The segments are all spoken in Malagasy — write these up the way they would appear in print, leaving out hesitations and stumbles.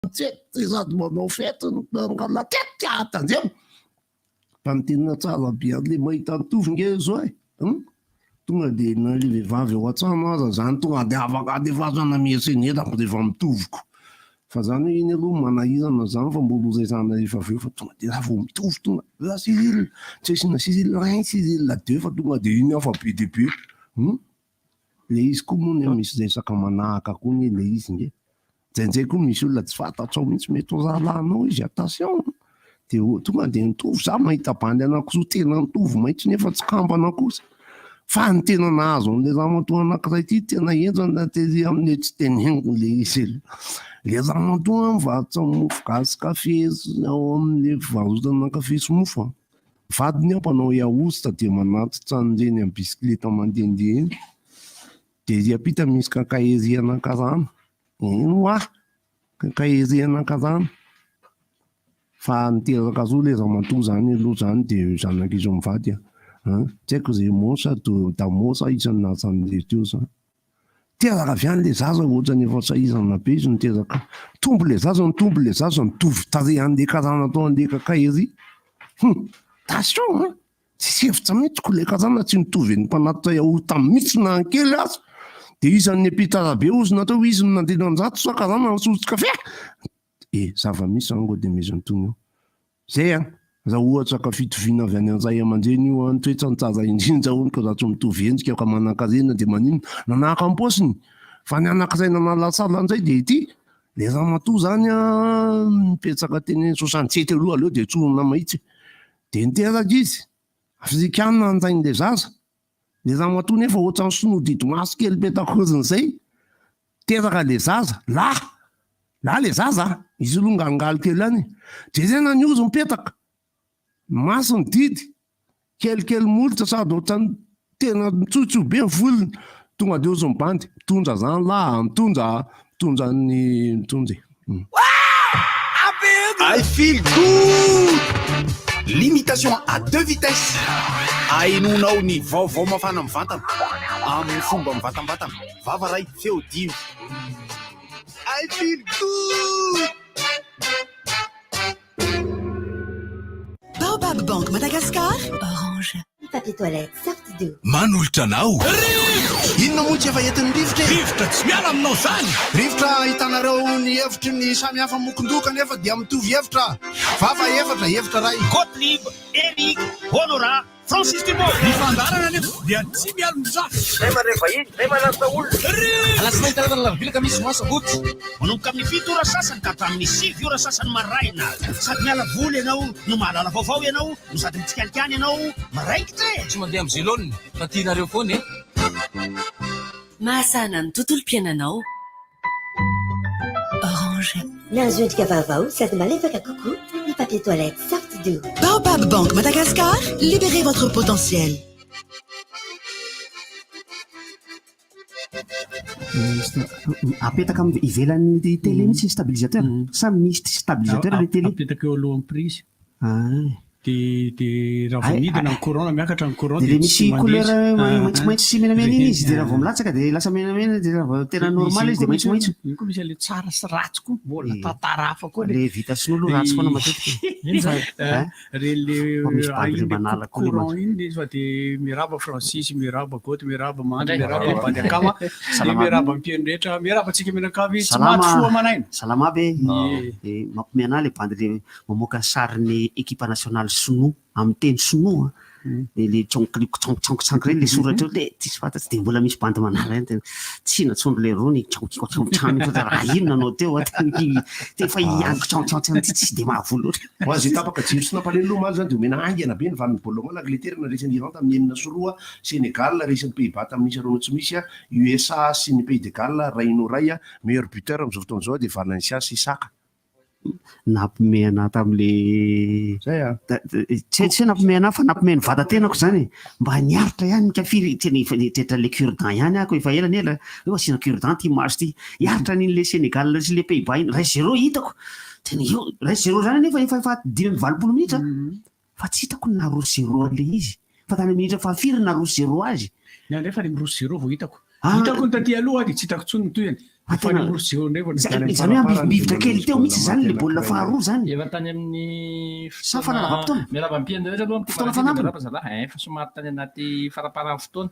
tsy sady manao fety latetiatanzay fa nytenina tsara be le mahita nitovy nge zao tonga de nale vehivavy ao an-trano aza zany tonga de afaka de vazana mihesenetako de efa mitoviko fa zany hoe iny aloha manahirana zany fa mbola hozaizana rehefa aveo fa tonga de raha vao mitovy tonga la Cyril tsy asina Cyril 1 Cyril 2 fa tonga de iny afa be de be le izy koa moa ny misy resaka manahaka koa ny le izy nge ndraindray koa misy olona tsy fantatrao mihitsy mety ho rahalanao izy attention de tonga de nitovy za mahita bandy anankiroa tena nitovy mahitsy nefa tsy kambana kosa fa ny tena nahazo an'le ramatoa anankiray ty tena enjana tery amin'ny tsy teneniko le izy le ramatoa mivarotra mofo gasy kafe ao amin'le fivarotana kafe sy mofo vadiny ampanao yaourt de manatitra an'ireny amin'ny bisikileta mandehandeha eny de riapita misy kakaery anankarana ino kakaery anankarana fa niteraka roa le ramatoa zany aloha zany de zanak'izy mivady tsy haiko zay mosa da mosa isan'ny nasan'le teo zany teraka avy any le zaza ohatra ny efa saizana be izy niteraka tombo le zaza nitovy tare an'le karana atao an'le kakaery tasio tsy hevitra mihitsiko le karana tsy nitovy ny mpanatitra yaourt mihitsy na ankely azy de isan'ny apitarabe ozina tao izy no nandeha nanjato sa karana nasotro kafe zava-misy zany go de misy nytony eo zay raha ohatra ka fitoviana avy any an'izay aman-dreny io toetra ny tsara indrindra oniko raha tsy mitovy endrika ka manan-karena de manino nanahaka am-paosiny fa ny anankiray nanalatsala an'izay de ity le ramatoa zany mipetraka teny 67 aloha aleo de tsonona mahitsy de niteraka izy afrikanina anjain'le zaza le ramatoa nefa ohatra ny sonodidy maso kely petakozin'izay teraka le zaza la le zaza izy aloha ngalongaly kely any de zay na niozy mipetaka maso ny didy kelikely molotra sady ohatrany tena mitsotso be ny volony tonga de ozy mibandy mitondra zany mitondra I feel good. Limitation à 2 vitesses. Ainonao ny vaovao mafana mivantana amin'ny fomba mivatambatana vava ray feo dimy. I feel good. Baobab Bank Madagascar. Orange. Papier toilette, sorte d'eau. Manolotra anao. Inona moa tsy efa entin'ny rivotra rivotra tsy miala aminao zany rivotra hitanareo ny hevitry ny samy hafa mokondoka nefa dia mitovy hevitra vava hevitra ray Gottlieb, Eric, Honora, Francis Dumont. Ny fandarana nefa dia tsy miala mizaha. Zay maneva iny, zay manasa olona. Alasinainy taratana lavilaka misy masaboty. Manomboka amin'ny 7 ora sasany ka hatramin'ny 7 ora sasany maraina. Sady miala voly ianao, no mahalala vaovao ianao, no sady mitsikalikany ianao, maraikitra e. Tsy mandeha amin'ny ziloniny, fa tianareo foana e. Mahasana ny tontolom-piainanao. Orange. Nahazoendrika vaovao sady malefaka kokoa ny papier toilette sorte d'eau. Baobab Bank Madagascar, libérez votre potentiel. Apetaka ivelan'ny télé misy stabilisateur sa misy stabilisateur le télé apetaka eo alohan'ny prise de raha vao midina ny courant miakatra ny courant de misy couleur maitsomaitso sy menamena iny izy de raha vao milatsaka de lasa menamena de raha vao tena normal izy de maitsomaitso iny koa misy le tsara sy ratsy koa mbola tantara hafa koa le vita sinolo ratsy foana matetika le courant iny fa de miraba Francis miraba Gotte miraba Mandry miraba Bandakama de miraba mpieno rehetra mirabantsika menakavy tsy maty soa manaina salama be mampimeana le bandy le mamoaka sariny équipe nationale sinoa amin'ny teny sinoa le tsonko reny le soratra le tsisy fantatsy de mbola misy bandy manara eny tsy natsondro le rony tsonkotrano raha ino nanao teo tefa iango tsonkotsano tsy de mahavolo loatra azy tapaka jiro sy nampaleny loha mazy zany de omena angana be ny vaniny boloma l'Angleterre na resan'ny Iran tamin'ny enina sy roa Sénégal resan'ny Pays-Bas tamin'ny isy roa tsy misy USA sy ny Pays de Galles raino ray meilleur buteur am'izao fotoana zao de Valencia sy Saka nampimehana tam'le tsy nampimehana fa nampimehany vatatenako zany mba niaritra ihany kafiry tetra le cure-dent ihany ako efa ela eo asina cure-dent ty maso ty hiaritra n'in'le Sénégal sy le Pays-Bas iny ray 0 hitako tena io ray 0 zany nefa efa 5 minitra fa tsy hitako na roa 0 le izy fa tany minitra fa firy na roa 0 azy nefa le roa 0 vao hitako ny taty aloha de tsy hitako tsony toy zany hoe mivitra kely teo mihitsy zany le baolina faharoa zany efa tany amin'ny sa fanalava fotoana miarava ampiany rehetra aloha fotoana fanampiny zalahy fa somary tany anaty faraparany fotoana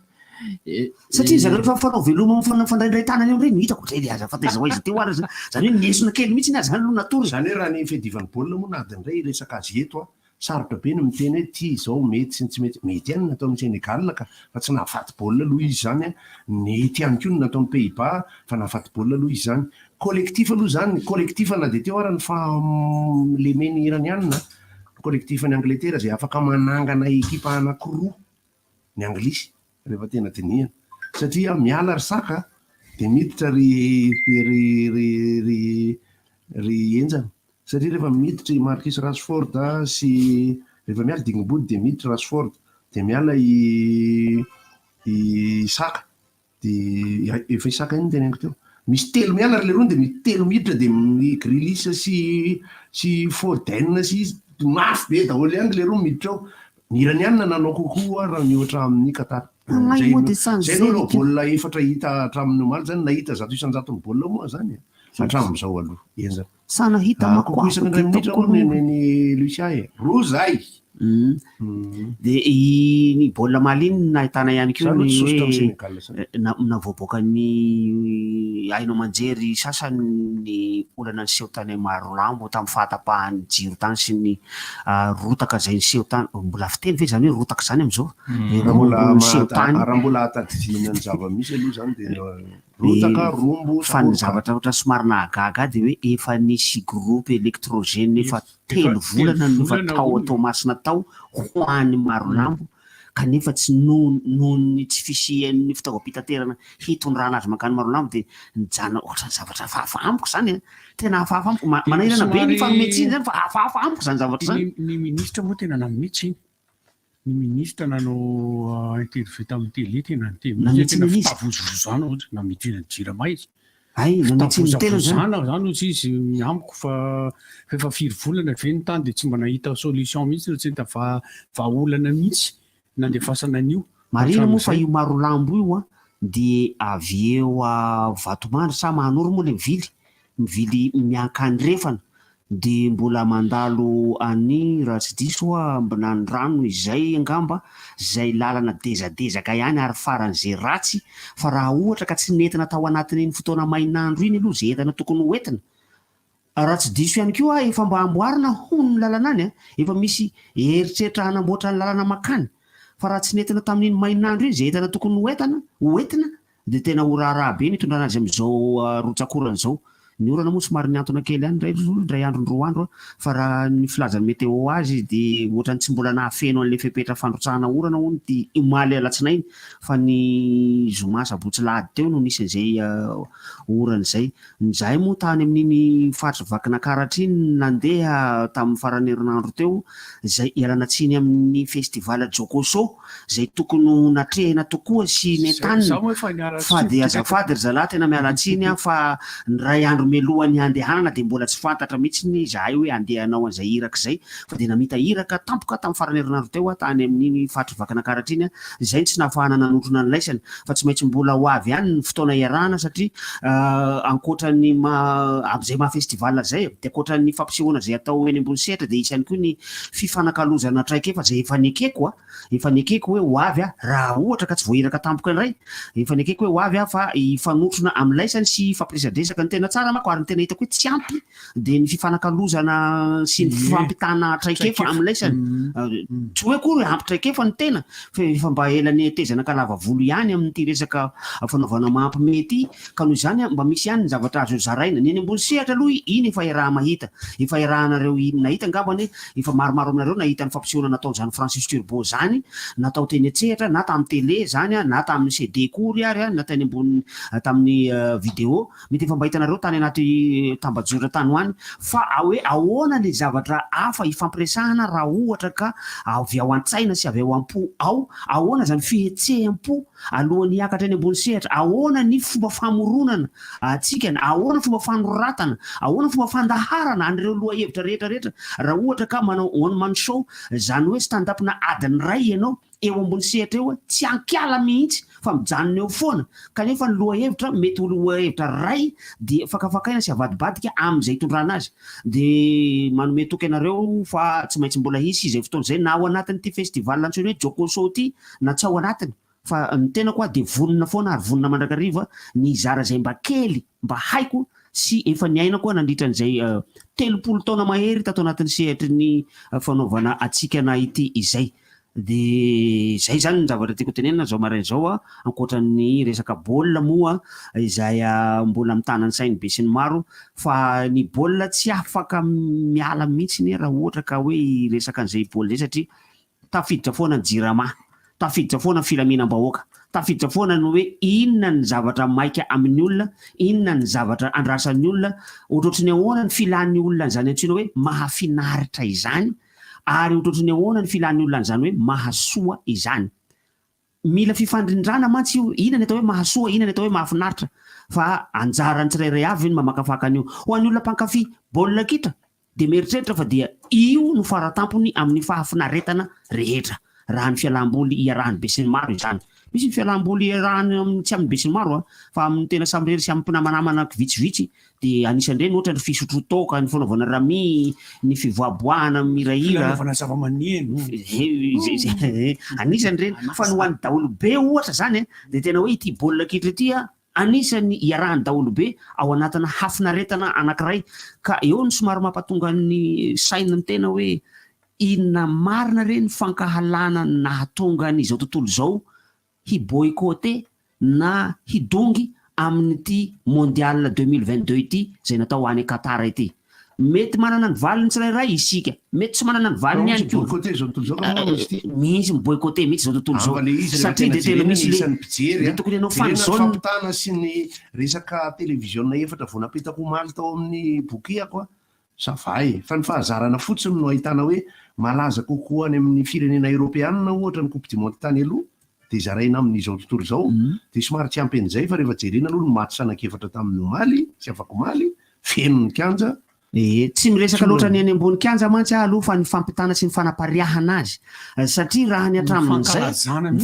satria zareo rehefa fanao veloma fandraindray tanany eo reny hitako zay le aza fataiza hoaizy teo ary zany hoe niesona kely mihitsy azy zany aloha natory zany hoe raha ny fedivan'ny baolina moa na adiny ray resaka azy eto a sarotra be no miteny hoe ty zao mety sy tsy mety mety ihany nataon'ny Sénégal ka fa tsy nahafaty baolina aloha izy zany a mety ihany koa no nataon'ny Pays-Bas fa nahafaty baolina aloha izy zany collectif aloha zany collectif na de teo arany fa lemeny iraniana collectif ny Angleterre zay afaka manangana ekipa anankiroa ny anglisy rehefa tena dinihana satria miala ry saka de miditra ry enjana satria rehefa miditra i Marcus Rashford sy rehefa miala dignibody de miditra Rashford de miala i saka de efa isaka iny teneniko teo misy telo miala ary le rony de misy telo miditra de Grealish sy Foden sy mafy be daholo ihany le roa miditra ao ny iraniana nanao kokoa raha mihoatra amin'ny Qatar zay aloha baolina efatra hita hatramin'ny omaly zany nahita 100 ny baolina moa zany hatramin'izao aloha enjana sana hita kokoa isaka indray minitra moa ny Lucia roa zay de ny baolina maliny nahitana ihany koa ny hoe navoaboaka ny hainao manjery sasany ny olana niseho tany Marolambo tamin'ny fahatapahany jiro tany sy ny rotaka zay niseho tany mbola fiteny ve zany hoe rotaka zany am'izao raha mbola hatadidiana ny zava-misy aloha zany de rotaka rombo fa ny zavatra ohatra somary nahagaga de hoe efa nisy groupe électrogène efa 3 volana no fa tao atao masina tao ho an'ny Marolambo kanefa tsy nohony tsy fisian'ny fitaovam-pitaterana hitondrana azy makany Marolambo de nijana ohatrany zavatra hafahafampoko zany tena hafahafampoko manahirana be ny fanometsiny zany fa hafahafampoko zany zavatra zany ny ministra moa tena namitsiny ny ministra nanao interview tamin'ny télé tena tena fitavozozana ohatra namidina jirama izy fitavozozana zany ozy izy amiko fa efa 4 volana ve ny tany de tsy mba nahita solution mihitsy tsy nta vaolana mihitsy nandefasana an'io marina moa fa io Marolambo io de avy eo Vatomandry sa Manoro moa le mivily miankandrefana de mbola mandalo any raha tsy diso mbona ny rano izay angamba zay lalana dezadezaka ihany ary faran'izay ratsy fa raha ohatra ka tsy nentina tao anatin'iny fotoana mainandro iny aloha zay entana tokony hoentina raha tsy diso ihany koa efa mba amboarina hono ny lalana any efa misy eritreritra hanamboatra ny lalana makany fa raha tsy nentina tamin'iny mainandro iny zay entana tokony hoentina de tena horaharaha be nitondrana azy am'izao rotsakorana zao ny orana moa somary niantona kely ihany ndray andro ny 2 andro fa raha ny filazany météo azy de ohatrany tsy mbola nahafeno an'le fepetra fandrotsahana orana hono ty omaly alatsinainy fa ny zoma sabotsy lahady teo no nisy an'izay orana zay zahay moa tany amin'iny faritra vakinakaratry iny nandeha tamin'ny farany herinandro teo zay ialana tsiny amin'ny festival Jokoso zay tokony natrehina tokoa sy nentaniny fa de azafady ry zalahy tena miala tsiny fa ny ray andro melohany handehanana de mbola tsy fantatra mihitsy ny zahay hoe andehanao an'izay iraka zay fa de namita iraka tampoka tamin'ny farany herinandro teo tany amin'ny faritra vakinakaratry iny zay tsy nahafahana nanontrona ny laisany fa tsy maintsy mbola ho avy ihany ny fotoana iarahana satria ankoatran'ny am'izay festival zay de ankoatran'ny fampisehoana zay atao eny ambony sehatra de isany koa ny fifanakalozana traikefa zay efa nekeko hoe ho avy raha ohatra ka tsy voairaka tampoka an'iray efa nekeko hoe ho avy fa ifanotrona amin'ny laisany sy fampiresadresaka ny tena tsara mako ary ny tena hitako hoe tsy ampy de ny fifanakalozana sy ny fifampitana traikefa amin'ny laisany tsy hoe koa ampy traikefa ny tena fa efa mba elany tezana kalava volo ihany amin'ity resaka fanaovana mampimety ka noho izany mba misy ihany ny zavatra azo zaraina ny eny ambony sehatra aloha iny efa iraha mahita efa irahanareo iny nahita angambany efa maromaro aminareo nahita ny fampisehoana nataon'izany Francis Turbo zany natao teny an-tsehatra na tamin'ny télé zany na tamin'ny CD kory ary na tany ambony tamin'ny vidéo mety efa mba hitanareo tany anaty tambajora tany hoany fa hoe ahoana le zavatra hafa ifampiresahana raha ohatra ka avy ao an-tsaina sy avy ao am-po ahoana zany fihetseham-po alohan'ny hiakatra eny ambony sehatra ahoana ny fomba famoronana atsika ahoana fomba fanoratana ahoana fomba fandaharana an'ireo loha hevitra rehetrarehetra raha ohatra ka manao one man show zany hoe stand up na adiny ray ianao eo ambony sehatra eo tsy ankiala mihitsy fa mijanona eo foana kanefa ny loha hevitra mety loha hevitra ray dia fakafakaina sy avadibadika amin'izay hitondrana azy de manome toky anareo fa tsy maintsy mbola hisy izay fotoana zay na ao anatin'ity festival antsoina hoe jokoso ty na tsy ao anatiny fa ny tena koa de vonona foana ary vonona mandrakariva ny zara zay mba kely mba haiko sy efa niaina koa nandritran'izay 30 taona mahery tato anatin'ny sehatry ny fanaovana atsikana ity izay de zay zany ny zavatra tiako tenenina zao maraina zao a ankoatran'ny resaka baolina moa izay mbola mitanany sainy be sy ny maro fa ny baolina tsy afaka miala mihitsy ny raha ohatra ka hoe resaka an'izay baolina zay satria tafiditra foana ny jirama tafiditra foana ny filaminam-bahoaka tafiditra foana ny hoe inona ny zavatra maika amin'ny olona inona ny zavatra andrasan'ny olona ohatrotry ny ahoana ny filan'ny olona n'izany antsoina hoe mahafinaritra izany ary ohatrotry ny ahoana ny filan'ny olona n'izany hoe mahasoa izany mila fifandrindrana mantsy io inona ny atao hoe mahasoa inona ny atao hoe mahafinaritra fa anjarany tsirairay avy ny mamakafaka an'io ho an'ny olona mpankafy baolina kitra de mieritreritra fa dia io no faratampony amin'ny fahafinaretana rehetra raha ny fialam-boly iarahany be sy ny maro izany misy ny fialam-boly iarahany tsy amin'ny be sy ny maro fa amin'ny tena samyrery sy amin'ny mpinamanamana vitsivitsy de anisan'ireny ohatra ny fisotro toka ny fanaovana rami ny fivoaboahana mirahira anisan'ireny fa no hoan'ny daholo be ohatra zany de tena hoe ity baolina kitra ity anisany iarahany daholo be ao anatina hafinaretana anankiray ka eo ny somary mampatonga ny saina ny tena hoe inona marina reny fankahalana nahatonga n'izao tontolo zao hiboycotté na hidongy amin'ity mondial 2022 ity zay natao any Qatar ity mety manana ny valiny tsirairay isika mety tsy manana ny valiny ihany koa misy miboycotté mihitsy zao tontolo zao satria de tena misy le tokony ianao fampitana sy ny resaka televisiona efatra vao napetako omaly tao amin'ny bokiako savay fa ny fahazarana fotsiny no ahitana hoe malaza kokoa any amin'ny firenena eropeanina ohatra ny coupe du monde tany aloha de zaraina amin'izao tontolo zao de somary tsy ampy an'izay fa rehefa jerena aloha no maty sanan-kefatra tamin'ny omaly sy afaka omaly feno ny kanja tsy miresaka loatra ny any ambony kanja mantsy aloha fa ny fampitana sy ny fanapariahana azy satria raha ny atramin'izay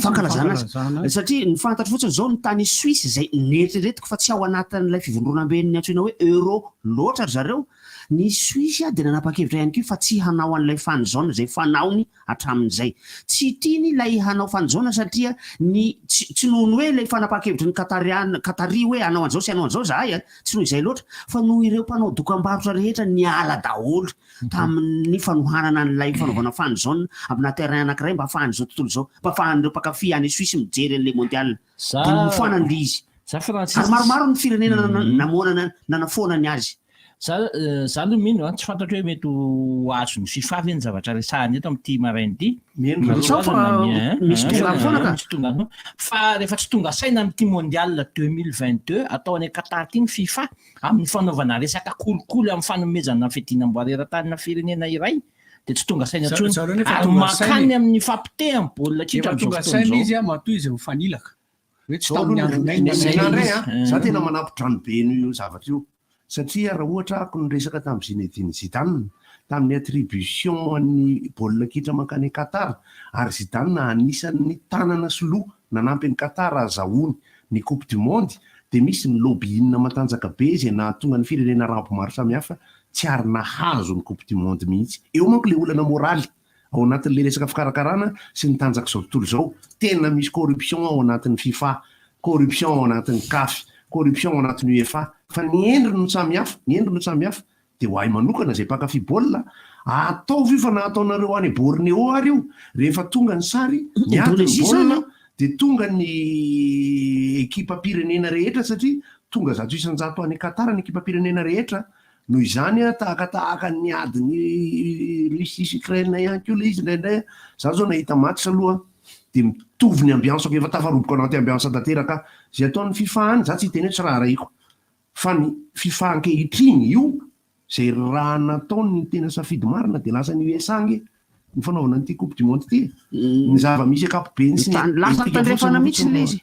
fankalazana azy satria ny fantatro fotsiny zao ny tany Suisse zay neritreretiko fa tsy ao anatin'ilay fivondronam-ben'ny antsoina hoe euro loatra zareo ny Suisse de nanapa-kevitra ihany koa fa tsy hanao an'ilay fanjaona zay fanaony hatramin'izay tsy tiany ilay hanao fanjaona satria ny tsy noho ny hoe ilay fanapa-kevitra ny Qatari hoe hanao an'izao sy hanao an'izao zahay tsy noho izay loatra fa noho ireo mpanao dokam-barotra rehetra niala daholo tamin'ny fanohanana an'ilay fanaovana fanjaona amina terrain anankiray mba ahafahan'izao tontolo zao mba ahafahan'ireo mpankafy any Suisse mijery an'ilay mondial de mifoanany le izy ary maromaro ny firenena namoana nanafoanany azy za no mino tsy fantatro hoe mety azo ny FIFA ny zavatra resahany eto amin'ity maraina ity fa rehefa tsy tonga saina amin'ity mondial 2022 atao any Qatar ty ny FIFA amin'ny fanaovana resaka kolikoly amin'ny fanomezana fitinam-boareran-tanina firenena iray de tsy tonga saina tsony ary makany amin'ny fampitehany baolina kitra tonga saina izy matoy izy mifanilaka hoe tsy tamin'ny za tena manapitrano be io zavatra io satria raha ohatra ako ny resaka tamin'ny Zinedine Zidane tamin'ny attribution an'ny baolina kitra mankany Qatar ary Zidane anisan'ny tanana sy loha nanampy ny Qatar azahoany ny coupe du monde de misy ny lobbying matanjaka be izay nahatonga ny firenena rampo maro samihafa tsy ary nahazo ny coupe du monde mihitsy eo manko le olana moraly ao anatin'le resaka fikarakarana sy ny tanjaka zao tontolo zao tena misy corruption ao anatin'ny FIFA corruption ao anatin'ny CAF corruption ao anatin'ny UEFA fa ny endriny no samihafa de ho ahy manokana zay mpankafy baolina ataovy io fa na ataonareo any Bornéo ary io rehefa tonga ny sary miady ny baolina de tonga ny ekipa pirenena rehetra satria tonga zato isan-jato any Qatar ny ekipa pirenena rehetra noho izany tahaka ny ady ny Russie sy Ukraine ihany koa le izy indraindray za zao nahita match aloha de mitovy ny ambiance efa tafaroboko anaty ambiance tanteraka zay ataon'ny FIFA any za tsy hiteny hoe tsy raha raiko fa ny FIFA ankehitriny io zay raha nataony tena safidy marina de lasa ny USA nge ny fanaovana an'ity coupe du monde ity ny zava-misy akapobeny sy lasa tandrefana mihitsy le izy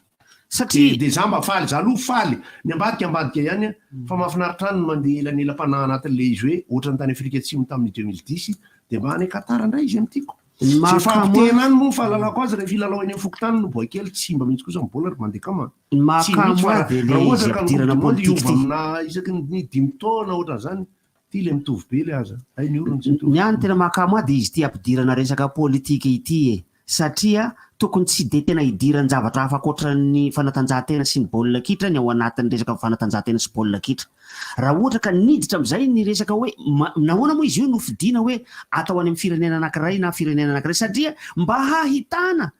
satria de za mba faly za aloha faly ny ambadika ihany fa mahafinaritra any no mandeha elanela-panahy anatin'le izy hoe ohatrany tany Afrika Atsimo tamin'ny 2010 de mba any Qatar indray izy am'tiako tena any moa fahalalako azy rehefa ilalao eny amin'ny fokotany no boakely tsy mba mihitsy kosa mibola ry mandeha kama amina isaky ny 5 taona ohatra zany ty le mitovy be le aza ay ny orony tsy ny any tena mahakamo de izy ty ampidirana resaka politika ity satria tokony tsy de tena hidirany zavatra hafa akoatran'ny fanatanjahantena sy ny baolina kitra ny ao anatin'ny resaka fanatanjahantena sy baolina kitra raha ohatra ka niditra am'izay ny resaka hoe nahoana moa izy io nofidiana hoe atao any amin'ny firenena anankiray na firenena anankiray satria mba hahitana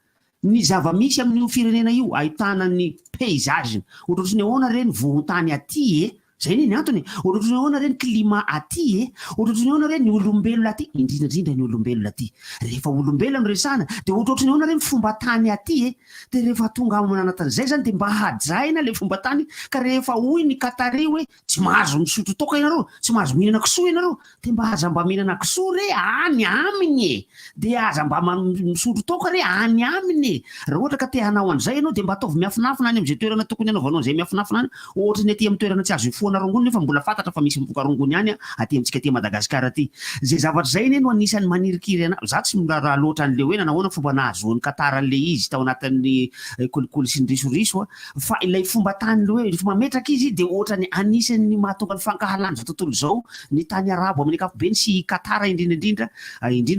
ny zava-misy amin'io firenena io ahitana ny paysage ohatrany ahoana reny vohotany aty zay ny antony ohatrany ahoana reny climat aty ohatrany ahoana reny ny olombelona aty indrindrandrindra ny olombelona aty rehefa olombelona resana de ohatrany ahoana reny fomba tany aty de rehefa tonga amanatan'izay zany de mba hajaina le fomba tany ka rehefa hoy ny katary hoe tsy mahazo misotro toka ianareo tsy mahazo mihinana kisoa ianareo de mba aza mba mihinana kisoa re any aminy de aza mba misotro toka re any aminy raha ohatra ka te hanao an'izay ianao de mba ataovy miafinafina any am'izay toerana tokony anaovanao an'izay miafinafina any ohatrany aty amin'ny toerana tsy azo ifoana rongony nefa mbola fantatra fa misy mivoaka rongony any aty amintsika aty Madagasikara aty zay zavatra zay no anisany manirikiry ana za tsy raha loatra an'le hoe nahoana fomba nahazoany kataran'le izy tao anatin'ny kolikoly sy ny risoriso fa ilay fomba tany le hoe rehefa mametraka izy de ohatrany anisany mahatonga ny fankahalany zao tontolo zao ny tany arabo amin'ny ankapobeny sy katara indrindra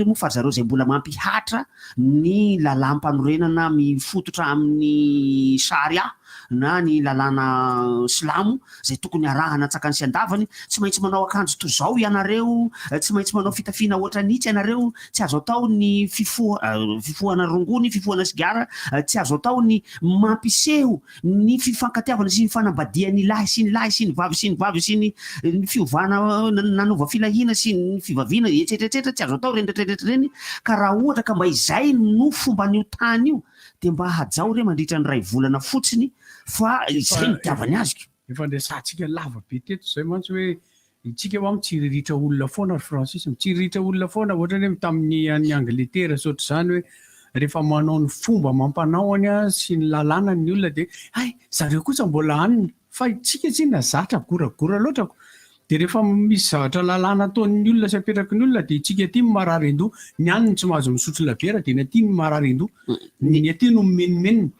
moa fa zareo zay mbola mampihatra ny lalam-panorenana mifototra amin'ny sharia na ny lalàna silamo zay tokony arahana tsakany sy andavany tsy maintsy manao akanjo toy zao ianareo tsy maintsy manao fitafiana ohatra nitsy ianareo tsy azo atao ny fifohana rongony fifohana sigara tsy azo atao ny mampiseho ny fifankatiavana sy ny fanambadia ny lahy sy ny lahy sy ny vavy sy ny vavy sy ny fiovana nanova filahina sy ny fivaviana etsetreetsetra tsy azo atao rendretreretra reny ka raha ohatra ka mba izay no fomba n'io tany io de mba hajao re mandritra ny ray volana fotsiny fa izay nitiavany aziko efa ndraisantsika lava be teto zay mantsy hoe itsika ho mitsiriritra olona foana Francis mitsiriritra olona foana ohatrany hoe tamin'ny any Angletera sotra zany hoe rehefa manao ny fomba mampanaony sy ny lalàna ny olona de zareo kosa mbola aniny fa itsika tsy nazatra goragora loatra de rehefa misy zavatra lalàna ataon'ny olona sy apetraky ny olona de itsika aty marary ando ny aniny tsy mahazo misotro labiera de ny aty ny marary ando ny aty no menimeniny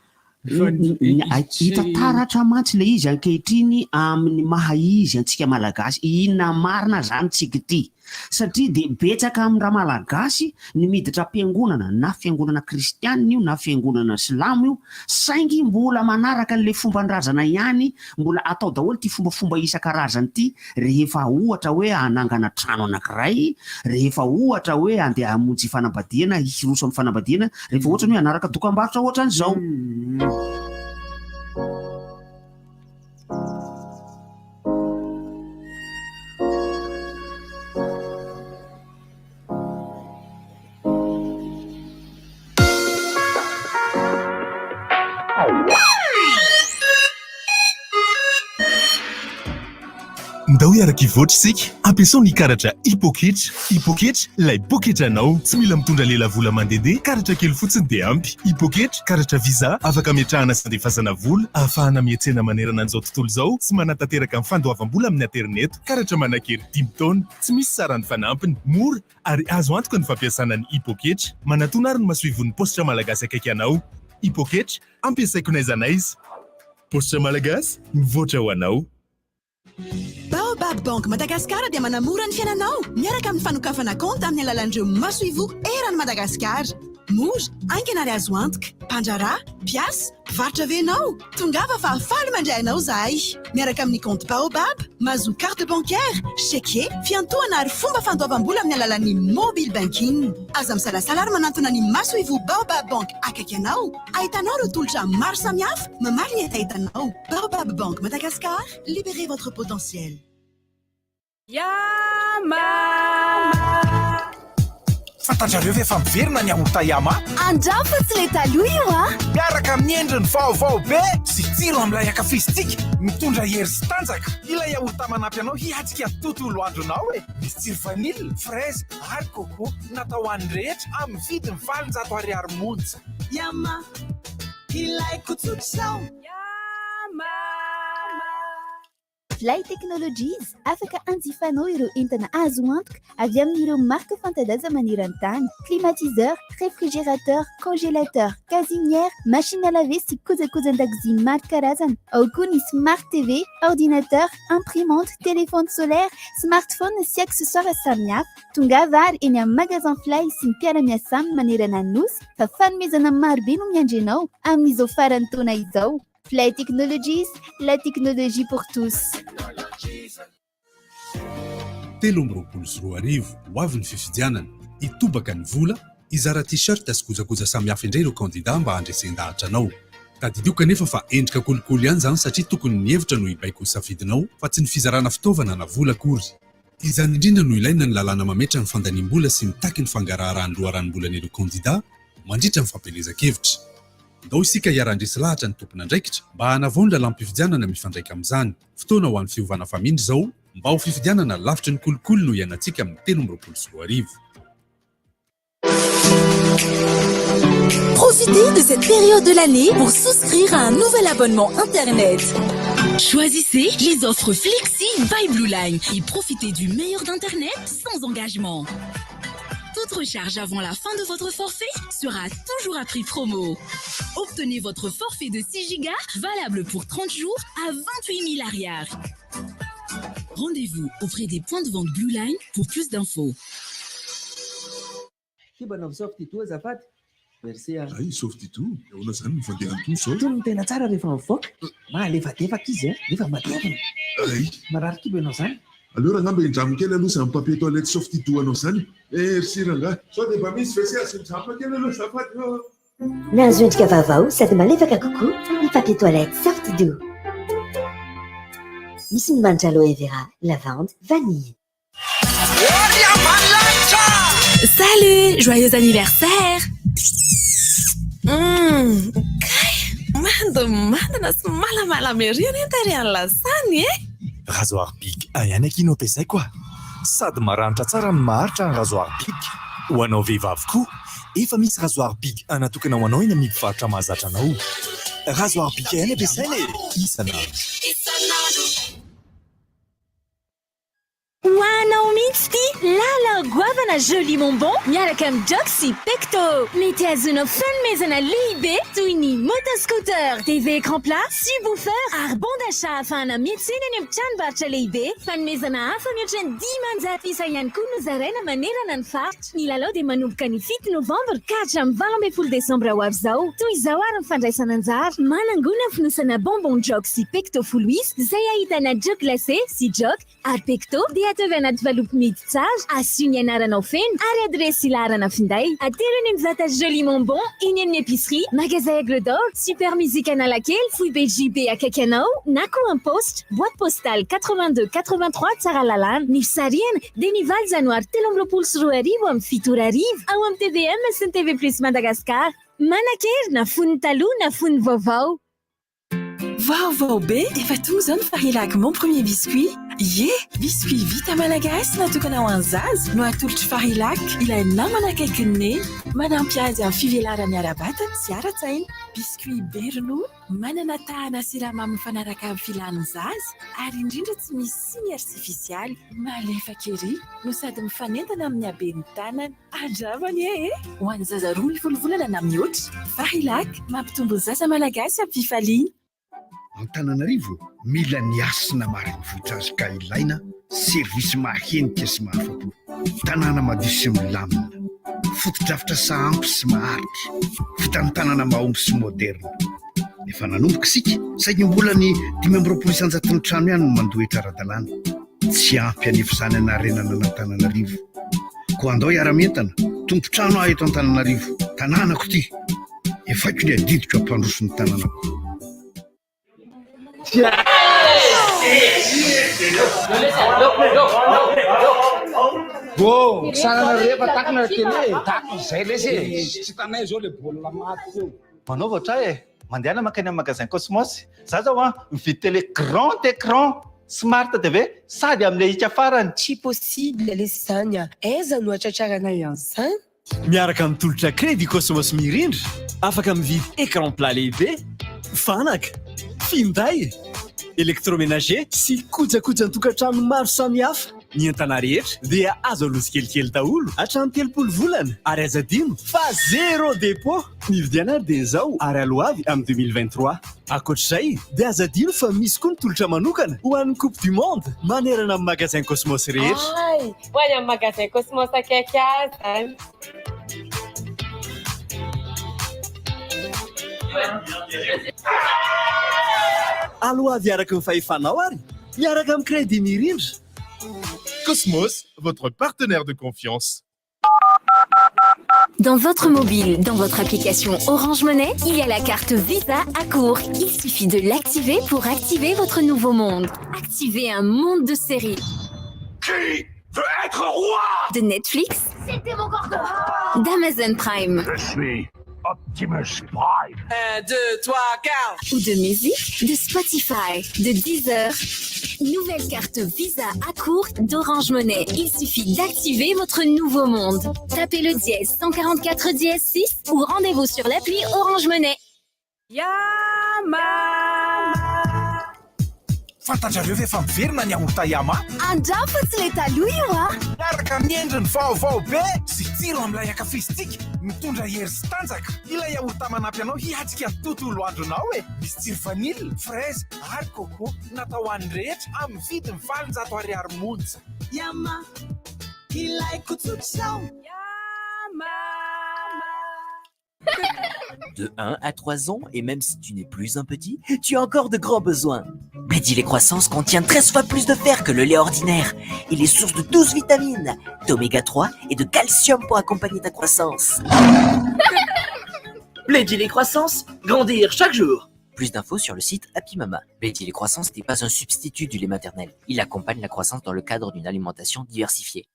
hita taratra mantsy le izy ankehitriny amin'ny maha izy antsika malagasy inona marina zany tsika ity satria de betsaka amin'ny raha malagasy ny miditra fiangonana na fiangonana kristianina io na fiangonana silamo io saingy mbola manaraka n'le fomban-drazana ihany mbola atao daholo ty fombafomba isan-karazany ty rehefa ohatra hoe hanangana trano anankiray rehefa ohatra hoe andeha hamonjy fanambadiana hiroso amin'ny fanambadiana rehefa ohatra hoe hanaraka dokam-barotra ohatran'izao ndao iaraka ivoatra isika ampiasao ny karatra hipoketra lay poketranao tsy mila mitondra lela vola mandehandeha karatra kely fotsiny dia ampy hipoketra karatra visa afaka ametrahana sy andefasana vola ahafahana mietsena manerana an'izao tontolo izao sy manatanteraka amin'ny fandoavam-bola amin'ny internet karatra manakery 10 taona tsy misy sarany fanampiny mora ary azo antoka ny fampiasana ny hipoketra manatona ary ny masoivon'ny positra malagasy akaiky anao hipoketra ampiasaiko n'aiza n'aiza positra malagasy mivoatra ho anao Baobab Bank Madagascar dia manamora ny fiainanao miaraka amin'ny fanokafana konta amin'ny alalan'ireo masoivo eran'ny Madagasikara. Mora, aingana ary azo antoka. Mpandrarà, mpiasa, varotra venao. Tongava fa afaly mandray anao zahay. Miaraka amin'ny compte Baobab, mahazo carte bancaire, chèque, fiantohana ary fomba fandoavam-bola amin'ny alalan'ny mobile banking. Aza misalasala ary manantona ny masoivo Baobab Bank akaiky anao. Ahitanao ireo tolotra maro samihafa, mamaly ny ahitanao. Baobab Bank Madagascar, libérez votre potentiel. Fantatrareo ve fa miverina ny aorta Yama? Andrafo tsy le taloha io miaraka amin'ny endriny vaovao be sy tsiro amin'ilay akafisitsika mitondra hery sy tanjaka. Ilay aorta manampy anao hiatsika tontolo andronao misy tsiro vanille, fraise ary coco natao an'ny rehetra amin'ny vidiny 700 ariary monja. Yama, ilaiko tsotr'izao. Fly Technologies afaka anjifanao ireo entana azo antoka avy amin'ireo marque fanta-daza maneran-tany: climatiseur, réfrigérateur, congélateur, gazinière, machine à laver sy kojakojan-dakozia maro karazana. Ao koa ny smart TV, ordinateur, imprimante, téléphone solaire, smartphone sy accessoires samihafa. Tongava ary eny amin'ny magasin Fly sy ny mpiara-miasa aminy manerana ny nosy fa fanomezana marobe no miandry anao amin'izao faran'ny taona izao. Fly Technologies, la technologie pour tous. 13 ho avy ny fifidianana, itobaka ny vola, izara t-shirt sy kojakoja samihafa indray ireo kandida mba handresendahatra anao. Tadidioka nefa fa endrika kolokolo ihany zany satria tokony ny hevitra no hibaiko ho safidinao fa tsy ny fizarana fitaovana na vola akory. Izany indrindra no ilaina ny lalàna mametra ny fandanim-bola sy mitaky ny fangaraharahan'ny loharan'ny-bola n'ireo kandida mandritra ny fampelezan-kevitra. Ndao isika hiara-ndresy lahatra ny tompona andraikitra mba hanavao ny lalam-pifidianana mifandraika amin'izany. Fotoana ho an'ny fiovana famindry izao mba ho fifidianana lavitra ny kolokolo no ianantsika amin'ny 13 Profitez de cette période de l'année pour souscrire à un nouvel abonnement Internet. Choisissez les offres Flexi by Blue Line et profitez du meilleur d'Internet sans engagement. Toute recharge avant la fin de votre forfait sera toujours à prix promo. Obtenez votre forfait de 6 Go valable pour 30 jours à 28 000 arrières. Rendez-vous auprès des points de vente Blue Line pour plus d'infos. Merci. Ay, softy to. Ona zany mifandeha to so. Tony tena tsara rehefa mivoaka. Malefadefaka izy nefa matevina. Ay, marary kibo ianao zany. Alors ngamba indramo kely aloha zany papier toilette softy to anao zany. Merci ranga. So de ba misy vese asindramo kely aloha safady. Nahazo endrika vaovao sady malefaka kokoa ny papier toilette Softdo. Misy ny manitra aloe vera, lavande, vanille. Salut, joyeux anniversaire. Mandana sy malamalama ery any antariany lasany e. Rasoir Bic ihany akino ampiasay koa. Sady maranitra tsara ny maharitra ny Rasoir Bic. Ho anao vehivavy koa, efa misy Rasoir Bic anatokana ho anao eny amin'ny mpivarotra mahazatra anao. Rasoir Bic ihany ampiasaina e. Isanandro. Hoanao mihitsy ty lala goavana joli bonbon miaraka amin'ny Joxy Pecto. Mety azonao fanomezana lehibe toy ny motoscooter, TV écran plat, subwoofer ary bon d'achat ahafahana miantsena any amin'ny tranombarotra lehibe. Fanomezana hafa mihoatra ny 10,000 isa ihany koa no zaraina manerana ny faritra. Ny lalao dia manomboka ny 7 Novambra ka hatramin'ny 12 Desambra ho avy izao. Toy izao ary ny fandraisana anjara. Manangona ny fonosana bonbon Joxy Pecto full wis izay ahitana jok glacé sy jok ary Pecto dia atao anaty valopy midy tsara, asio ny anaranao feno ary adresy ilarana finday. Atero ny mivata joli bonbon eny amin'ny épicerie, magasin Aigle d'Or, super musique Analakely, Fouille BJB akaiky anao, na koa en poste, boîte postale 82 83 tsara lalàna. Ny fisariana dia ny 20 janoary 13 amin'ny 7 ao amin'ny TVM sy ny TV Plus Madagascar. Manakery na fony taloha na fony vaovao. Vaovao be efa tonga izao ny Farilac mon premier biscuit. Ye, biscuit vita malagasy natokana ho an'ny zaza no atolotra Farilac. Ilay namana akaiky ny neny, manampy azy amin'ny fivelarany ara-batana sy ara-tsaina. Biscuit be ronono, manana tahana siramamy mifanaraka amin'ny filan'ny zaza ary indrindra tsy misy siny artifisialy. Malefaka ery no sady mifanentana amin'ny haben'ny tanana. Andramany e! Ho an'ny zaza roa mivolvolana na mihoatra. Farilac mampitombo zaza malagasy amin'ny fifaliana. Antananarivo mila niasina mariny vohitra azy ka ilaina servisy mahenika sy mahafapo. Tanàna madio sy milamina, foto-drafitra sahampy sy maharitra, vita amin'ny tanàna mahomby sy moderna. Efa nanomboka isika saingy mbola ny 520 isanjaton'ny trano ihany no mandohetra ara-dalàna. Tsy ampy anefa izany anarenana n'Antananarivo. Koa andao hiara-mientana, tompo-trano ahy eto Antananarivo, tanànako ty. Efaiko ny adidiko ampandroso ny tanànako. Bo, sanana rehefa takona tele, tako izay lesy. Tsy tanay zao le baolina maty io. Manaovatra mandehana makany amin'ny magasin Cosmos. Za zao mividy télé grand écran smart TV sady amin'ilay hika farany. Tsy possible lesy zany. Aiza no atratraranay an'izany? Miaraka amin'ny tolotra crédit Cosmos mirindra, afaka mividy écran plat lehibe, fanaka, finday, électroménager sy kojakoja ny-tokantrano maro samihafa. Ny entana rehetra dia azo alozy kelikely daholo hatramin'ny 30 volana ary aza adino fa 0 dépôt. Ny vidiana dia izao ary aloha avy amin'ny 2023. Ankoatr'izay dia aza adino fa misy koa ny tolotra manokana ho an'ny Coupe du Monde manerana amin'ny magasin Cosmos rehetra. Ay, ho any amin'ny magasin Cosmos akaiky azy. Aloha avy araka ny fahefanao ary miaraka amin'ny crédit mirindra. Cosmos, votre partenaire de confiance. Dans votre mobile, dans votre application Orange Money, il y a la carte Visa à court. Il suffit de l'activer pour activer votre nouveau monde. Activez un monde de séries. Qui veut être roi? De Netflix. C'était mon corps. D'Amazon Prime. Je suis Optimus Prime. 1, 2, 3, 4. Ou de musique. De Spotify. De Deezer. Nouvelle carte Visa à court d'Orange Money. Il suffit d'activer votre nouveau monde. Tapez le dièse 144 dièse 6 ou rendez-vous sur l'appli Orange Money. Yama! Fantatrareo ve fa miverina ny aorta Yama? Andrafo tsy le taloha io a. Miaraka amin'ny endriny vaovao be sy tsiro amin'ilay akafisitsika mitondra hery sy tanjaka. Ilay aorta manampy anao hiatrika ny tontolo andronao e. Misy tsiro vanily, fraise ary coco natao an'ny rehetra amin'ny vidiny 700 ariary monja. Yama, ilaiko tsotr'izao. De 1 à 3 ans, et même si tu n'es plus un petit, tu as encore de grands besoins. Bédi lait croissance contient 13 fois plus de fer que le lait ordinaire. Il est source de 12 vitamines, d'oméga 3 et de calcium pour accompagner ta croissance. Bédi lait croissance, grandir chaque jour. Plus d'infos sur le site Happy Mama. Bédi lait croissance n'est pas un substitut du lait maternel. Il accompagne la croissance dans le cadre d'une alimentation diversifiée.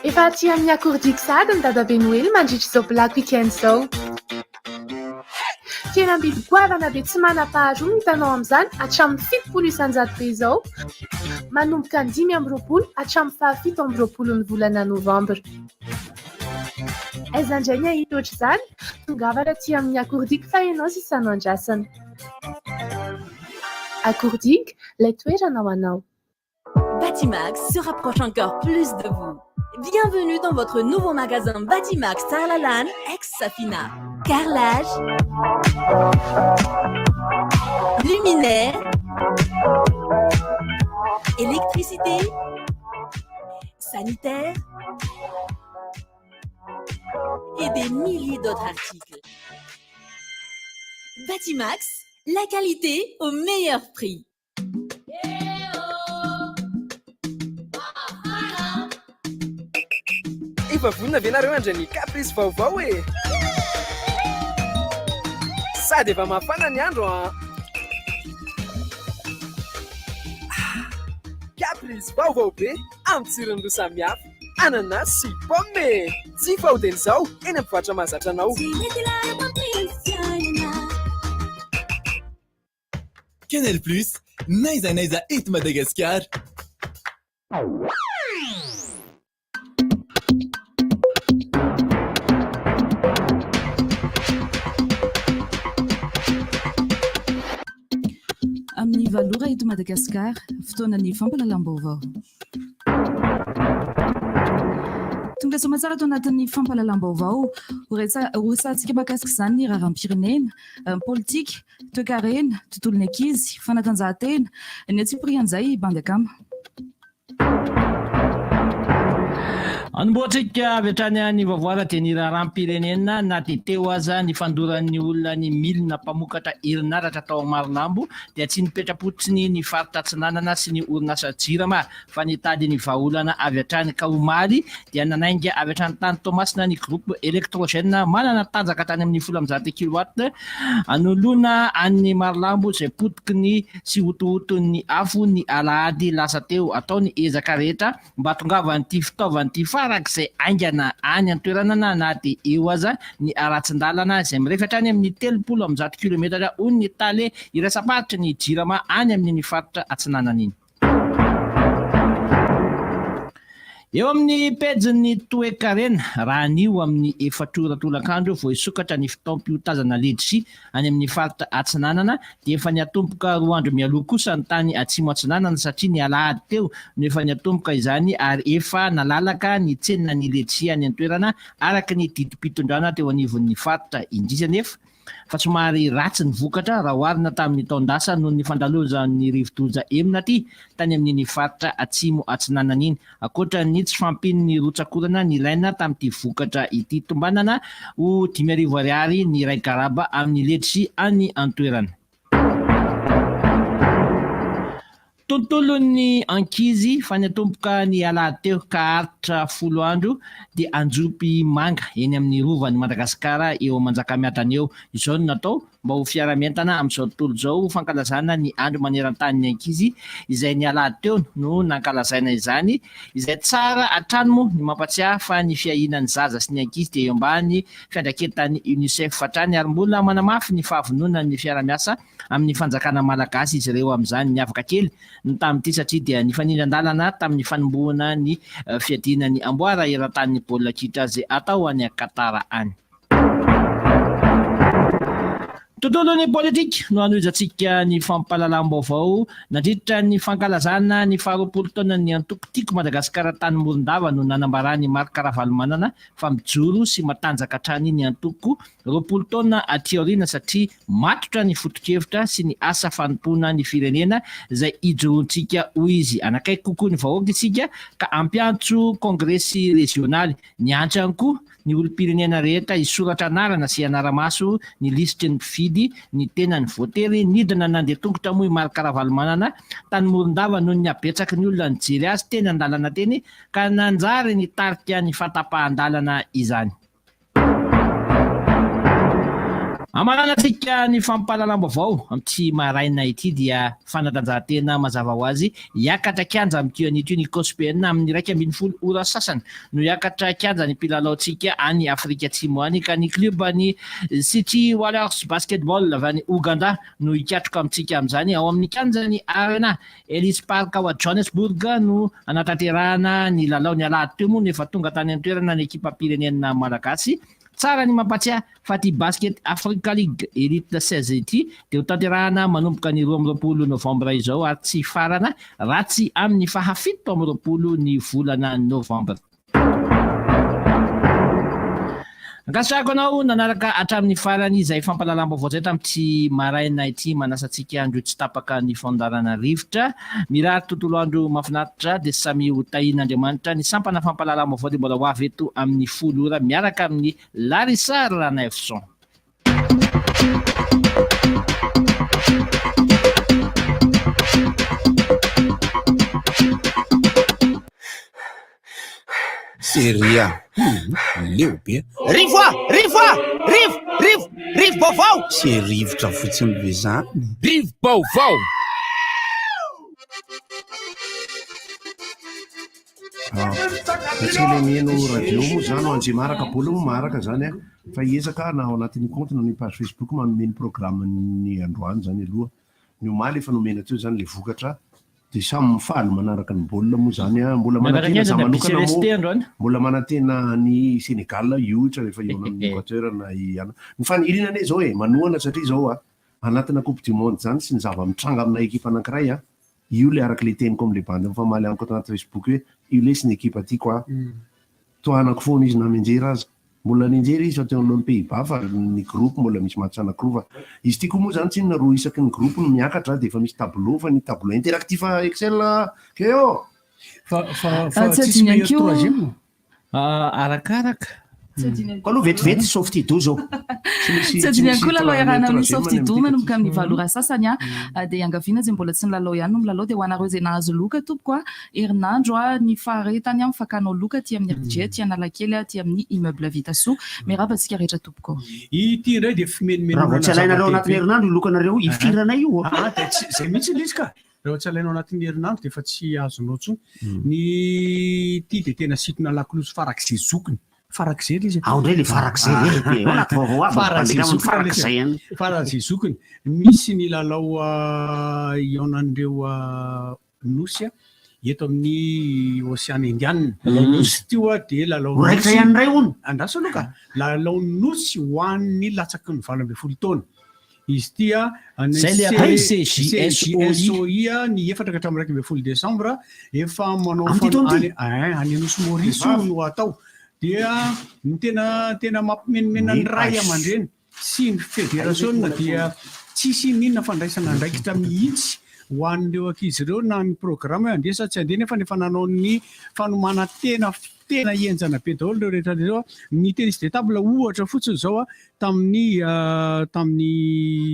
Efa aty amin'ny akordiky sady ny dadabe Noely mandritra izao black weekend izao. Tena mbidy goavana be tsy manam-paharoa ny hitanao amin'izany hatramin'ny 70 isanjato be izao. Manomboka ny 5 hatramin'ny 17 ny volana Novambra. Aiza indray ny ahita ohatr'izany, tongavana aty amin'ny akordiky fa ianao sy isanao andrasana. Akordiky, ilay toerana ho anao. Batimax se rapproche encore plus de vous. Bienvenue dans votre nouveau magasin Batimax Talala, ex-Safina. Carrelage, luminaire, électricité, sanitaire et des milliers d'autres articles. Batimax, la qualité au meilleur prix. Efa vonina ve nareo andra ny caprice vaovao e? Sady efa mafana ny andro a. Caprice vaovao be amin'ny tsirony roa samihafa, ananas sy pomme. Tsy faodeny izao eny amin'ny mpivarotra mahazatra anao. Canal Plus, naiza naiza eto Madagascar. Amin'ny valora eto Madagasikara, fotoanan'ny fampalalam-baovao. Tonga soamantsara tao anatin'ny fampalalam-baovao, horesantsika mahakasika izany ny raharam-pirenena, politika, toe-karena, tontolon'ny ankizy, fanatanjahantena, ny atsiprian'izay bandy akama. Anomboatsika avy hatrany ny vavoara dia ny raharam-pirenena na dia teo aza ny fandoran'ny olona ny milina mpamokatra herinaratra tao Marinambo dia tsy nipetrapotsiny ny faritra Atsinanana sy ny orinasa Jirama fa nitady ny vahaolana avy hatrany ka omaly dia nanainga avy hatrany tany Tomasina ny groupe électrogène manana tanjaka tany amin'ny 10 kilowatt anoloana an'ny Marinambo izay potiky ny sy otootony afo ny alahady lasa teo ataony ezaka rehetra mba tongavan'ity fitaovan'ity farak'izay aingana any an-toeranana na dia eo aza ny aratsin-dalana izay mirefatra any amin'ny 300 kilometatra hoy ny taly irasaparitra ny Jirama any amin'ny faritra Atsinanana iny. eo amin'ny pejiny toekarena raha nio amin'ny efatroratolakandro vao isokatra ny fitaom-piotazana ledsi any amin'ny faritra atsinanana dia efa niatomboka 2 andro mialoha kosa ny tany atsimo atsinanana satria ny alahady teo no efa niatomboka izany ary efa nalalaka ny tsenina ny ledsi any an-toerana araka ny didim-pitondrana teo anivon'ny faritra indrisy nefa fa somary ratsy ny vokatra raha oharina tamin'ny taondasa noho ny fandalozan'ny rivodoja emina aty tany amin'ny faritra atsimo atsinanana iny akoatra ny tsy fampin'ny rotsakorana ny ilaina tamin'ity vokatra ity tombanana ho 5,000 ariary ny ray garaba amin'ny ledsi any an-toerana. Tontolon'ny ankizy fa niatomboka ny alahady teo ka haritra 10 andro dia anjopy manga eny amin'ny rovan'ny Madagasikara eo Manjakamiadana eo. Izao no natao mba ho fiara-mientana amin'izao tontolo izao fankalazana ny andro maneran-tany ankizy izay ny alahady teo no nankalazaina izany izay tsara hatrany moa ny mampatsiahy fa ny fiahinan'ny zaza sy ny ankizy dia eo ambany fiandraketan'ny UNICEF fatrany ary mbola manamafy ny fahavononan'ny fiara-miasa amin'ny fanjakana malagasy izy ireo amin'izany ny afaka kely ny tamin'ity satria dia ny fanindran-dalana tamin'ny fanombohana ny fiadiana ny amboara eran-tany baolina kitra izay atao any Katara any. Tontolon'ny politika no anoizantsika ny fampahalalam-baovao nandritra ny fankalazana ny 20 taona ny antokotiko Madagasikara tany Morondava no nanambarany Marc Ravalomanana fa mijoro sy matanjaka hatrany ny antoko 20 taona aty aoriana satria matotra ny foto-kevitra sy ny asa fanompoana ny firenena izay ijoroantsika hoy izy anakaiky kokoa ny vahoaka isika ka ampiantso kongresy regionaly ny antso ihany koa ny olom-pirenena rehetra isoratra anarana sy anaramaso ny lisitry ny mpifidy ny tena ny voatery nidina nandeha tongotra moa i Marc Ravalomanana tany Morondava noho ny abetsaky ny olona nijery azy teny an-dalana teny ka nanjary ny tarika ny fahatapahan-dalana izany. Amaranantsika ny fampahalalam-baovao amin'ity maraina ity dia fanatanjahantena mazava ho azy hiakatra kianja amin'ity an'ity ny COSPN amin'ny 1.20 ora sasany no hiakatra kianja ny mpilalao-tsika any Afrika Atsimo any ka ny klubany City Warriors Basketball avy any Ouganda no hikatroka amintsika amin'izany ao amin'ny kianjany Arena Ellis Park ao a Johannesburg no anatanterahana ny lalao ny alahady teo moa no efa tonga tany an-toerana ny ekipa-pirenena malagasy. Tsara ny mampatsiahy fa ty Basket Africa League Elite 16 ity dia ho tanterahana manomboka ny 12 Novambra izao ary tsy farana ratsy amin'ny 17 ny volana Novambra. Ankasitrahako anao nanaraka hatramin'ny farany izay fampahalalam-baovao zay tamin'ity maraina ity manasantsika andro tsy tapaka ny Fandaharana rivotra mirary tontolo andro mahafinaritra dia samy ho tahin'Andriamanitra ny sampana fampahalalam-baovao dia mbola ho avy eto amin'ny 10 ora miaraka amin'ny Larissa Ranefson. Seria leo be rivo baovao se rivotra fotsiny be zany rivo baovao Tsy le mihaino radio moa zany ho anjy maraka bola moa maraka zany a fa hiezaka na ao anatin'ny compte na ny page Facebook manome ny programme ny androany zany aloha ny omaly efa nomena teo zany le vokatra dia samy mifaly manaraka ny baolina moa zany a mbola manatena za manokana moa mbola manatena ny Sénégal iohitra rehefa eo amin'ny Équateur na iana ny fanirinana zao e manohana satria zao a anatina coupe du monde zany sy ny zava-mitranga amina ekipa anankiray a io le araka le teniko am'le bandy mifamaly amiko anaty Facebook hoe io le sy ny ekipa tiako a tohanako foana izy na mianjery azy mbola ninjery izy fa teo amin'ny Pays-Bas fa ny groupe mbola misy match anankiroa izy tiako moa zany tsy inona roa isaky ny groupe no miakatra dia efa misy tableau fa ny tableau interactif Excel keo fa tsisy meilleur troisième arakaraka koa aloha vetivety softy do zao tsy adinihany koa lalao iarahana amin'ny softy do manomboka amin'ny valora sasany a dia angaviana zay mbola tsy milalao ihany no milalao dia ho anareo zay nahazo loka tompoko a herinandro a ny faharetany a mifakanao loka ty amin'ny RJ ty analakely ty amin'ny immeuble Vitasoa miarabantsika rehetra tompoko ity indray dia raha vao tsy alainareo anatin'ny herinandro lokanareo ifirana io zay mihitsy izy ka raha tsy alainao anatin'ny herinandro dia efa tsy azonao tsony ny ty dia tena sitona lakolosy farak'izay zokiny farak'izay izy ndray le farak'izay anaty vaovao aby farak'izay zokiny misy ny lalao ionan'ireo nosy a eto amin'ny Océan Indiana. Nosy tio dia raitra ihany ray hono. Andraso aloha ka lalao nosy ho an'ny latsaky ny 20 taona. Izy tia Zay le atao CJSOI ny 4-12 Desambra efa manao any Nosy Maurice no atao. Dia ny tena mampimenimena ny ray aman-dreny sy ny fédération dia tsisy ninona fandraisana ndraikitra mihitsy ho an'ireo ankizy ireo na ny programme andesa tsy andeha nefa nefa nanao ny fanomana tena enjana be daholo ireo rehetra ireo. Ny tennis de table ohatra fotsiny zao tamin'ny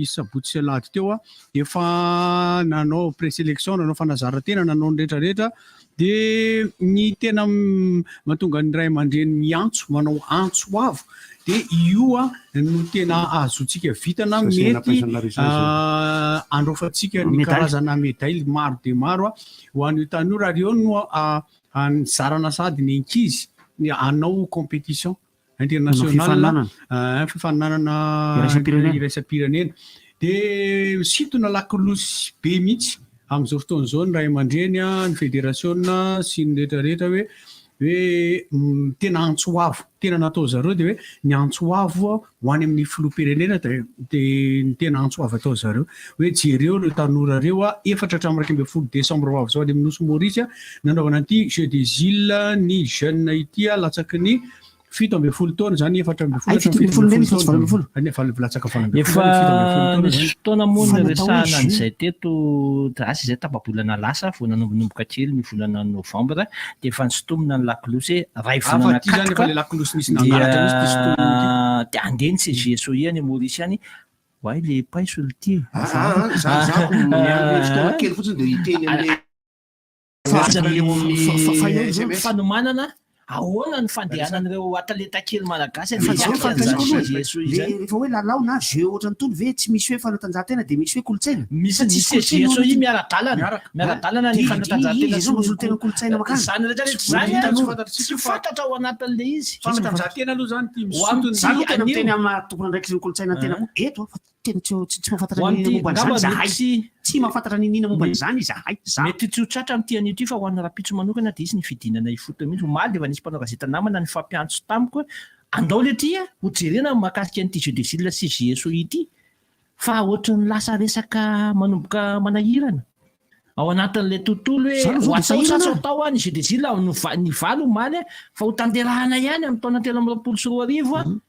sabotsy sy alahady teo efa nanao présélection, nanao fanazarantena, nanao ny rehetrarehetra. Dia ny tena mahatonga ny ray aman-dreny miantso manao antso avo dia io no tena azotsika vitana mety andraofantsika ny karazana médaille maro dia maro ho an'io tanora reo no anizarana sady ny ankizy anao compétition international fifaninanana iraisam-pirenena. Dia sintona lakolosy be mihitsy amin'izao fotoana izao ny ray aman-dreny ny fédération sy ny rehetrarehetra hoe tena antso avo tena natao zareo dia hoe ny antso avo ho any amin'ny filoham-pirenena dia ny tena antso avo atao zareo hoe jereo ireo tanora reo 4-12 Desambra ho avy zao any amin'ny Nosy Maurice nanaovana an'ity Jeux des Îles ny jeune ity latsaky ny 17 taona zany 4-12 efa nisy fotoana moa ny resahana an'izay teto rasy izay tapabolana lasa vao nanombonomboka kely ny volana novambra dia efa nisotomina ny lakolosy ray volana katoka dia andeha ny CJSOI any Maurice any hoay le paiso ity kely fotsiny dia iteny fanomanana ahoana ny fandehanan'ireo atleta kely malagasy rehefa hoe lalao na jeu ohatrany tony ve tsy misy hoe fanatanjahantena dia misy hoe kolotsaina misy CJSOI miara-dalana ny fanatanjahantena tena kolotsaina makany tsy fantatra ao anatin'le izy fanatanjahantena aloha zany zany tena miteny amin'ny tompona ndraiky ny kolotsaina tena moa eto tena tsy mahafantatra ny momban'izany zahay tsy mahafantatra ninina momban'izany zahay mety tsy ho tratra amin'ity an'io ty fa ho an'ny rapitso manokana dia izy ny fidinana ifoto mihitsy omaly efa nisy mpanao gazeta namana ny fampiantso tamiko andao le ty ho jerena mahakasika an'ity Jeux des Îles CJSOI ity fa ohatrany lasa resaka manomboka manahirana ao anatin'le tontolo hoe atao ny Jeux des Îles ny valo omaly fa ho tanterahana ihany amin'ny taona 13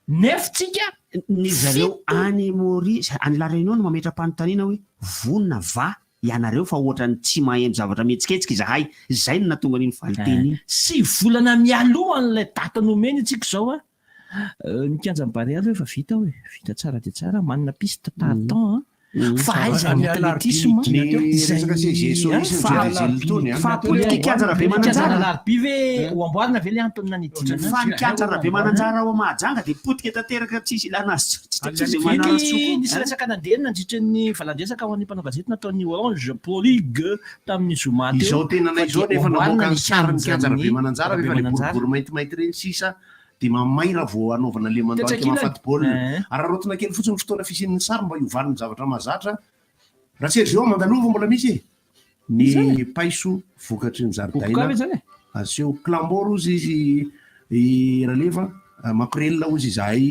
nefitsika ny zareo any Maurice any La Réunion no mametra-panontaniana hoe vonona va ianareo fa ohatrany tsy maheno zavatra mihetsiketsika zahay zay no natonga n'iny valiteny sy volana mialoha an'ilay data nomeny itsika zao ny kianja Barial efa vita vita tsara dia tsara manana piste tartan fa aizany atletisme fa politika be mananjara larbi ve ho amboarina ve le Antonina Nidina fa nikanjana be mananjara ao mahajanga dia potika tanteraka tsisy ilana azy nisy resaka nandehanina nandritra ny valandresaka ho an'ny mpanao gazety nataon'ny Orange Pro League tamin'ny zoma teo izao tenanay izao nefa namoaka ny sary nikanjana be mananjara rehefa le boribory maintimainty reny sisa dia mamaira vao anaovana le mandoanka mafaty baolina ary rarotina kely fotsiny fotoana fisian'ny sary mba hiovaniny zavatra mahazatra raha Sergio mandalova mbola misy ny paiso vokatry ny zaridaina aseho klamboro ozy izy raleva makorelina ozy izahay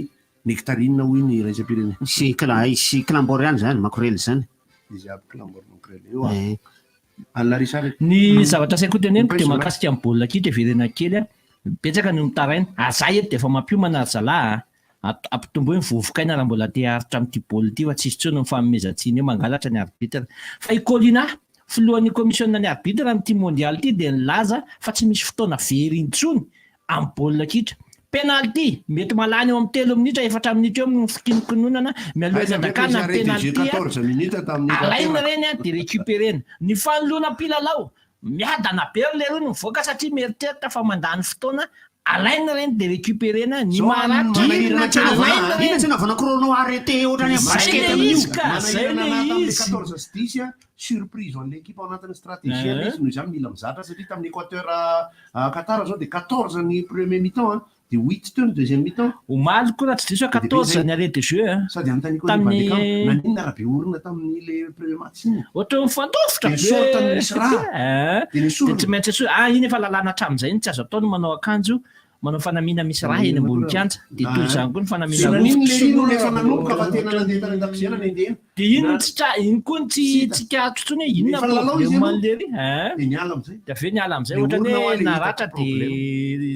nectarine hoy ny raisam-pirenena sy klamboro ihany zany makorely zany izy aby klamboro makorely eo alarisary ny zavatra saiko teneniko dia mahakasika amin'ny baolina kitra verena kely betsaka ny mitaraina zay eto dia efa mampiomana arzalahy ampitomboy ny vovokaina raha mbola te haritra amin'ity baolina ity fa tsisy tsony ny fanomezantsiny hoe mangalatra ny arbitre fa ikolina filohan'ny komisiona ny arbitre amin'ity mondial ity dia nilaza fa tsy misy fotoana very intsony amin'ny baolina kitra penalty mety malany eo amin'ny 3 minitra 4 minitra eo amin'ny fikinokononana mialohan'ny adakana penalty alaina reny dia récupérena ny fanoloana mpilalao miadana be le rony mivoaka satria meritreritra fa mandany fotoana alaina reny dia récupérena ny maratranavanakoronao arrêté ohatrany basket zay le izy 14-10 surprise ho an'le équipe ao anatin'ny stratégie izy noho izany mila mizatra satria tamin'ny Équateur Qatar zao dia 14 ny premier mi-temps de 8 teo ny deuxième mi-temps. Omaly koa raha tsy diso 14 zany arrêt de jeu sady am'tany naniny arabe orina tamin'ile premier match iny. Ohatry mifandofitra de sorta misy raha. De tsy maintsy iny efa lalàna hatramin'izay tsy azo ataony manao akanjo manao fanamiana misy raha eny ambony kianja de toy zany koa ny fanamiana de iny iny koa tsy katsotsony hoe inona problème lery de aveo niala am'izay ohatrany hoe naratra de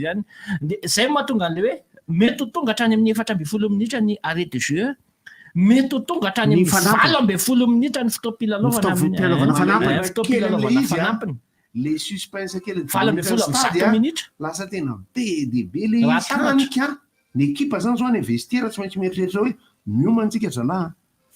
zany de zay mahatonga an'le hoe mety ho tonga hatrany amin'ny 4 minitra ny arrêt de jeu mety ho tonga hatrany amin'ny 20 minitra ny fitaom-pilalaovana fanampiny le suspense kely 7 minitra lasa tena be de be le hanika ny ekipa zany zao any vestiaire tsy maintsy mieritreritra hoe miomantsika zalahy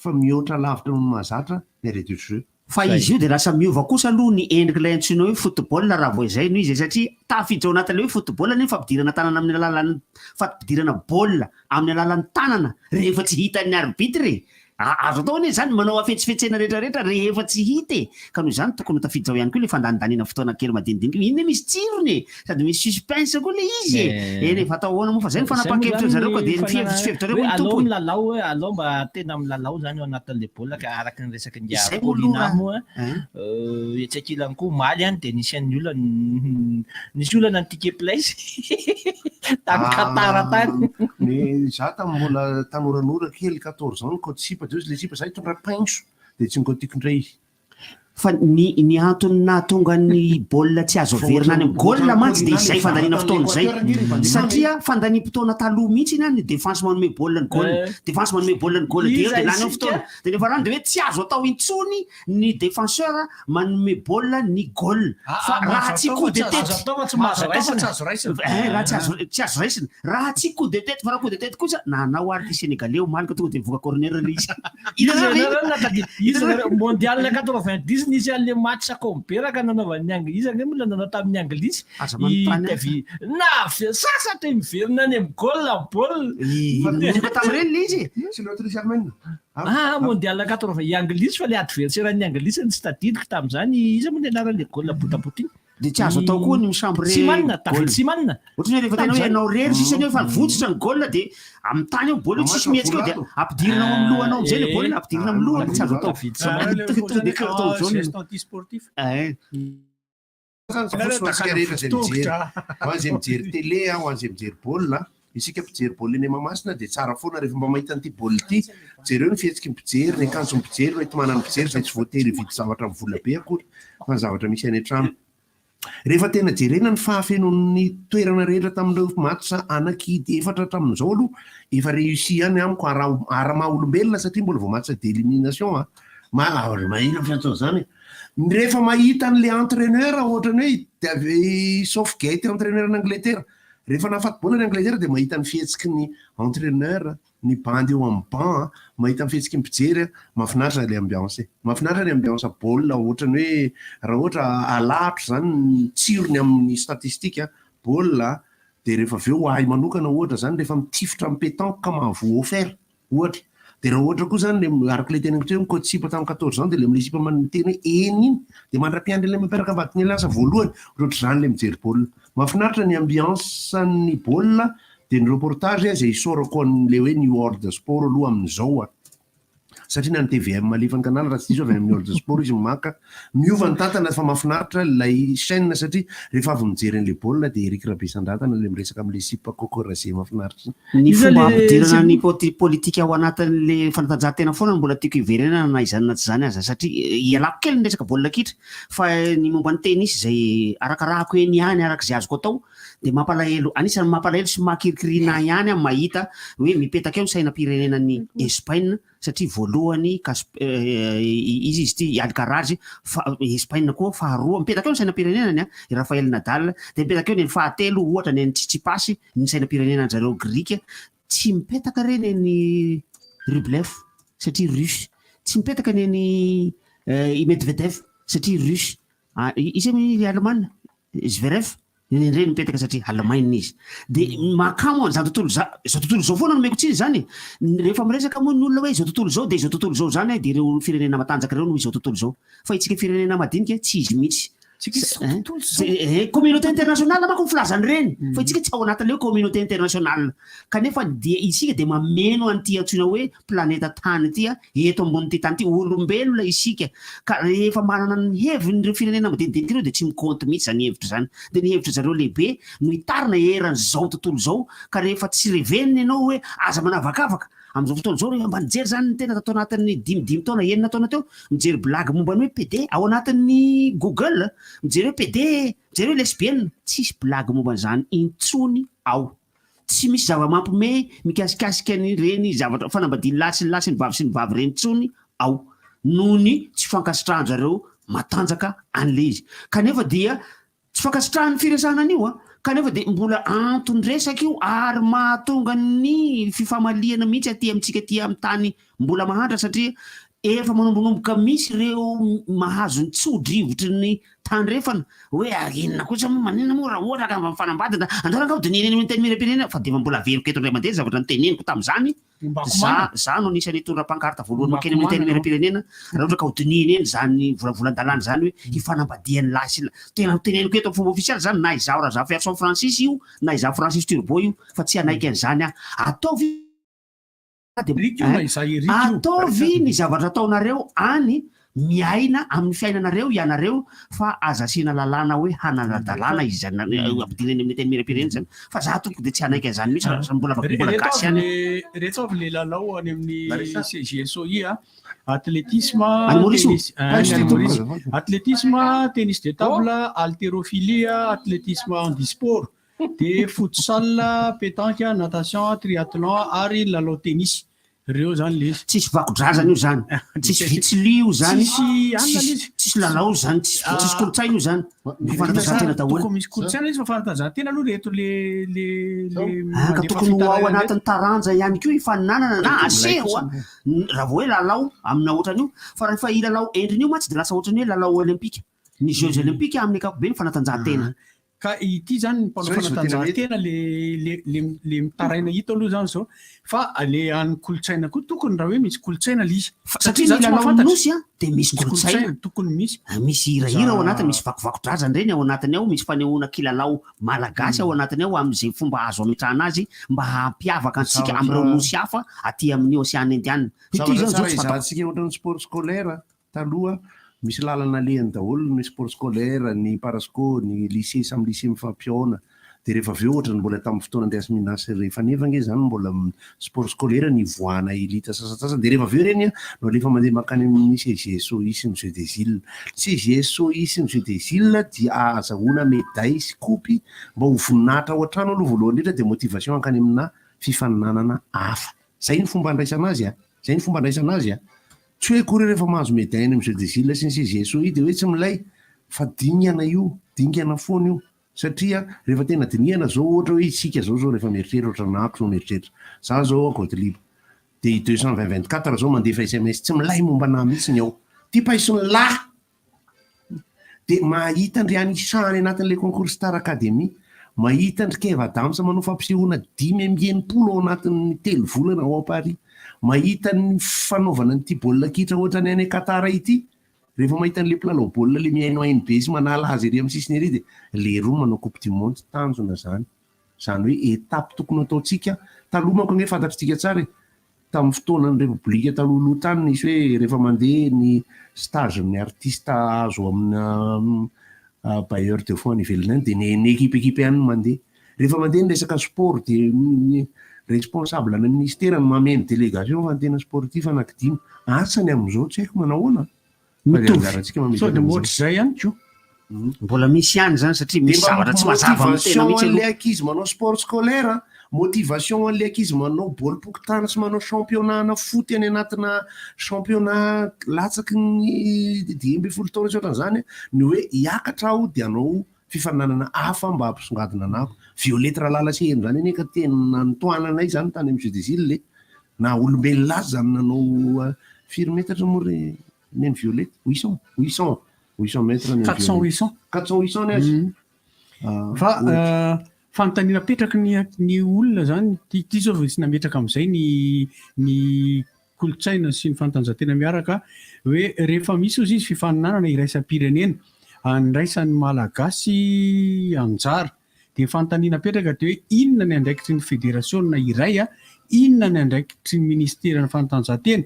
fa mihoatra lavitra no mahazatra ny arrêt de jeu fa izy io de lasa miova kosa aloha ny endriky lay antsoina hoe football raha vao izay no izy satria tafiditra ao anatin'le hoe football ny fampidirana tanana amin'ny alalan'ny fampidirana baolina amin'ny alalan'ny tanana rehefa tsy hitan'ny arbitre azo atao hoe zany manao afetsifetsena rehetrarehetra rehefa tsy hita ka noho izany tokony tafiditra ao ihany koa le fandanindaniana fotoana kely madinidinika iny misy tsirony sady misy suspense koa le izy eny efa atao ahoana moa fa zay ny fanapa-kevitra zareo koa de fihevitra reo hoe alao milalao hoe alao mba tena milalao zany ao anatin'le baolina ka araky ny resaky ny Paulina moa etsakilany koa maly any de nisy an'ny olona nisy olana ny ticket place tany Qatar tany mais za mbola tanoranora kely 14 ans ko tsipa de le tsipa zay tondra painso de tsy ngotiko ndray izy fa ny antony nahatonga ny baolina tsy azo averina any amin'ny goal mantsy de izay fandaniana fotoana zay satria fandaniam-potoana taloha mihitsy iny any défense manome baolina ny goal défense manome baolina ny goal de lany amin'ny fotoana de nefa rano de hoe tsy azo atao intsony ny défenseur manome baolina ny goal fa raha tsy coup de tête tsy azo raisina raha tsy coup de tête fa raha coup de tête kosa nanao ary ty sénégalais omaly ka tonga de voka corner le izy mondial 90 nisy an'le match sakomberaka nanaovan'ny anglisy any mola nanao tamin'ny anglisy na sasatra miverina any amin'ny goal la baolina tamin'ireny le izy c'est l'Autriche Allemagne mondial 80 i anglisy fa le adversaire-ny anglisy ny tsy tadidiko tamin'izany izy moa ny anaran'le goal botaboty iny de tsy azo atao koa ny misambre tsy manina David tsy manina ohatrany hoe rehefa tena hoe ianao rery sisany hoe fa votsitra ny goal de amin'ny tany ao baolina tsisy mihetsika de ampidirina ao amin'ny lohanao am'izay le baolina ampidirina amin'ny lohany tsy azo atao antisportif hoan'zay mijery télé hoan'zay mijery baolina isika mpijery baolina eny Mahamasina de tsara foana rehefa mba mahita an'ity baolina ity jereo ny fihetsiky mpijery ny akanjo mpijery no etomanany mpijery zay tsy voatery hividy zavatra amin'ny vola be akory fa zavatra misy any an-trano rehefa tena jerena ny fahafenon'ny toerana rehetra tamin'ireo match anaky efatra hatramin'izao aloha efa réussi any amiko ara-maha olombelona satria mbola vao match d'élimination mahina fiantsao zany rehefa mahita an'le entraîneur ohatrany hoe Southgate entraîneur n'Angleterre rehefa nahafaty-bola ny Angleterre de mahita ny fihetsiky ny entraîneur ny bandy eo amin'ny banc mahita ny fihetsiky ny mpijery mahafinaritra le ambiance mahafinaritra ny ambiance baolina ohatrany hoe raha ohatra alatro zany ny tsirony amin'ny statistika baolina de rehefa aveo ahy manokana ohatra zany rehefa mitifitra amin'ny pétanque ka mahavoa offert ohatra de raha ohatra koa zany le araka le tenako teo coach sipa tamin'ny 14 ans de le am'le sipa manoteny eny iny de mandra-piandry le mampiaraka ambadiny lasa voalohany ohatry zany le mijery baolina mahafinaritra ny ambiance ny baolina de ny reportage zay isorako an'le hoe New World Sport aloha amin'izao satria na ny TVM malefany kanala raha tsy diso avy amin'ny World Sport izy maka miova ny tantana fa mahafinaritra lay chaîne satria rehefa avy mijery an'le baolina de Eric Rabesan-dratana le miresaka am'le sipa kokorazé mahafinaritra ny fomba ampidirana ny politika ao anatin'le fanatanjahantena foana mbola tiako iverenana na izany na tsy zany aza satria ialako kely ny resaka baolina kitra fa ny momba ny tennis zay arakarahako eny ihany arak'izay azoko atao de mampalahelo anisan'ny mampalahelo sy mahakirikirina ihany amin'ny mahita hoe mipetaka eo ny sainam-pirenenan'ny Espagne satria voalohany izy ty Alcaraz fa Espagne koa faharoa mipetaka eo ny sainam-pirenenany Rafael Nadal de mipetaka eo ny fahatelo ohatra ny Tsitsipas ny sainam-pirenenany zareo Grika tsy mipetaka reny ny Rublev satria russe tsy mipetaka ny Medvedev satria russe izy amin'ny Allemagne Zverev reny mipetaka satria Allemagne izy de makamo zao tontolo zao foana nomeko tsiny zany rehefa miresaka moa ny olona hoe zao tontolo zao de zao tontolo zao zany de ireo firenena matanjaka reo no izao tontolo zao fa itsika firenena madinika tsy izy mihitsy communauté internationale manko filazany reny fa itsika tsy ao anatin'leo communauté internationale kanefa dia isika de mameno an'ity antsoina hoe planeta tany tya eto ambony ty tany ty olombelona isika ka rehefa manana ny heviny firenena madinidiniky reo de tsy miconte mihitsy zany hevitra zany de ny hevitra zareo lehibe no hitarina eran' zao tontolo zao ka rehefa tsy reveniny ianao hoe aza manavakavaka am'izao fotoana zao rehefa mba nijery zany ny tena tatao anatin'ny 5 taona 9 taona teo mijery blague momba ny hoe PD ao anatin'ny Google mijery hoe PD mijery hoe lesbienne tsisy blague momba n'izany intsony ao tsy misy zava-mampime mikasikasika ny reny zavatra fanambadiny lasy ny vavy sy ny vavy reny tsony ao nohony tsy fankasitrahan-jareo matanjaka an'le izy kanefa dia tsy fankasitrahan'ny firesahana an'io kanefa de mbola antony resaka io ary mahatonga ny fifamaliana mihitsy aty amintsika ty amin'ny tany mbola mahantra satria efa manombonomboka misy ireo mahazo ny tsodrivotry ny tany refana hoe inona kosa manina moa raha ohatra ka mifanambadina andoraka ao de neneny amin'ny teny miram-pirenena fa de mbola veriko eto ndray mandeha zavatra niteneniko tamin'izany za no anisan'ny tondra-pankarta voalohany makeny amin'ny teny miram-pirenena raha ohatra ka hodininy eny zany volavolan-dalàna zany hoe hifanambadiany lasy tena teneniko eto amin'ny fomba ofisialy zany na izaho raha za version francis io na izaho francis turbo io fa tsy anaiky an'izany ataovy ny zavatra ataonareo any miaina amin'ny fiainanareo ianareo fa aza asiana lalàna hoe hananadalàna izy ampidireny amin'ny teny miram-pirenena zany fa za tompo de tsy anaiky an'izany mihitsy mbola gasy any rehetra avy le lalao any amin'ny CGSOI athlétisme tennis de table haltérophilie athlétisme handisport de futsal pétanque natation triathlon ary lalao tennis reo zany le tsisy vakodrazana io zany tsisy vitsili io zany tsisy lalao zany tsisy kolotsaina io zany fantanjahantena daholo misy kolotsaina izy fa fantanjahantena aloha reto ka tokony ho ao anatin'ny taranja ihany ko ifaninanana na aseho raha vo hoe lalao amina ohatran'io fa rehefa i lalao endriny io ma tsy de lasa ohatrany hoe lalao olympique ny jeux olympique amin'ny akapobe ny fanatanjahantena ka ity zany ny mpanao fanatanjahantena le mitaraina hito aloha zany zao fa le any kolotsaina koa tokony raha hoe misy kolotsaina le izy satria ny lalao nosy de misy kolotsaina tokony misy hirahira ao anatiny misy vakovako-drazany reny ao anatiny ao misy fanehoana kilalao malagasy ao anatiny ao am'izay fomba azo ametrahana azy mba hampiavaka antsika am'ireo nosy hafa aty amin'ny Océane Indiana ity zany zao izantsika ohatran'ny sport scolaire taloha misy lalana lehany daholo ny sport scolaire ny parasco ny lycée samy lycée mifampiona de rehefa aveo ohatra ny mbola tamin'ny fotoana andeha minasy rehefa nefanga zany mbola sport scolaire ny voana elita sasasasany de rehefa aveo reny no lefa mandeha makany amin'ny CGSOI sy ny jeux des îles CGSOI sy ny jeux des îles dia azahoana médaille sy kopy mba ho voninahitra ao an-trano aloha voalohany indrindra de motivation hankany amina fifaninanana hafa zay ny fomba andraisana azy tsy hoe kory rehefa mahazo médaille amin'ny jeux des îles sy ny CGSOI de hoe tsy milay fa dingana foana io satria rehefa tena dinihana zao ohatra hoe isika zao rehefa mieritreritra ohatra nako zao mieritreritra za zao côte libre de 224 zao mandefa SMS tsy milay momba na mihitsy ny ao ty paisony lahy de mahita ndry anisany anatin'le concours star académie mahita ndry Keva Adams manao fampisehoana 5 ao anatin'ny 3 volana ao Paris mahita ny fanaovana nyty baolina kitra ohatra ny any Qatar ity rehefa mahita n'le mpilalao baolina le miaino ANB sy manala azy ery amin'ny sisiny ery de le roa manao coupe du monde tanjona zany hoe étape tokony ataontsika taloha manko ane fantatritsika tsara tamin'ny fotoanany république taloha tany nisy hoe rehefa mandeha ny stage ny artiste azo amina bailleur de fonds ivelany de ny équipe any mandeha rehefa mandeha ny resaka sport de responsable na ministère ny mameno délégation fa tena sportif anankidimy asany amin'izao tsy haiko manao ahoana de mohatry zay ihany ko mbola misy ihany zany satria misy zavatra tsy mazava amin'ny tena mihitsy le ankizy manao sport scolaire motivation an'le ankizy manao baolina pokotany sy manao championnat na foty any anatina championnat latsaky ny 12 taona sy ohatran'izany ny hoe hiakatra aho de anao fifaninanana hafa mba hampisongadina anako Violette Ralalasheny zany ane ka tena nitoananay zany tany amin'ny jeux des îles le na olombelona azy zany nanao firy metatra moa neny Violette 800 mètres 400 ny azy fa fanontaniana petraky ny olona zany ty zao tsy nametraka am'izay ny kolotsaina sy ny fanatanjahantena miaraka hoe rehefa misy ozy izy fifaninanana iraisam-pirenena nyraisan'ny malagasy anjara dia fanontaniana petraka dia hoe inona ny andraikitry ny fédérationna iray inona ny andraikitry ny ministerany fanatanjahantena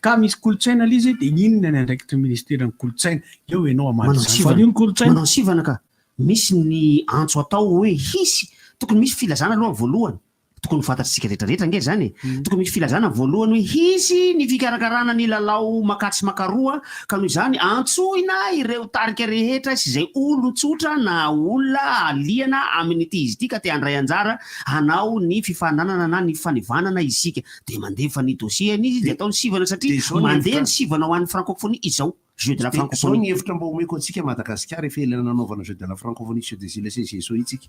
ka misy kolotsaina l izy dia inona ny andraikitry ny ministerany kolotsaina eo ianao manao sivana ka misy ny antso atao hoe hisy tokony misy filazana aloha voalohany tokony fantatritsika rehetrarehetra nge zany tokony misy filazana voalohany hoe hisy ny fikarakarana ny lalao makatsy makaroa ka noho izany antsoina ireo tarika rehetra sy izay olon-tsotra na olona aliana amin'ny ity izy ity ka te handray anjara hanao ny fifananana na ny fanivanana isika dia mandefa ny dosieny izy dia atao ny sivana satria mandeha ny sivana ho an'ny francophonie izao jeu de la francophonie ny hevitra mba omeko antsika Madagasikara efa elana nanaovana jeu de la francophonie sur des îles CGSO itsika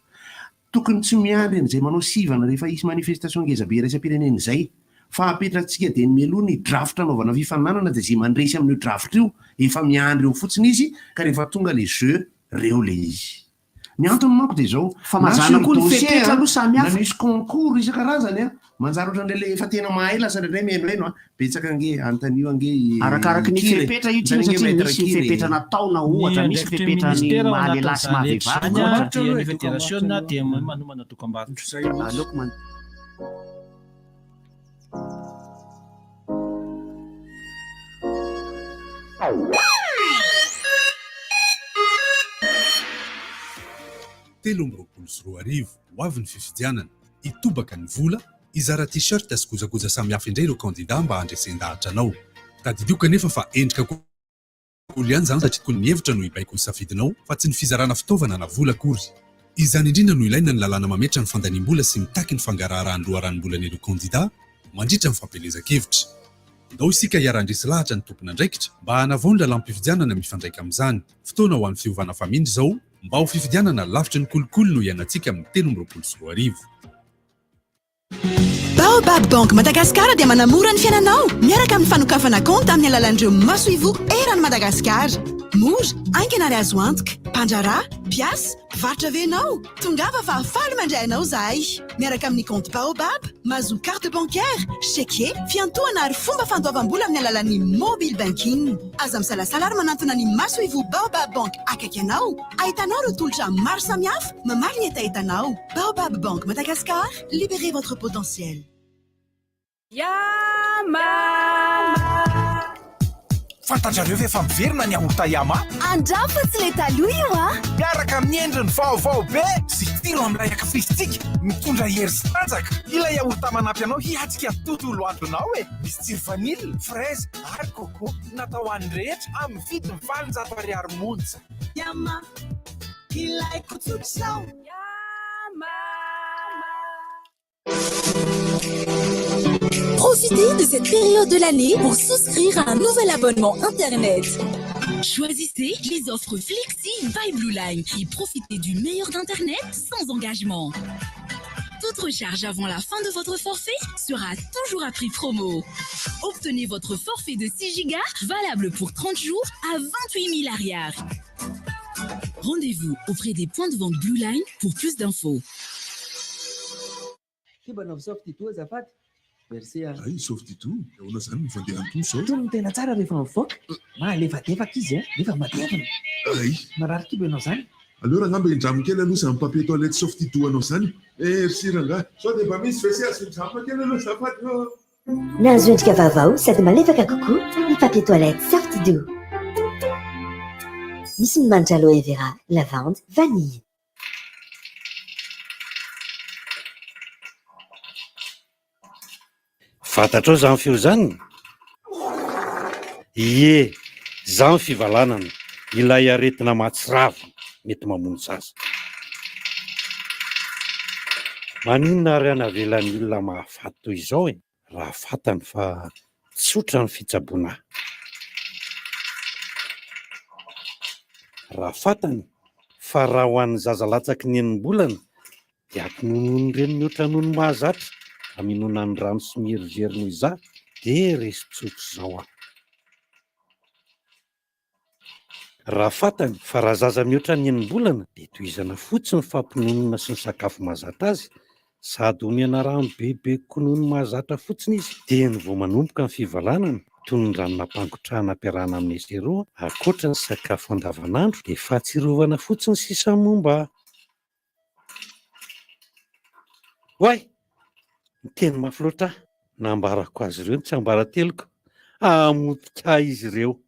tokony tsy miandry an'izay manao sivana rehefa isy manifestation ngezabe raisam-pirenena izay fa apetratsika dia ny meloha ny draft anaovana fifananana dia zay mandresy amin'io draft io efa miandry eo fotsiny izy ka rehefa tonga le jeu reo le izy ny antony manko dia zao fa mazana koa ny fepetra aloha samy hafa na misy concours isan-karazany manjary ohatran'le efa tena mahay lasa indray menoeno betsaka ange antanio ange arakaraky ny fepetra io tsiny satria misy fepetra nataona ohatra misy fepetra ny mahalehilahy sy mahavehivavy ny fédérationna dia manomana dokam-barotra aleoko telo amby roapolo sy roa arivo ho avy ny fifidianana itobaka ny vola izara t-shirt sy gojagoja samihafa indray ireo kandida mba handresen-dahatra anao tadidio kanefa fa endrika koly ihany zany satria tokony mihevitra no hibaiko ny safidinao fa tsy ny fizarana fitaovana na vola akory izany indrindra no ilaina ny lalàna mametra ny fandaniam-bola sy mitaky ny fangaraharahan-loharan'ny-bolan'ireo kandida mandritra ny fampelezan-kevitra ndao isika hiara-ndresy lahatra ny tompona andraikitra mba hanavao ny lalam-pifidianana mifandraika amin'izany fotoana ho an'ny fiovana famindry zao mba ho fifidianana lavitry ny kolokolo no ianantsika amin'ny telo amby roapolo sy roa arivo Baobab Bank Madagasikara dia manamora ny fiainanao miaraka amin'ny fanokafana konta amin'ny alalan'ireo masoivo eran'ny Madagasikara mora ankana ary azo antoka mpandrarà piasy mpivarotra venao tongava fa afaly mandray anao zahay miaraka amin'ny compte Baobab mahazo carte bancaire chèque fiantohana ary fomba fandoavam-bola amin'ny alalan'ny mobile banking aza misalasala ary manantona ny masoivo Baobab Bank akaiky anao ahitanao ireo tolotra maro samihafa mamaly ny entaentanao Baobab Bank Madagascar libérez votre potentiel fantatrareo ve efa miverina ny aorta yama andrafa tsy le taloha io miaraka amin'ny endriny vaovao be sy tiro amin'ilay akafisitsika mitondra hery sy tanjaka ilay aorta manampy anao hiatsika tontolo andronao misy tsiro vanille fraise ary coco natao an'ny rehetra amin'ny vidiny 700 ariary monja yama ilaiko tsotr'izao Profitez de cette période de l'année pour souscrire à un nouvel abonnement Internet. Choisissez les offres Flexi by Blue Line et profitez du meilleur d'Internet sans engagement. Toute recharge avant la fin de votre forfait sera toujours à prix promo. Obtenez votre forfait de 6 Go valable pour 30 jours à 28 000 ariary. Rendez-vous auprès des points de vente Blue Line pour plus d'infos. Merci. Ay, sauf du tout. On a ça, nous faisons un tout seul. Tout le temps, tu as arrivé en foc. Ma, les fatigues, qui est, les femmes, Ay. Marar qui veut ça. Alors, on a bien jamais qu'elle nous c'est un papier toilette sauf du tout à nos salles. Merci, Ranga. Soit des familles spéciales, c'est un papier nous ça pas de. Nazunt Kavavao, ça demande les coucou, le papier toilette sorti doux. Nissin Manjalo et Vera, lavande, vanille. Fantatrao zany feo zany ie zany fivalanana ilay aretina matsirava mety mamono zaza maninona ary anavelan'ny olona mahafaty toy izao raha fatany fa tsotra ny fitsaboana raha fatany fa raha ho an'ny zaza latsaky ny enim-bolana dia akononony reny mihoatra noho ny mahazatra aminona ny rano sy mierivery noho iza dia resy tsotro zao raha fatany fa raha zaza mihoatra ny enim-bolana dia tohizana fotsiny fampinonona sy ny sakafo mahazatra azy sady omena rano bebe konoho ny mahazatra fotsiny izy dia ny vao manomboka ny fivalanana toy ny ranonam-pangotrahana ampiarahana amin'ny zero akoatra ny sakafo andavanandro dia fahatsirovana fotsiny sisa momba. Hoay, ny teny mafy loatra nambarako azy ireo tsy ambarateloko amotika izy ireo.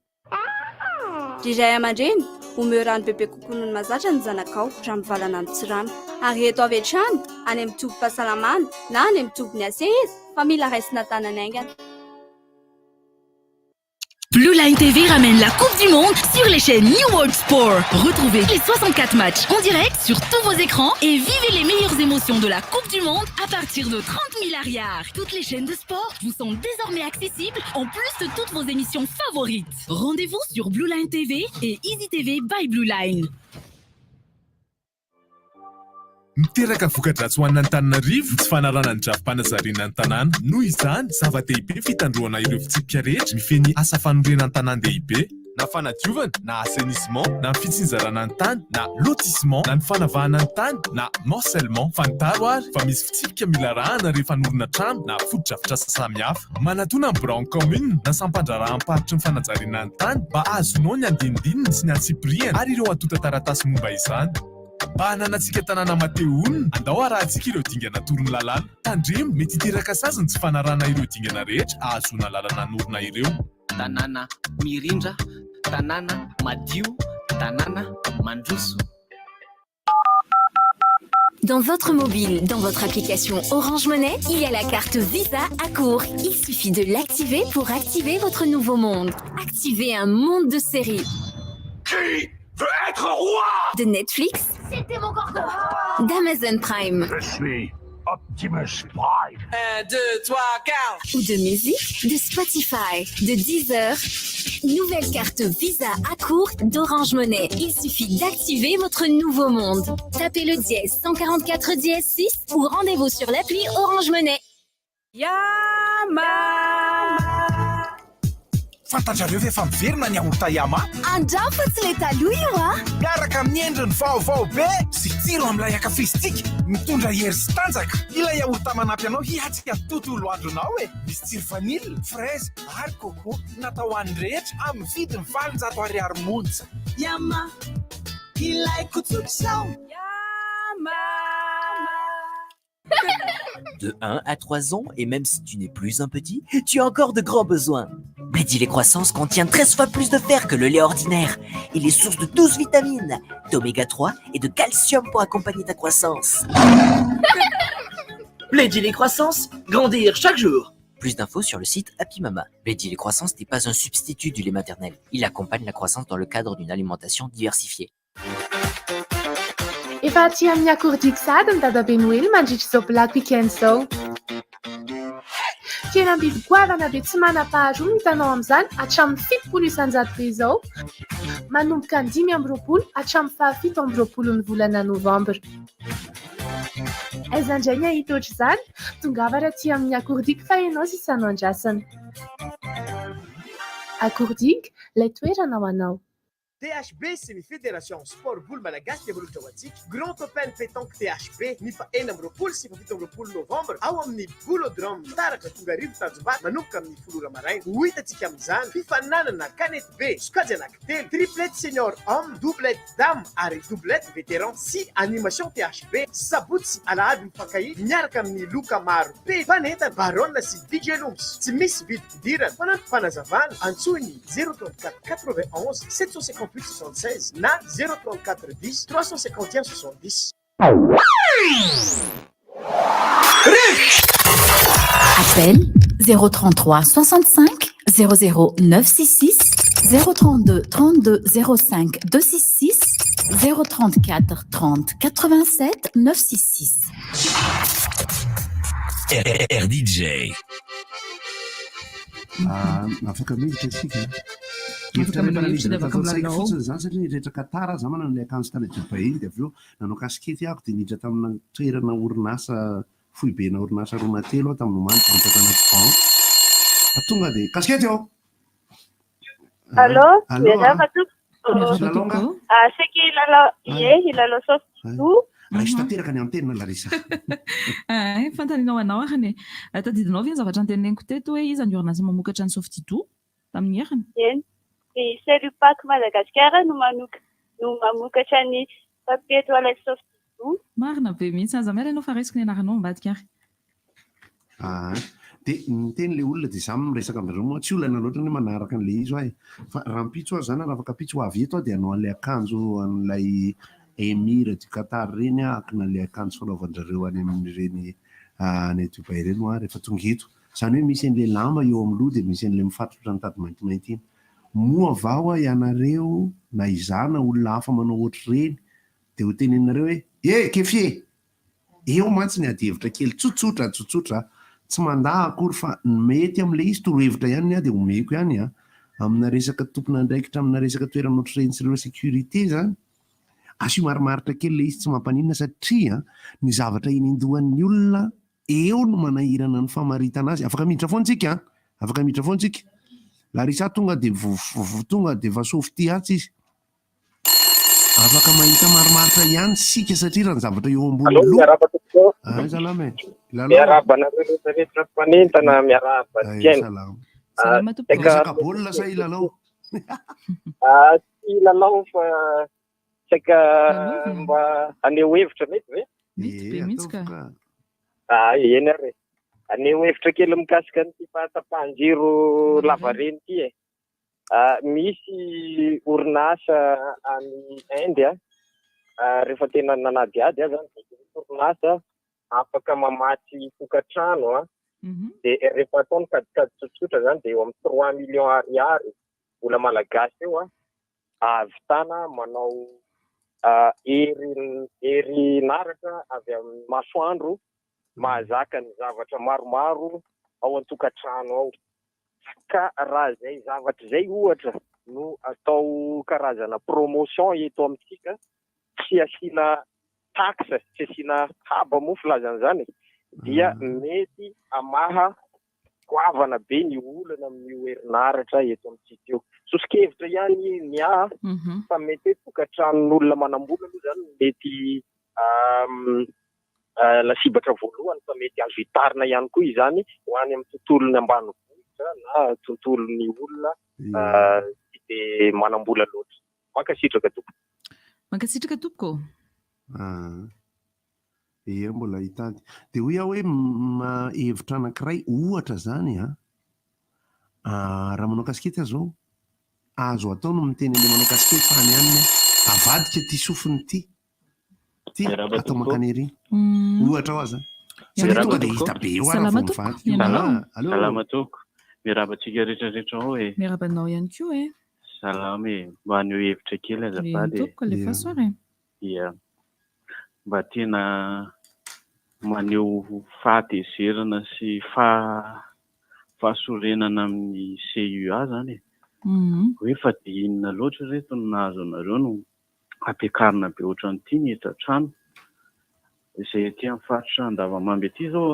Ry aman-dreny, omeo rano bebe kokoa noho ny mazatra ny zanakao raha mivalana amin'ny tsirano. Ary eto avy hatrany, any amin'ny tobim-pahasalamana na any amin'ny tobiny ase izy, fa mila raisina tanana aingana. Blue Line TV ramène la Coupe du Monde sur les chaînes New World Sport. Retrouvez les 64 matchs en direct sur tous vos écrans et vivez les meilleures émotions de la Coupe du Monde à partir de 30 milliards. Toutes les chaînes de sport vous sont désormais accessibles en plus de toutes vos émissions favorites. Rendez-vous sur Blue Line TV et Easy TV by Blue Line. Miteraka voka-dratsy ho an'ny Antananarivo tsy fanarana ny drafi-panazariana ny tanàna. Noho izany, zava-dehibe fitandroana ireo fitsipika rehetra mifeny asa fanorena ny tanàn-dehibe na fanadiovana na assainissement na ny fitsinjarana ny tany na lotissement na ny fanavahana ny tany na morcellement. Fantaro ary fa misy fitsipika mila rahana rehefa hanorina trano na foto-drafitr'asa samihafa. Manatona ny branche commune na sampandrarahamparotry ny fanajariana ny tany mba azonao ny andinindininy sy ny antsipriany ary ireo atota taratasy momba izany. Mba hananantsika tanàna matehoana, andao arahantsika ireo dingana torony lalàna. Tandremo mety hiteraka saziny tsy fanarana ireo dingana rehetra ahazona lalana norona ireo. Tanàna mirindra, tanàna madio, tanàna mandroso. Dans votre mobile, dans votre application Orange Money, il y a la carte Visa à court. Il suffit de l'activer pour activer votre nouveau monde. Activez un monde de séries. Qui veut être roi? De Netflix. C'était mon corps. D'Amazon Prime. Je suis Optimus Prime. 1, 2, 3, 4. Ou de musique, de Spotify, de Deezer. Nouvelle carte Visa à court d'Orange Money. Il suffit d'activer votre nouveau monde. Tapez le dièse 144 dièse 6 ou rendez-vous sur l'appli Orange Money. Fantatrareo ve fa miverina ny aorta Yama? Andao fa tsy le taloha io a. Miaraka amin'ny endriny vaovao be sy tsiro amin'ilay akafistika mitondra hery sy tanjaka. Ilay aorta manampy anao hiatsika tontolo andronao e. Misy tsiro vanily, fraise ary coco natao ho an'ny rehetra amin'ny vidiny 700 ariary monja. Yama, ilaiko tsotr'izao. De 1 à 3 ans, et même si tu n'es plus un petit, tu as encore de grands besoins. Mehdi les croissances contient 13 fois plus de fer que le lait ordinaire. Il est source de 12 vitamines, d'oméga 3 et de calcium pour accompagner ta croissance. Mehdi les croissances, grandir chaque jour. Plus d'infos sur le site Happy Mama. Mehdi les croissances n'est pas un substitut du lait maternel. Il accompagne la croissance dans le cadre d'une alimentation diversifiée. Efa aty amin'ny akordiky sady ny dadabe Noely mandritra izao black weekend izao. Tena mbiby goavana be tsy manam-paharoa ny hitanao amin'izany hatramin'ny 70 isan-jato izao. Manomboka ny 5 hatramin'ny 17 ny volana Novambra. Aiza indray ny ahita ohatr'izany? Tongava raha aty amin'ny akordiky fa ianao sisa no andrasana. Akordiky, ilay toerana ho anao. THB, c'est une fédération sport boule malagasy développée Tawatik. Grand Open pétanque THB, ni fa enam roapolo sy fafito roapolo novembre. Ao amin'ny boulodrome taraka tonga rivo tanjombato manomboka amin'ny folora maraina. Ho hitantsika amin'izany fifananana kanety be sokajy anankitelo, triplette senior homme, doublette dame ary doublette vétéran sy animation THB. Sabotsy sy alahady mifankahita miaraka amin'ny loka maro be mpanentana baronne sy DJ Looms. Tsy misy vidy fidirana fa nampifanazavana antsoiny 034 91 750 76 na 034 10 351 70. Appel 033 65 00 966 032 32 05 266 034 30 87 966. RDJ. Afaka miditra isika. Fotsiny zany satria nidretraka tara za manana ilay akanjo tany Dubaï dia avy eo nanao kasikety ahako dia niditra tamina toerana orinasa fohibena orinasa roa telo tamin'ny Novambra mitantana bank. Tonga dia kasikety ao. Allô, mesdames à tous. C'est qui il a le soft tout. Raha tanteraka ny antenne Larissa. Fantaninao anao ary tadidinao ve ny zavatra anteneniko teto hoe iza ny orinasa mamokatra ny soft tout? tamin'ny heriny eny dia selupak Madagasikara no mamokatra ny papier toilette soft-doux. marina be mihitsy aza mela ianao fa raisiko ny anaranao ambadika ary. Dia miteny le olona dia izaho miresaka amin'ireo moa tsy olana loatra ny manaraka an'ilay izy hoe fa raha mpitso aho zany raha afaka pitso ho avy eto dia hanao an'ilay akanjo an'ilay émir du Qatar reny akina ilay akanjo fanaovan'zareo any amin'ireny any Dubai ireny ho rehefa tonga eto izany hoe misy an'ilay lamba eo amin'ny loha dia misy an'ilay mifatotra ny tady maintimainty iny moa vao ianareo na izana olona hafa manao ohatry reny dia ho tenenareo hoe kefie eo mantsy ny adihevitra kely tsotsotra tsy mandaha akory fa mety amin'ilay izy torohevitra ihany dia homeko ihany amina resaka tompona andraikitra amina resaka toerana ohatr'ireny sy ireo sécurité zany asio marimaritra kely ilay izy tsy mampanina satria ny zavatra inendohan'ny olona eo no manahirana ny famaritana azy afaka miditra foantsika larisa tonga dia vasofty atsy izy afaka mahita marimaritra ihany sika satria raha ny zavatra eo ambony loha salama miarabanareo rehetra mpanentana miaraba resaka baolina sa ilalao tsy ilalao fa saika mba aneo hevitra mety ve eny ary aneo hevitra kely mikasika ny fahatapahan-jiro lavareny ity misy orinasa any Inde rehefa tena nanadiady zany misy orinasa afaka mamatsy tokantrano dia rehefa ataony kadikady tsotsotra zany dia eo amin'ny 3 millions ariary vola malagasy eo ahavitana manao herinaratra avy amin'ny masoandro mahazaka ny zavatra maromaro ao an-tokantrano ao ka raha zay zavatra zay ohatra no atao karazana promotion eto amintsika tsy asina taxe tsy asina haba moa filazan'izany dia mety amaha goavana be ny olana amin'ny herinaratra eto amintsika eo sosikevitra ihany ny fa mety hoe tokantranon'olona manambola aloha zany mety lasibatra voalohany fa mety azo hitarina ihany koa izany ho any amin'ny tontolony ambanivohitra na tontolon'ny olona tsy dia manambola loatra mankasitraka tompoko mbola hitady dia hoy aho hoe hevitra anankiray ohatra zany raha manao kasikety azo azo atao no miteny ilay manao kasikety tany haniny avadika ty sofiny ty atao mankany ery ohatra ao aza satria tonga dia hita be eo ara vao mivady salamatoko miarabantsika rehetrarehetra ao miarabanao ihany koa salama mba aneo hevitra kely azafady ia mba tena maneho fahatezerana sy fahasorenana amin'ny CUA zany hoe fa dia inona loatra reto no nahazo anareo no ampiakarina be ohatran'ity ny etratrano izay aty amin'ny faritra Andavamamby aty zao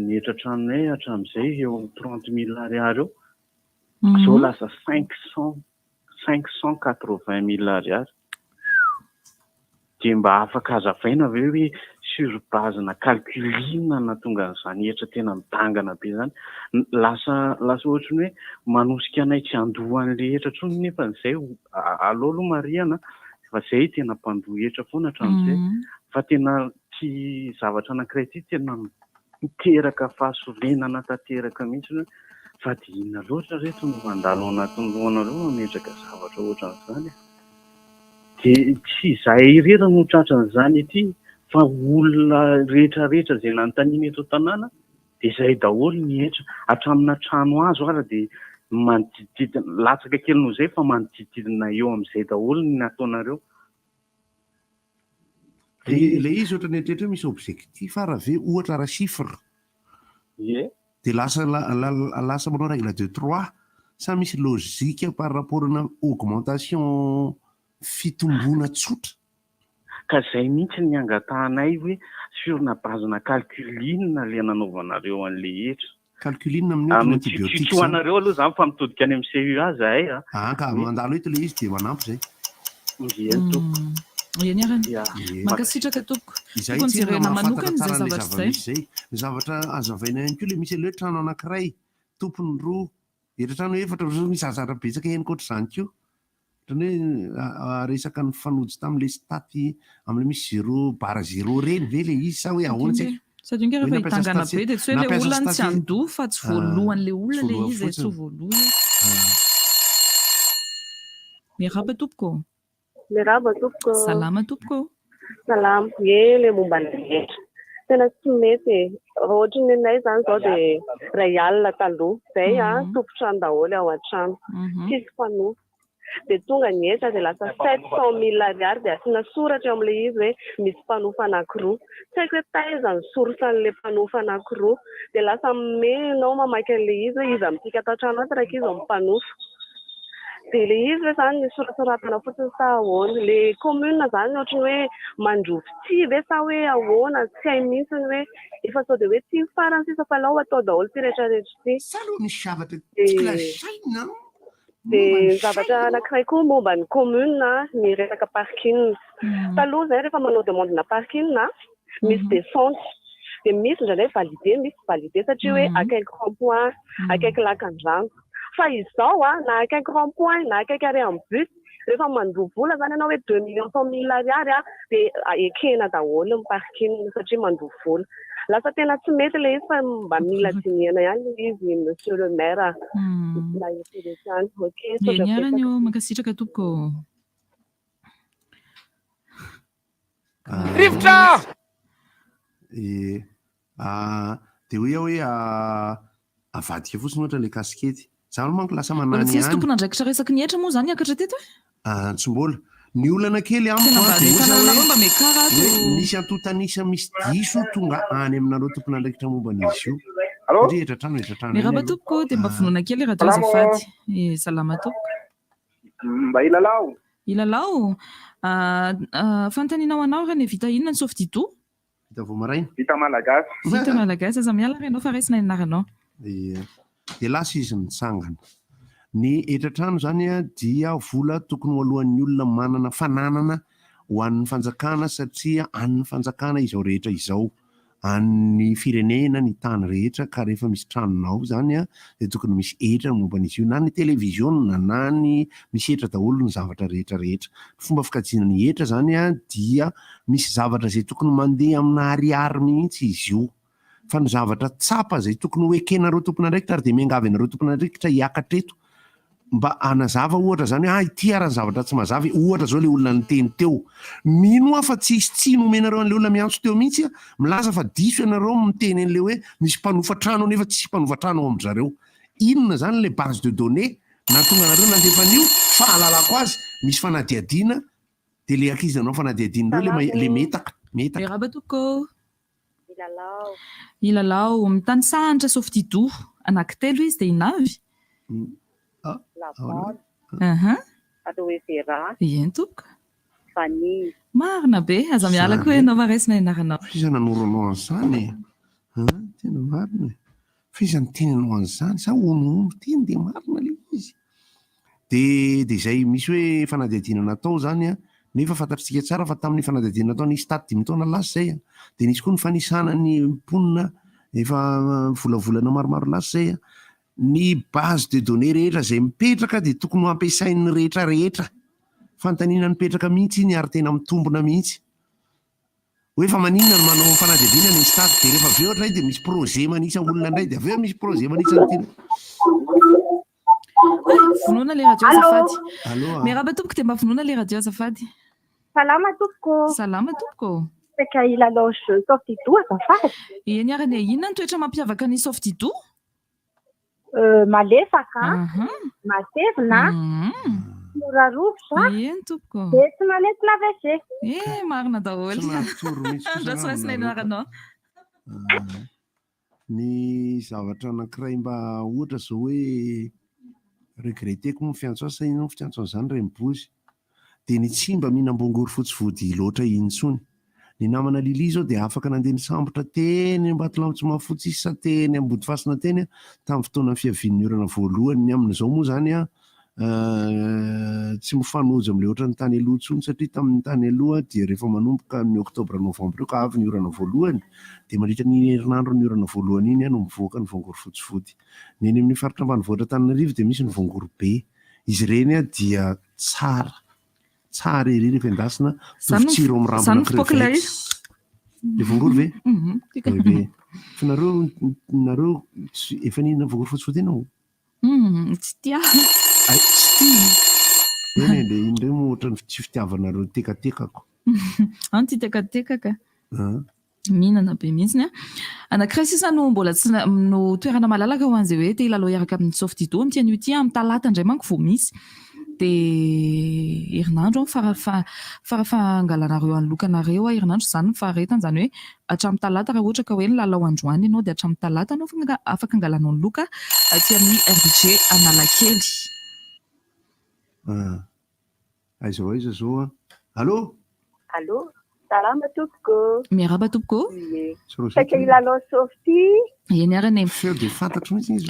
ny etratranonay hatramin'izay eo 30 000 ariary eo zao lasa 580 000 ariary dia mba afaka hazavaina ve hoe sur base-na calculina na tonga n'izany etra tena midangana be zany lasa ohatry ny hoe manosika anay tsy handohan'le etra trony nefa n'izay alolo mariana fa izay tena mpandoha etra foana hatramin'izay fa tena tsy zavatra anankiray ty tena miteraka fahasorenana tanteraka mihitsy fa dia inona loatra reto no mandalo ao anatin'ny lohanareo mametraka zavatra ohatran'izany dia tsy izahay irera no tratran'izany ity fa olona rehetrarehetra izay nanontaniana eto tanàna dia izay daholo ny etra hatramina trano azo ara dia manodididina latsaka kely noho izay fa manodididina eo amin'izay daholo ny nataonareo ilay izy ohatra ny eritretra hoe misy objectif ara ve ohatra raha chiffre dia lasa manao règle de 3 sa misy logika par rapportna augmentation fitombona tsotra ka izay mihitsy ny angatahanay hoe sur na base-na calculine le nanaovanareo an'le etra calculine amin'ny antibiotique hoanareo aloha zany fa mitodika any amin'ny CUA zahay ka mandalo eto ilay izy dia manampy zay eny arany mankasitraka tompoko tokony jerena manokana izay zavatra zay zavatra azavaina ihany koa le misy aloha trano anankiray tompony roa Etratrano efatra misy zazatra betsaka henikoatra izany koa. Ohatrany hoe resaka ny fanojy tamin'ilay staty amin'ilay misy 0/0 reny ve ilay izy sa hoe ahoana tsy Sady inga rehefa hitangana be dia tsy hoe ilay olona tsy andoha fa tsy voalohan'ilay olona ilay izy tsy voaloha. Miraba tompoko. Miraba tompoko. Salama tompoko. Salama. Ilay momba ny rehetra. Tena tsy mety e. Ohatra ny anay izany izao dia ray alina taloha. Izay tompotrano daholo ao an-trano. Tsisy fanofa. Dia tonga ny heta dia lasa 700,000 ariary dia asiana soratra amin'ilay izy hoe misy mpanofa anankiroa. Tsy haiko hoe taiza ny sorosan'ilay mpanofa anankiroa. Dia lasa menao mamaky an'ilay izy hoe izy amintsika atao trano ato raika izy ao mpanofa. Dia ilay izy hoe izany ny soratsoratana fotsiny sa ahoana. Ilay commune izany ohatrany hoe mandrovy tia ve sa hoe ahoana tsy hay mihitsy hoe efa sao dia hoe tia farany sisa fa lao atao daholo ty rehetrarehetra ty. Misy zavatra tsy lazaina. Dia zavatra anankiray koa momba ny commune ny resaka parking. Taloha izay rehefa manao demande-na parking misy descente. Dia misy indraindray validé, misy validé satria hoe akaiky rond-point, akaiky lakan-drano. Fa izao na akaiky rond-point na akaiky arrêt en bus rehefa mandrovo vola izany ianao hoe 2,100,000 ariary dia ekena daholo ny parking satria mandrovo vola. Lasa tena tsy mety ilay izy fa mba mila dinihana ihany izy monsieur le maire mahitsy ihany. Niarany io mankasitraka tompoko. Rivotra! Dia hoe avadika fotsiny ohatra ilay kasikety. Zaho manko lasa manany ihany. Tsy tompona ndraikitra resaky ny hetra moa izany akatra teto e? Tsy mbola. Ny olana kely misy antotanisa misy diso tonga any aminareo tompona ndraikitra momba n'izy io. Miraba tompoko dia mba vonoina kely radio azafady. Salama tompoko. Mba ilalao. Ilalao. Fanontaniana ho anao ny vita inona ny sofidito? Vita voamaraina. Vita malagasy. Vita malagasy aza miala renao fa raisina inaranao. Dia lasa izy mitsangana. Ny etratrano izany dia vola tokony ho alohan'ny olona manana fananana ho an'ny fanjakana satria an'ny fanjakana izao rehetra izao. An'ny firenena ny tany rehetra ka rehefa misy tranonao izany dia tokony misy etra momba an'izy io na ny televiziona na ny misy etra daholo ny zavatra rehetra rehetra. Fomba fikajiana ny etra izany dia misy zavatra izay tokony mandeha amina ariary mihitsy izy io. Fa ny zavatra tsapa izay tokony ho ekenareo tompona ndraikitra ary dia miangavy anareo tompona ndraikitra hiakatra eto mba anazava ohatra izany hoe ity ara ny zavatra tsy mazavy ohatra izao ilay olona niteny teo. Mino aho fa tsisy tsino omenareo an'ilay olona miantso teo mihitsy milaza fa diso ianareo miteny an'ilay hoe misy mpanofa trano nefa tsisy mpanofa trano ao amin'izareo. Inona izany ilay base de données natonga anareo nandefa an'io fahalalako azy misy fanadiadiana dia ilay ankizy anao fanadiadian'ireo ilay metaka. Miraba tompoko. Ilalao mitany sahatra sofidito anankitelo izy dia inavy. Ien tompoko. Marina be aza miala koa ianao fa raisina inaranao. Fiza nanoranao an'izany tena marina. Fiza nitenanao an'izany sa ono teny dia marina ilay izy. Dia izay misy hoe fanadiadiana natao izany nefa fantatritsika tsara fa tamin'ny fanadiadiana natao nisy taty 5 taona lasa izay dia nisy koa ny fanisana ny mponina efa volavolana maromaro lasa izay. Ny base de données rehetra izay mipetraka dia tokony ho ampiasain'ny rehetra rehetra. Fanontaniana mipetraka mihitsy ny ary tena mitombona mihitsy. Hoe fa maninona no manao fanadiadiana ny stade dia rehefa avy eo ohatray dia misy projet manisa olona indray dia avy eo misy projet manisa ny vonoina ilay radio azafady. Miraba tompoko dia mba vonoina ilay radio azafady. Salama tompoko. Salama tompoko. Saka ilalao sofidito azafady. Niarany inona ny toetra mampiavaka ny sofidito? Malefaka, matevina, mora rovotra, dia tsy manety lavese. Marina daholo. Andraso raisina inaranao. Ny zavatra anankiray mba ohatra izao hoe regreteko ny fiantsoana ino ny fiantsoana izany renivozy dia ny tsy mba mihinam-boangory fotsivody loatra intsony. Ny namana Lili zao dia afaka nandeha nisambotra teny Ambatolampy Mahafotsy sa teny Ambodifasina teny tamin'ny fotoana ny fiavian'ny orana voalohany. Amin'izao moa izany tsy mifanojo amin'ilay ohatran'ny tany aloha intsony satria tamin'ny tany aloha dia rehefa manomboka ny oktobra novambra eo ka avy ny orana voalohany dia mandritra ny herinandro ny orana voalohany iny no mivoaka ny voangory fotsifoty. Ny eny amin'ny faritra ambanivohitra Antananarivo dia misy ny voangory be. Izy ireny dia tsara ery rehefa endasina tovitsiro amin'ny rambona crevette. Le voangory ve? Be. Fa nareo efa nihinana voangory fotsifoty ianao? Tsy tia. Eny le indray moa ohatran'ny tsy fitiavanareo tekatekako. Anty tekatekaka. Mihinana be mihitsiny a. Anankiray sisa no mbola tsy no toerana malalaka ho an'izay hoe te hilalao iaraka amin'ny softidô amin'ny tian'io ity amin'ny talata indray manko vao misy. Dia herinandro farafangalanareo an'lokanareo herinandro izany ny faharetany izany hoe hatramin'ny talata raha ohatra ka hoe nilalao androany ianao dia hatramin'ny talata anao afaka angalanao ny loka aty amin'ny RDG Analakely. Aiza ho aiza zao a. Allô? Allô? Salama tompoko. Miarahaba tompoko. Saika ilalao softy. Eny arany. Feo dia fantatro mihitsy izy.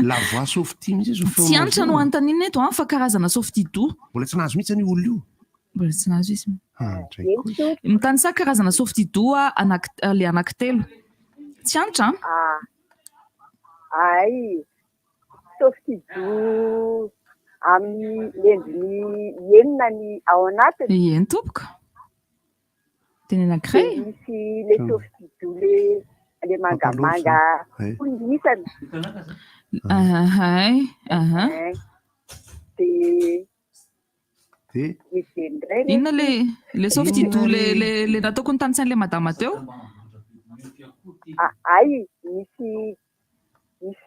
La voix softy mihitsy izy. Tsy antitra no antanina eto fa karazana softy do. Mbola tsy nahazo mihitsy ny olona io. Mbola tsy nahazo izy. Mitany karazana softy do le anankitelo. Tsy antitra? Ay. Softy do amin'ny lendiny enina ny ao anatiny. Eny tompoko. Teny anankiray. Misy le softy do le mangamanga fonisana. Inona le softy do le nataoko ny tanisain'ilay madama teo? Ay, misy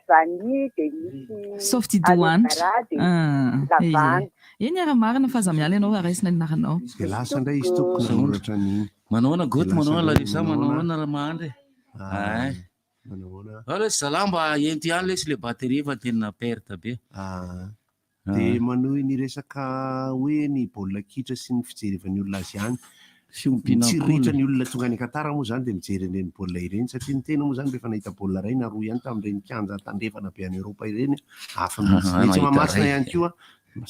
vanille dia misy softy do anitra. lavandy. Eny ara-marina fa aza miala ianao araisina ny naranao. Dia lasa indray izy toko noratra ny manahoana goty manahoana larisa manahoana mahandry. Ala salamba ento ihany lesy le batterie fa tena perte be. Dia manohy ny resaka hoe ny baolina kitra sy ny fijerevan'ny olona azy ihany. Tsiritra ny olona tonga ny Katara moa izany dia mijery ireny baolina ireny satria ny tena moa izany rehefa nahita baolina iray na roa ihany tamin'ireny kianja tandrefana be any Eropa ireny hafa mihitsy. Tsy mamasina ihany koa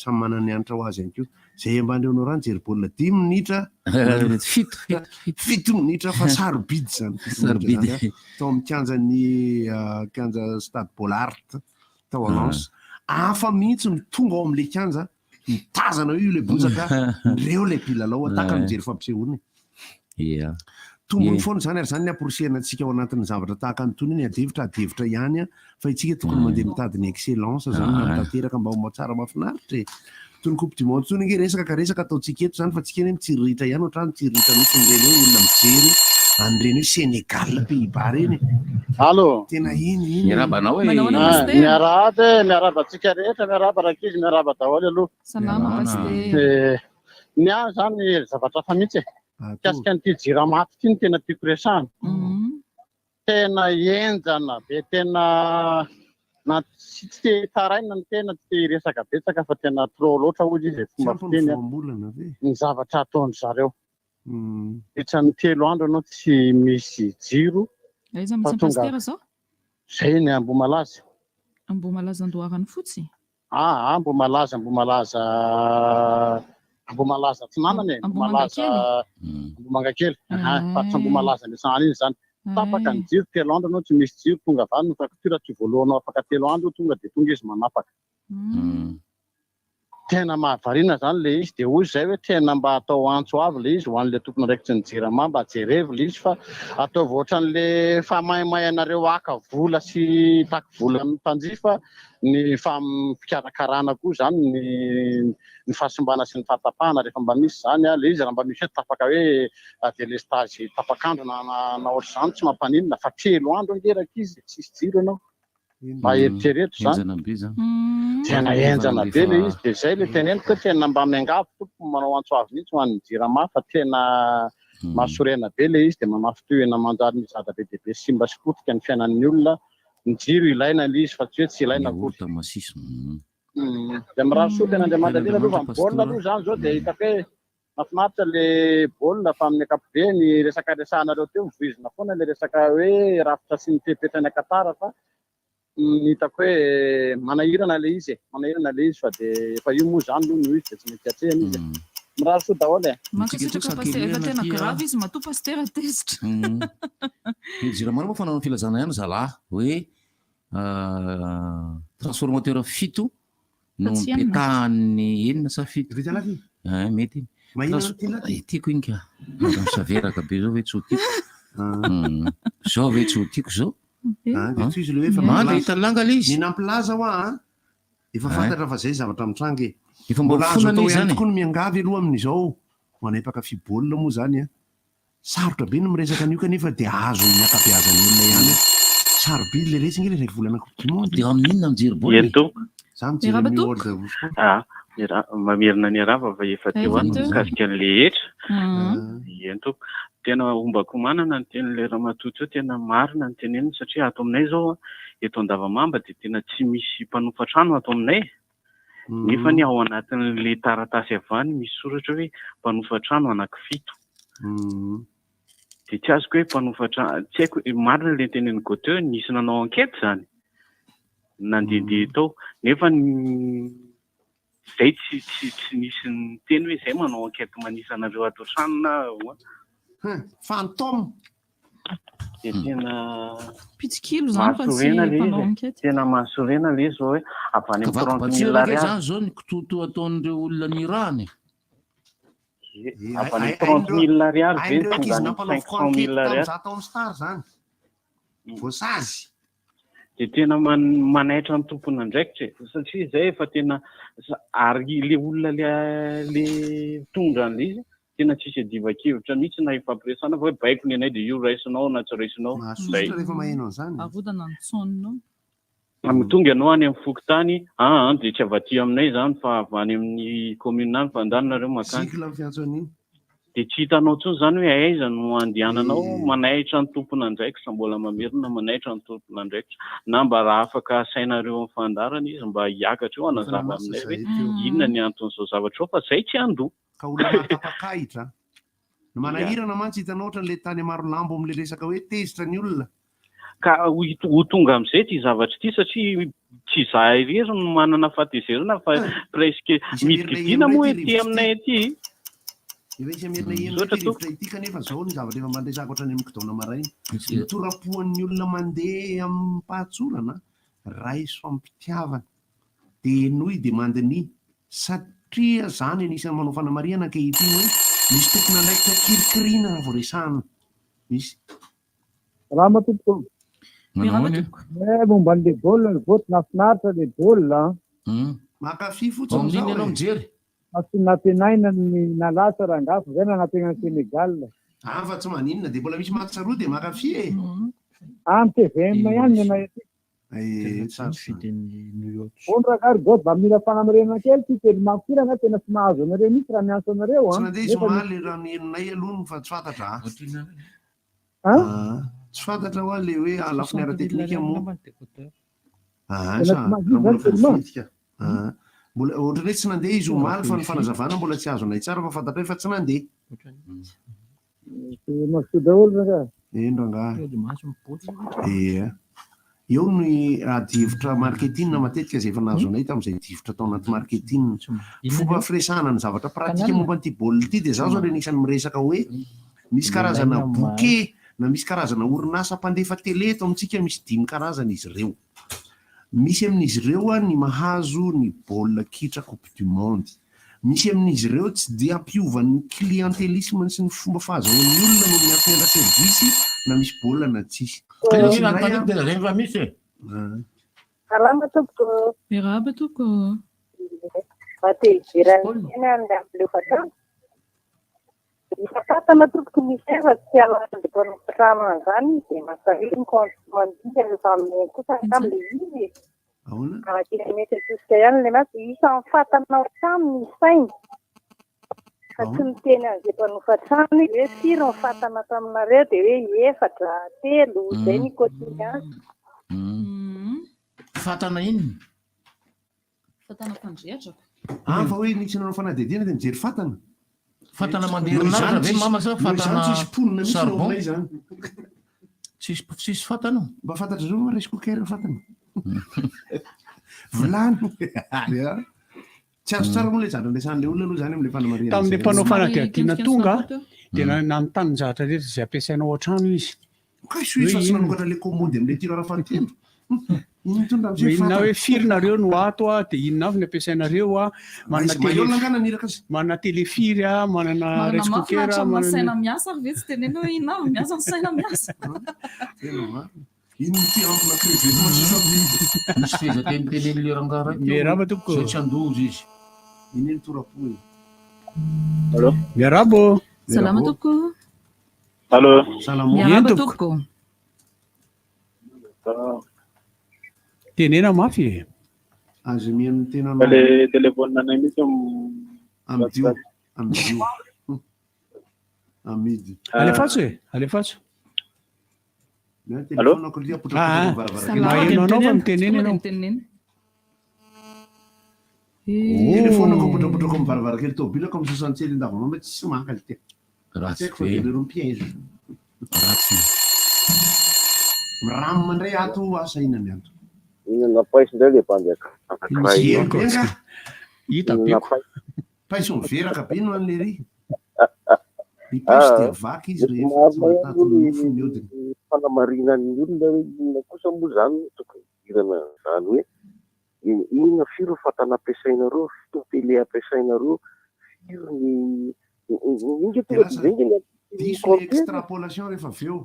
samy manana ny anitra ho azy ihany koa. Izay ambany eo rano jery baolina 10 minitra. 7 minitra fa sarobidy izany. Tao amin'ny kianja Stade Bollaert tao Lens. Hafa mihitsy ny tonga ao amin'ilay kianja. Mitazana io le bozaka reo le mpilalao ataka mijery fampisehoana. Tombony foana izany ary izany ny amporosihana antsika ao anatin'ny zavatra tahaka nytony ny adevitra ihany fa itsika tokony mandeha mitady ny excellence izany natanteraka mba ho mahatsara mahafinaritra. Tony coupe du monde tsony nge resaka ataontsika eto izany fa tsika eny mitsiriritra ihany ohatrany mitsiriritra mihitsy nireny hoe olona mijery an'ireny hoe Sénégal Pays-Bas reny. Allo. Tena iny. Miarabanao e. Miarabantsika rehetra miaraba rakizy miaraba daholo aloha. Salama pasteur. Ny ahy zany zavatra hafa mihitsy e. Kasika n'ity jiramaty ity ny tena tiako resahana. Tena enjana be tena na tsy te taraina ny tena tsy te resaka betsaka fa tena trop loatra hozy izy fomba fiteny ny zavatra ataony zareo. Itran'ny 3 andro anao tsy misy jiro. Aiza misy pasteur zao? Zay ny Ambomalaza. Ambomalaza Andoharany fotsy? Ambomalaza tsy nanane. Ambomangakely. Faritra Ambomalaza lesany iny zany. Tapaka ny jiro 3 andro anao tsy misy jiro tonga avany no faktura tsy voalohanao afaka 3 andro tonga dia tonga izy manapaka. Tena mahavariana zany le izy dia hoy zay hoe tena mba atao antso avy le izy ho an'ilay tompony raiky tsy nijirama mba jerevy le izy fa ataovy ohatran'le famaimay anareo aka vola sy taky vola amin'ny mpanjifa ny fikarakarana koa zany ny fahasimbana sy ny fahatapahana rehefa mba misy zany le izy raha mba misy eto tapaka hoe delestage tapakandro na ohatr'izany tsy mampanina fa 3 andro ngeraka izy tsisy jiro ianao mba eritrereto zany. Tena enjana be le izy dia zay le teneniko tena mba miangavy tompo manao antso avy mihitsy ho an'ny jirama fa tena mahasorena be le izy dia mamafitohina manjary ny zada be dehibe sy mba sikotika ny fiainan'ny olona ny jiro ilaina le izy fa tsy hoe tsy ilaina kory. Dia mirary soa tena Andriamanitra aloha fa baolina aloha zany zao dia hitako hoe mahafinaritra le baolina fa amin'ny ankapobeny resaka resahanareo teo mivoizina foana le resaka hoe rafitra sy ny tepetrany Katara fa hitako hoe manahirana le izy fa de efa io moa zany aloha no izy de tsy mety atrehana izy mirary soa daholo e mankasitraka pasteur efa tena grave izy matoa pasteur atezitra jiramana moa fanao filazana ihany zalahy hoe transformateur fito no mipetahan'ny enina sa fito mety tiako iny ka misaveraka be zao hoe tsy ho tiako zao hoe tsy ho tiako zao hitanylanga le izy nampilaza hoa efa fantatra fa zay zavatra mitrangy efa mbola fonana izy zany tokoa no miangavy aloha amin'izao manepaka fibaolina moa zany a sarotra be no miresaka an'io kanefa de azo miakabeazany olona ihany sarobe le resy le raiky volana de amin'inona mijery baolina za mijery miordre mamerina ny arava fa efa teo any mikasika an'le hetra entoko tena ombako manana ny tenyle raha matoto eo tena marina ny teneniny satria ato aminay zao eto Andavamamba de tena tsy misy mpanofatrano ato aminay nefa ny ao anatin'le taratasy avany misy soratra hoe mpanofatrano anankifito de tsy azoko hoe mpanofatrano tsy haiko marina le teneniny côté nisy nanao enquête zany nandehandeha tao nefa zay tsy nisy ny teny hoe zay manao enquête manisanareo ato trano na fantôme de tena pitsikilo zany fa tsy mpanao enquête tena mahasorena le zao hoe avy any amin'ny 30 000 ariary zany zao ny kitoto ataon'ireo olona ny irany avy any 30 000 ariary ve tonga any 500 000 ariary atao amin'ny star zany voasazy de tena manaitra ny tompony andraikitra satria zay efa tena ary le olona le tonga an'le izy tena tsisy adivakevitra mihitsy na ifampiresana fa hoe baiko ny anay de io raisinao na tsy raisinao rehefa maheno an'izany arodana ny tsononao tonga ianao any amin'ny fokotany de tsy avaty aminay zany fa avy any amin'ny commune any fandanareo makany de tsy hitanao tsony zany hoe aiza no andehananao manaitra ny tompony andraikitra mbola mamerina manaitra ny tompony andraikitra na mba raha afaka asainareo amin'ny fandarana izy mba hiakatra eo anazava aminay hoe inona ny anton'izao zavatra ao fa zay tsy andoha ka olona matapakahitra no manahirana mantsy hitanao ohatran'le tany maro lambo amin'le resaka hoe tezitra ny olona ka ho tonga amin'izay ty zavatra ty satria tsy za irery no manana fahatezerana fa presque midikidina moa ety aminay aty efa isy amerina enatra ity kanefa zao ny zavatra efa mandresaka ohatrany amin'ny kidaona maraina mitorapoan'ny olona mandeha amin'ny mpahatsorana raiso fampitiavana de noy de mandiny satria zany anisan'ny manao fanamariana ankehitriny hoe misy tokony andraikitra kirikirina raha vao resahana misy raha matompoko momba an'le baolina ny voto nafinaritra le baolina makafy fotsiny amin'iny ianao mijery asy natenaina ny nalasa rangafo zay nanatenany Senegal fa tsy maninona de mbola misy matsaroa de makafy amin'ny TVM ihany ny anay onrakary go mba mila fanamarena kely ty tely mampirana tena tsy mahazo anareo misy raha mianso anareo tsy nandeha izy omaly raha ny henonay aloha fa tsy fantatra tsy fantatra hoa le hoe alafiny ara-teknika moa mbola ohatrany hoe tsy nandeha izy omaly fa ny fanazavana mbola tsy azo anay tsara fa fantatra hoe fa tsy nandeha masoda olona endrangah eo ny divotra marketing matetika zay efa nahazo anay tamin'izay divotra tao anaty marketing fomba firesahana ny zavatra pratika momba n'ity baolina ity de zaho zao le nisan'ny miresaka hoe misy karazana bouquet na misy karazana orinasa mpandefa tele eto amintsika misy 5 karazana izy ireo misy amin'izy ireo ny mahazo ny baolina kitra coupe du monde misy amin'izy ireo tsy de ampiovan'ny clientélisme sy ny fomba fahazahoan'ny olona no miampenda service na misy baolina na tsisy Salama tompoko. Miraba tompoko. Mate ijerany eny am'le fatana. Fatana tompoko misy efa tsy alasan'le mpanofatrano an'izany de masahiriny mandinika rehefa amin'ny kosa am'le izy. Kilometra tosika ihany le masy isan'ny fatana ao trano ny sainy. Fa tsy miteny an'izay mpanofatrano izy hoe firy ny fatana taminareo de hoe 4, 3 zay ny quotidien. Fatana inona? Fatana fandrehatra. Fa hoe nisy nanao fanadihadiana de mijery fatana. Fatana mandeha herinaratra ve mama sa fatana charbon? Tsisy fatana. Mba fantatra zao resy cooker fatana. Volany. Tsy azo tsara moa le zatra andesan'le olona aloha zany am'le fanamarihana. Tamin'le mpanao fanadihadiana tonga dia nanontany zatra rehetra izay ampiasainao ao-trano izy. Ka isoizy fa tsy nanokatra le kômody am'le tirara fahatelo. Inona hoe firinareo no ato a dia inona avy ny ampiasainareo a manana téléfiry a manana rice cooker saina miasa ary ve tsy teneny hoe inona avy miasa ny saina miasa. Ino ty ampona crevette misy fezateny teneny le rangara miaraba tompoko zay tsy andozy izy. Ineny torapo e. Allo miarabo. Salama tompoko. Allo miaraba tompoko. Tenena mafy e. Azo mihaino tena le téléphone nanay misy amidio amidy. Alefatsy e, alefatsy. Allo? Mahaino fa miteneny ianao. Telefonako apotrapotrako amin'ny varavarakely tobilako amin'ny 67 ndavanao mba tsy maka le te. Ratsy fe le rompiège. Ratsy. Miram mandray ato asa inany ato. Inona paisy ndray le mpanjaka. Hita biko. Paisy miveraka be no an'le ry. Ny paisy dia vaky izy rehefa tsy mahatato ny nofo ny odiny. Fanamarina ny olona hoe inona kosa moa zany tokony irana zany hoe inona firy fatana ampiasainareo, fitopele ampiasainareo, firy ny diso le extrapolation rehefa avy eo.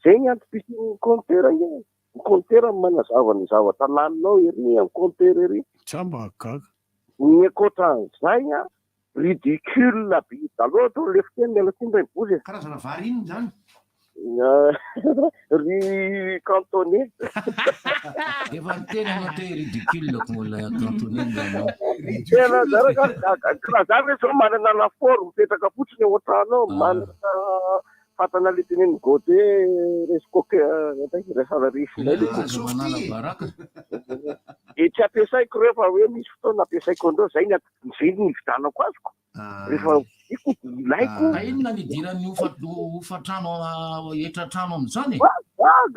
Zay ny antom-pisin'ny compteur iny. Ny compteur manazava ny zavatra laninao ery amin'ny compteur ery. Tsamba gaga. Ny ankoatran'izay ridicule be daloatra le fiteny miala tsindray bozy. Karazana vary iny zany. Ry cantonné. Efa ny tena anao te ridicule ko mola cantonné nganao. Tena zany re zao manana laforo mipetraka fotsiny ao an-trano manana fatana le teneny gote rice cooker resana risy e tsy ampiasaiko rehefa hoe misy fotoana ampiasaiko andreo zay ny vidanako azoko rehefa iko ilaiko. Inona ny idiran'ny hofatrano etratrano amin'izany?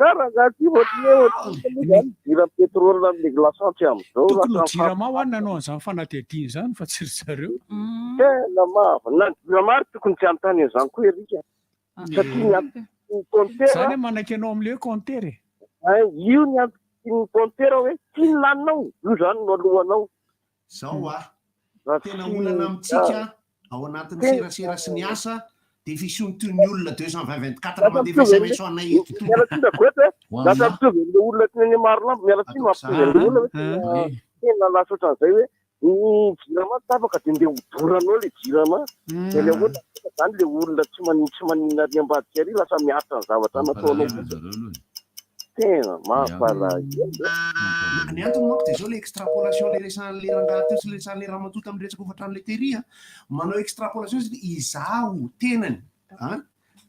Garagaty ohatry dira pétrole amin'ny glaçante amin'izao. Tokony ho jirama hoanina anao an'izany fanadihadiana zany fa tsy ry zareo. Tena na jiramary tokony tsy anontany an'izany koa erika. Satria ny compteur zany hoe manaiky anao amin'le hoe compteur e. Io ny anton'ny compteur hoe tsy laninao io zany no alohanao. Zao tena olana amintsika ao anatin'ny serasera sy ny asa dia fisonto ny olona 224 mandefa SMS anay eto. Miala tsinda goeta lasa mitovy le olona teneny maro lambo miala tsiny mampitovy le olona hoe tena lasa ohatran'izay hoe ny jirama tapaka dia ndeha hodoranao le jirama dia le ohatra zany le olona tsy maninona ny ambadika ary lasa miaritra ny zavatra nataonao. Tena mampalahelo. Ny antony manko dia zao le extrapolation le resan'le rangaha teo sy le resan'le raha matoto amin'ny resaka hofatrano le teria manao extrapolation izaho tenany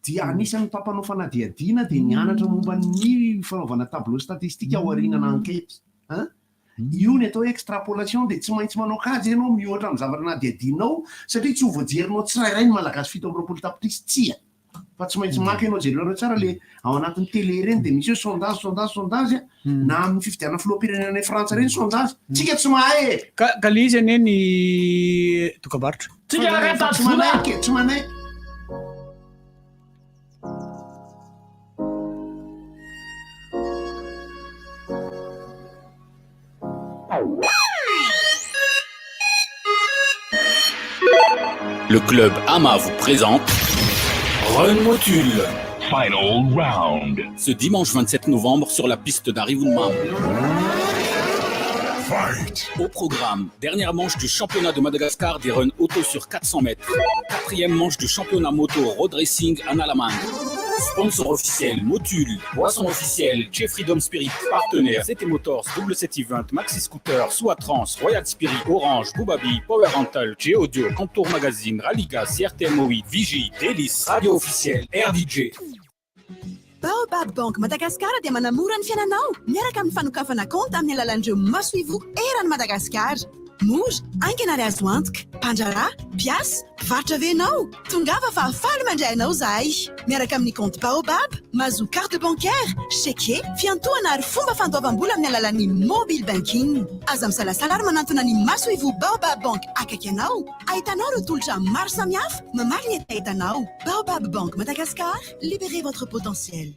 dia anisan'ny mpampanao fanadihadiana dia nianatra momba ny fanaovana tableau statistique ao aorianana ankety. Io ny atao hoe extrapolation dia tsy maintsy manao kajy ianao mihoatra amin'ny zavatra nadihadianao satria tsy ho voajerinao tsirairay ny malagasy 7 tapitrisa tsia fa tsy maintsy maka ianao jerenareo tsara le ao anatin'ny télé reny dia misy hoe sondage na amin'ny fifidiana filoham-pirenena Frantsa reny sondage tsika tsy mahay e. Ka le izy anie ny dokam-barotra tsy manay. Le club AMA vous présente Run Motule Final Round. ce dimanche 27 novembre sur la piste d'Novambra. Au programme, dernière manche du championnat de Madagascar des runs auto sur 400 mètres. Quatrième manche du championnat moto road racing en Allemagne. Sponsor officiel Motule, boisson officielle Chez Freedom Spirit, partenaire CT Motors, Double 7 Event, Maxi Scooter, Souatrans, Royal Spirit, Orange, Boubabi, Power Rental, G Audio, Contour Magazine, Raliga, CRTMOI, Vigie, Délice, radio officielle RDJ. Baobab Bank Madagasikara dia manamora ny fiainanao miaraka amin'ny fanokafana compte amin'ny alalan'ireo masoivo eran'ny Madagasikara. Mora, ankenary azo antoka. Mpandrarà, mpiasa, mpivarotra venao. Tongava fa afaly mandray anao zahay. Miaraka amin'ny compte Baobab, mahazo carte bancaire, chèque, fiantohana ary fomba fandoavam-bola amin'ny alalan'ny mobile banking. Aza misalasala ary manantona ny maso ivo Baobab Bank akaiky anao. Ahitanao ireo tolotra maro samihafa, mamaly ny entahitanao. Baobab Bank Madagascar, libérez votre potentiel.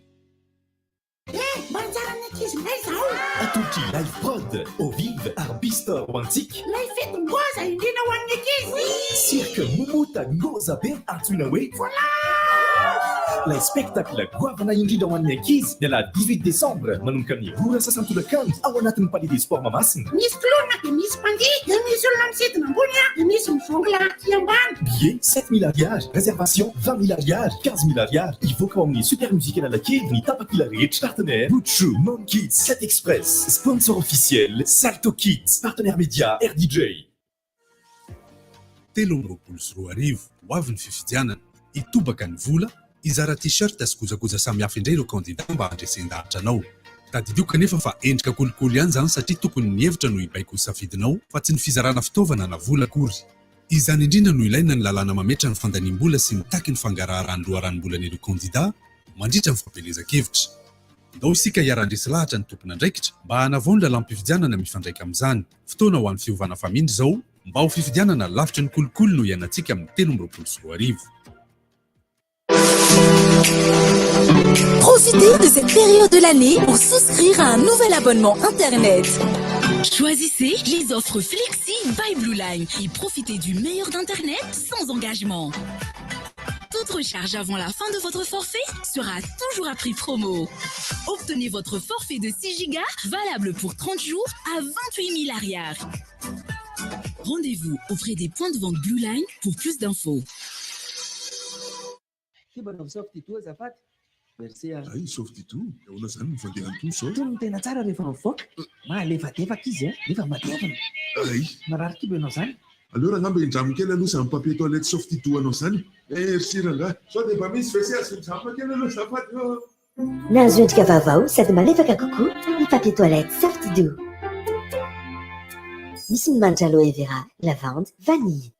Manjara ny ankizinay zao. Atolotry life prod au vive arbistor ho antsika. Lay fetim-boza indrindra ho an'ny ankizy. Cirque momota ngoza be antsoina hoe lay spectacle goavana indrindra ho an'ny ankizy ny ala 18 décembre manomboka amin'ny ora sasantolakandro ao anatin'ny palais des sports Mamasina. Misy kilona dia misy mpandeha, dia misy olona misidina ambony dia misy mivongla aty ambany. Billet 7 000 ariary, réservation 20 000 ariary, 15 000 ariary. Ivoaka ao amin'ny super musique analakely ny tapakila rehetra. Partenaire Butchou, Mom Kids, 7 Express. Sponsor officiel Salto Kids. Partenaire média RDJ. Telo amby sy roa arivo ho avy ny fifidianana itobaka ny vola izara t-shirt sy kojakoja samihafa indray ireo kandida mba handresen-dahatra anao. Tadidio kanefa fa endrika kolokolo ihany zany satria tokony ny hevitra no ibaiko safidinao fa tsy ny fizarana fitaovana na vola akory. Izany indrindra no ilaina ny lalàna mametra ny fandanimbola sy mitaky ny fangaraharahan'ny loharanom-bolan'ireo kandida mandritra ny fampelezan-kevitra. Ndao isika hiara-ndresy lahatra ny tompona andraikitra mba hanavao ny lalam-pifidianana mifandraika amin'izany. Fotoana ho an'ny fiovana famindry zao mba ho fifidianana lavitra ny kolokolo no ianantsika amin'ny 13 sy 4 arivo. Profitez de cette période de l'année pour souscrire à un nouvel abonnement Internet. Choisissez les offres Flexi by Blue Line et profitez du meilleur d'Internet sans engagement. Toute recharge avant la fin de votre forfait sera toujours à prix promo. Obtenez votre forfait de 6 Go valable pour 30 jours à 28 000 ariary. Rendez-vous auprès des points de vente Blue Line pour plus d'infos. Ay, softy tout. On a ça, nous faisons tout ça. Tony tena tsara rehefa mivoaka. Malefadefaka izy nefa matevina. Ay. Marary kibo ianao zany. Alors, on a un jam kely aloha samy papier toilette softy tout anao zany. Merci rangahy. Sao dia mba misy WC asy jam kely aloha safady. Nahazo endrika vaovao sady malefaka kokoa ny papier toilette Softidoo. Misy ny manitra aloe vera, lavande, vanille.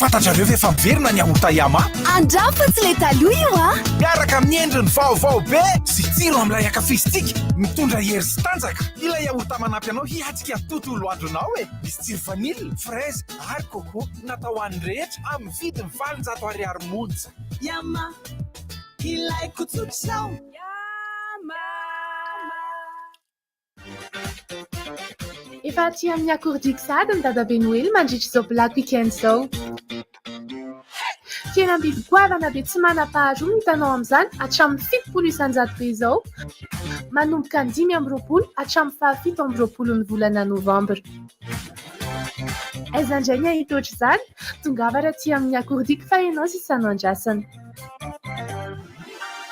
Fantatrareo ve fa miverina ny ahota yama? Andrafa tsy le taloha io a! Miaraka amin'ny endriny vaovao be sy tsiro amin'ilay akafistika mitondra hery sy tanjaka. Ilay ahota manampy anao hiatrika tontolo andronao e. Misy tsiro vanille, fraise ary coco natao ho an'ny rehetra amin'ny vidiny 700 ariary monja. Yama, ilaiko tsotr'izao. Efa aty amin'ny akordiky sady ny dadabe Noely mandritra izao black weekend izao. Fihenam-bidy goavana be tsy manam-paharoa hitanao amin'izany hatramin'ny 7 isanjato be izao. Manomboka ny 5 hatramin'ny 7 ny volana Novambra. Aiza indray ny ahita ohatr'izany, tongava raha aty amin'ny akordiky fa ianao sisa no andrasana.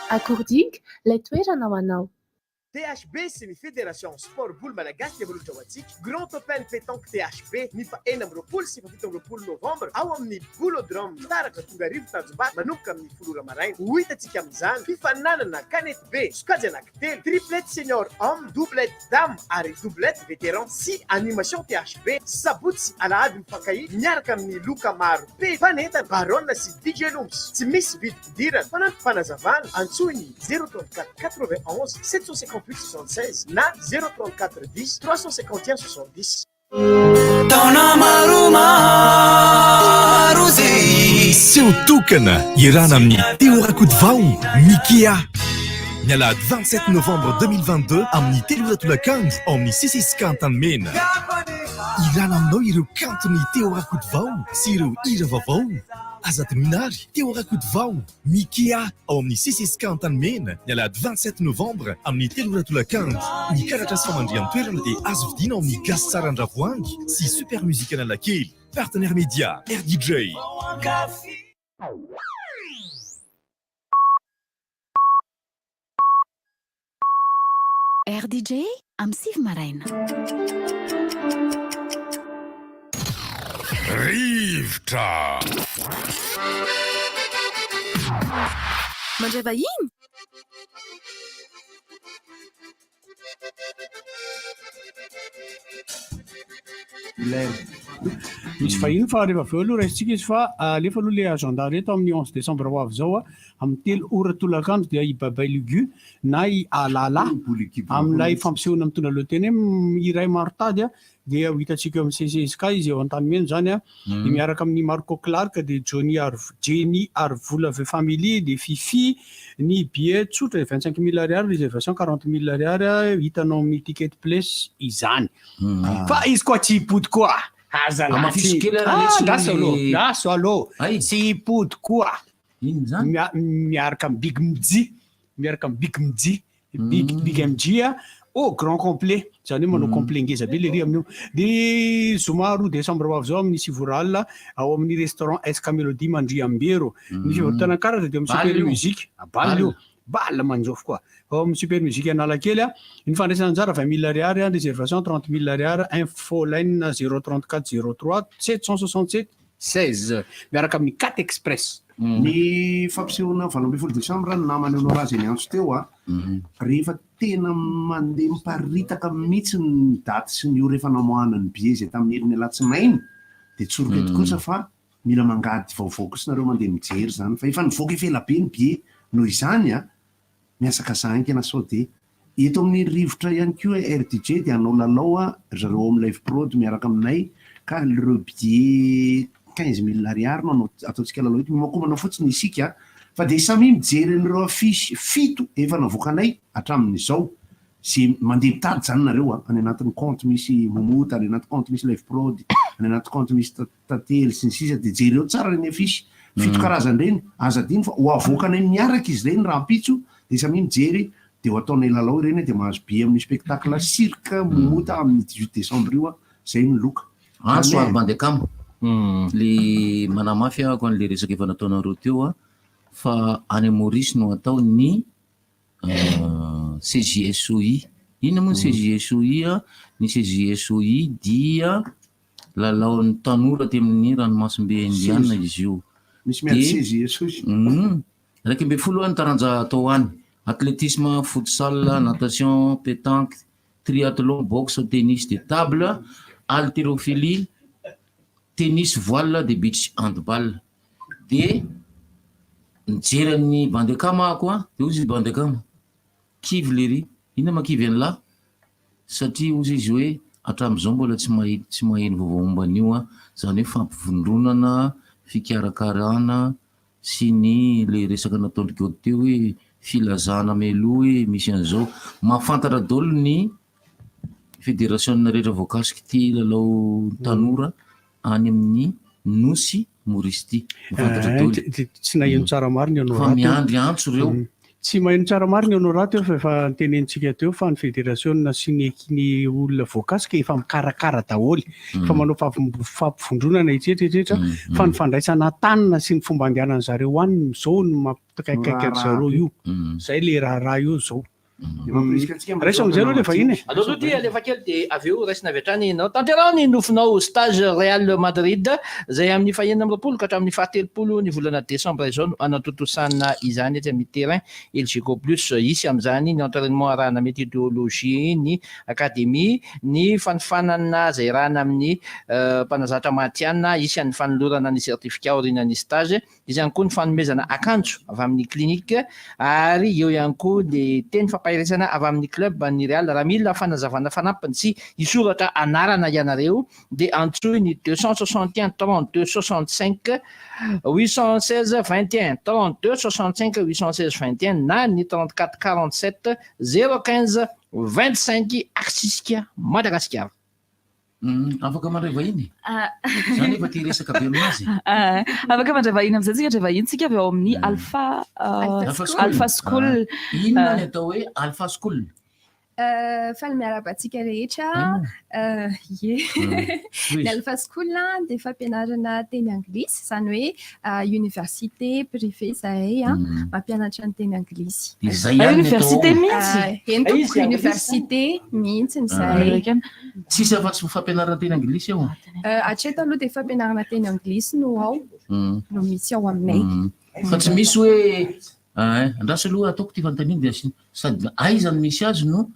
Akordiky, ilay toerana ho anao. THB sy ny fédération sport boule malagasy diavolatra ho antsika grand open pétanque THB mifa 16 sy 17 novambra ao amin'ny boulodrome taratra tonga arivo tanjombato manomboka amin'ny 10 maraina ho hitantsika amin'izany fifaninanana kanety B sokajy anankitelo triplette senior homme doublette dame ary doublette vétéran sy animation THB sabotsy sy alahady mifankahidy miaraka amin'ny loka maro be fanentana barona sy DJ Looms tsy misy vidim-pidirana fanampy fanazavana antsoiny 034 91 750 76 na 034 10 351 70. Seu tokana irana amin'ny teorakody vao Mikia. Ny alahady 27 novembre 2022 amin'ny teloratolakandro ao amin'ny CCSK Antanimena. Irana aminao ireo kantony teorakody vao sy ireo hira vaovao. Azadominary teorakody vao Mikia ao amin'ny CCSK Antanimena ny alahady 27 novembre amin'ny teloratolakandro. Ny karatra sy famandrian'ny toerana dia azo vidiana ao amin'ny gasy tsara andravoangy sy super musique analakely. Partenaire média RDJ. RDJ am Siv Maraina. RIVOTRA. Mandray vahiny? misy fahiny fa rehefa aveo aloha raisitsika izy fa alefa aloha le agenda reto amin'ny 11 décembre ho avy zao a amin'ny 3 ora tolakandro dia i babay ligu na i alala amin'ilay fampisehoana mitondra lohateny iray maro tady a dia ho hitantsika amin'ny CCSK izy eo an-tanimeno zany a dia miaraka amin'ny Marco Clark dia Jenny Arvola ve family dia Fifi ny billet tsotra 25 000 ariary réservation 40 000 ariary hitanao amin'ny ticket place izany fa izy koa tsy hipody koa laso aloha tsy hipody koa miaraka amin'ny big mji big mg a au grand complet zany hoe manao complet ngeza be le ry amin'io dia zoma 2 décembre ho avy zao amin'ny Sivoralina ao amin'ny restaurant SK Mélodie mandry ambero ny fivarotana karatra dia amin'ny super musique bal io bal manjofo koa ao amin'ny super musique Analakely a ny fandraisana anjara 20 000 ariary réservation 30 000 ariary info line 034 03 767 16 miaraka amin'ny 4 express ny fampisehoana 20 décembre namany anao raha zay ny antso teo a rehefa tena mandeha miparitaka mihitsy ny daty sy ny io rehefa namoahana ny bie zay tamin'ny herin'ny alatsinainy dia tsoroketo kosa fa mila mangady vaovao kosa nareo mandeha mijery zany fa efa nivoaka efela be ny bie noho izany a miasakasahankena sao dia eto amin'ny rivotra ihany koa RDJ dia anao lalao a zareo amin'ny live prod miaraka aminay ka le bie 15 000 ariary no ataontsika lalao eto mimakomanao fotsiny isika fa dia samy mijery an'ireo afisy fito efa navoakanay hatramin'izao zay mandeha mitady zany nareo a any anatin'ny compte misy momota any anaty compte misy live prod any anaty compte misy tately sy ny sisa dia jereo tsara reny afisy fito karazany reny azadiny fa ho avoakanay miaraka izy reny raha mpitso dia samy mijery dia ho ataonay lalao ireny dia mahazo be amin'ny spectacle cirque momota amin'ny 18 décembre io a zay ny loka soary bandekamo le manamafy ahako an'le resaka efa nataonareo teo a fa any Maurice no atao ny CJSOI ina moa ny CJSOI a ny CJSOI dia lalaon'ny tanora ty amin'ny ranomasimbe indiana izy io misy miady CJSOI raiky amby folo any taranja atao any athlétisme futsal natation pétanque triathlon boxe tennis de table haltérophilie tennis voile de beach handball dia nijery amin'ny bandekama ako a dia ozy izy bandekama kivy le ry ina makivy an'lahy satria ozy izy hoe hatramin'izao mbola tsy maheno vaovamomban'io a zany hoe fampivondronana fikarakarana sy ny le resaka nataon'rikeo teo hoe filazana melo hoe misy an'izao mahafantatra daholo ny fédération rehetra voakasiky ty lalao tanora any amin'ny nosy moristy tsy naheno tsara mariny anao fa miandry antso reo tsy maheno tsara mariny anao raha teo fa efa ntenentsika teo fa ny fédération sy ny olona voakasika efa mikarakara daholy fa manao fampivondronana etretraetretra fa ny fandraisana tanina sy ny fomba andehanany zareo any zao ny mampikaikaiky zareo io zay le raha io zao raisa amizay aloha le vahiny allo aloha ty alefa kely dia avy eo raisina avy hatrany nao tanterao ny nofinao stage Real Madrid zay amin'ny 20 ka hatramin'ny 17 ny volana décembre izao no anatotosana izany ety amin'ny terrain LGCO plus isy amin'izany ny entraînement arahana méthodologie ny académie ny fanifanana zay rahana amin'ny mpanazatra matiana isy an'ny fanolorana ny certificat orinan'ny stage izy ihany koa ny fanomezana akanjo avy amin'ny clinique ary eo ihany koa dia teny fampahiresana avy amin'ny club ny Real raha mila fanazavana fanampiny sy isoratra anarana ianareo dia antsoy ny 261 32 65 816 21 32 65 816 21 na ny 34 47 015 25 Aksisika Madagasikara. Afaka mandray vahiny zany efa ty resaka be aminazy afaka mandray vahiny amizay tsika ndray vahiny tsika avy ao amin'ny alpha school inona ny atao hoe alpha school fa ny miarabantsika rehetra ny alpha school dia fampianarana teny anglisy zany hoe université privé zay mampianatra ny teny anglisy université mihitsy entoko université mihitsy zay tsisy afa-tsy fampianarana teny anglisy ao atreto aloha dia fampianarana teny anglisy no ao no misy ao aminay fa tsy misy hoe andraso aloha ataoko ty fanontaniana dia sady aizany misy azy no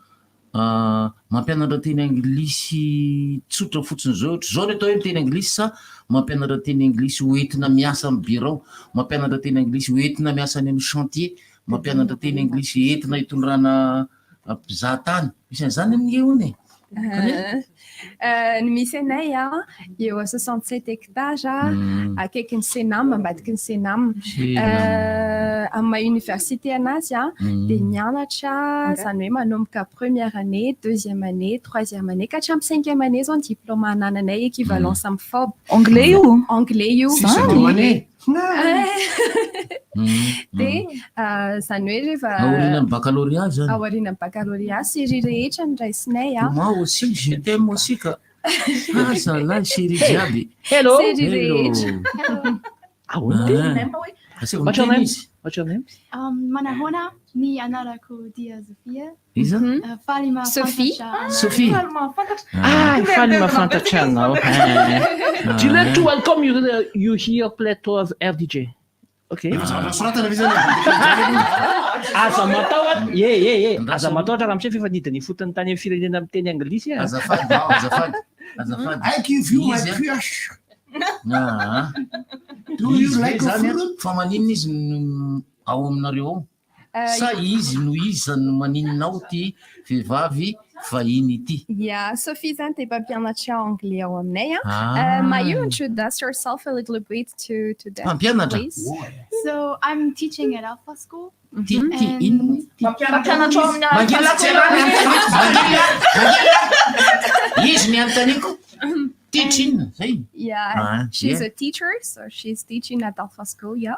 mampianatra teny anglisy tsotra fotsiny zao ohatra zao le atao hoe miteny anglisy sa mampianatra teny anglisy hoentina miasa amin'ny bureau, mampianatra teny anglisy hoentina miasa any amin'ny chantier, mampianatra teny anglisy entina hitondrana mpizahatany, misy an'izany amin'ny eony Ny misy anay eo a 67 hectares akaiky ny Senam, ambadiky ny Senam. Amin'ny maha université anazy dia mianatra zany hoe manomboka première année, deuxième année, troisième année ka hatramin'ny cinquième année zao ny diplôme anananay équivalence amin'ny FOB. Anglais io? Anglais io. Zany. Dia zany hoe rehefa aorian'ny baccalauréat zany. Aorian'ny baccalauréat série rehetra no raisinay. Moi aussi je t'aime aussi ka. Ah ça là série jiaby. Hello. Série rehetra. What's your name? What's your name? Manahona ni anarako dia Sofia. Isa? Falima Sophie. Sophie. Falima fantatrana. Do you like to welcome you here plateau of RDJ? Okay. Aza mataotra aza mataotra raha misy efa nidiny fotony tany amin'ny firenena amin'ny teny anglisy azafady I give you my crush. Do you like fruit? Fa maninona izy ao aminareo ao sa izy no izy no maninonao ty vehivavy vahiny ity? Yeah, Sophie zany dia mpampianatra anglais ao aminay. Might you introduce yourself a little bit to them, please? So I'm teaching at Alpha School. Teaching. Yeah, she's a teacher, so she's teaching at Alpha School, yeah.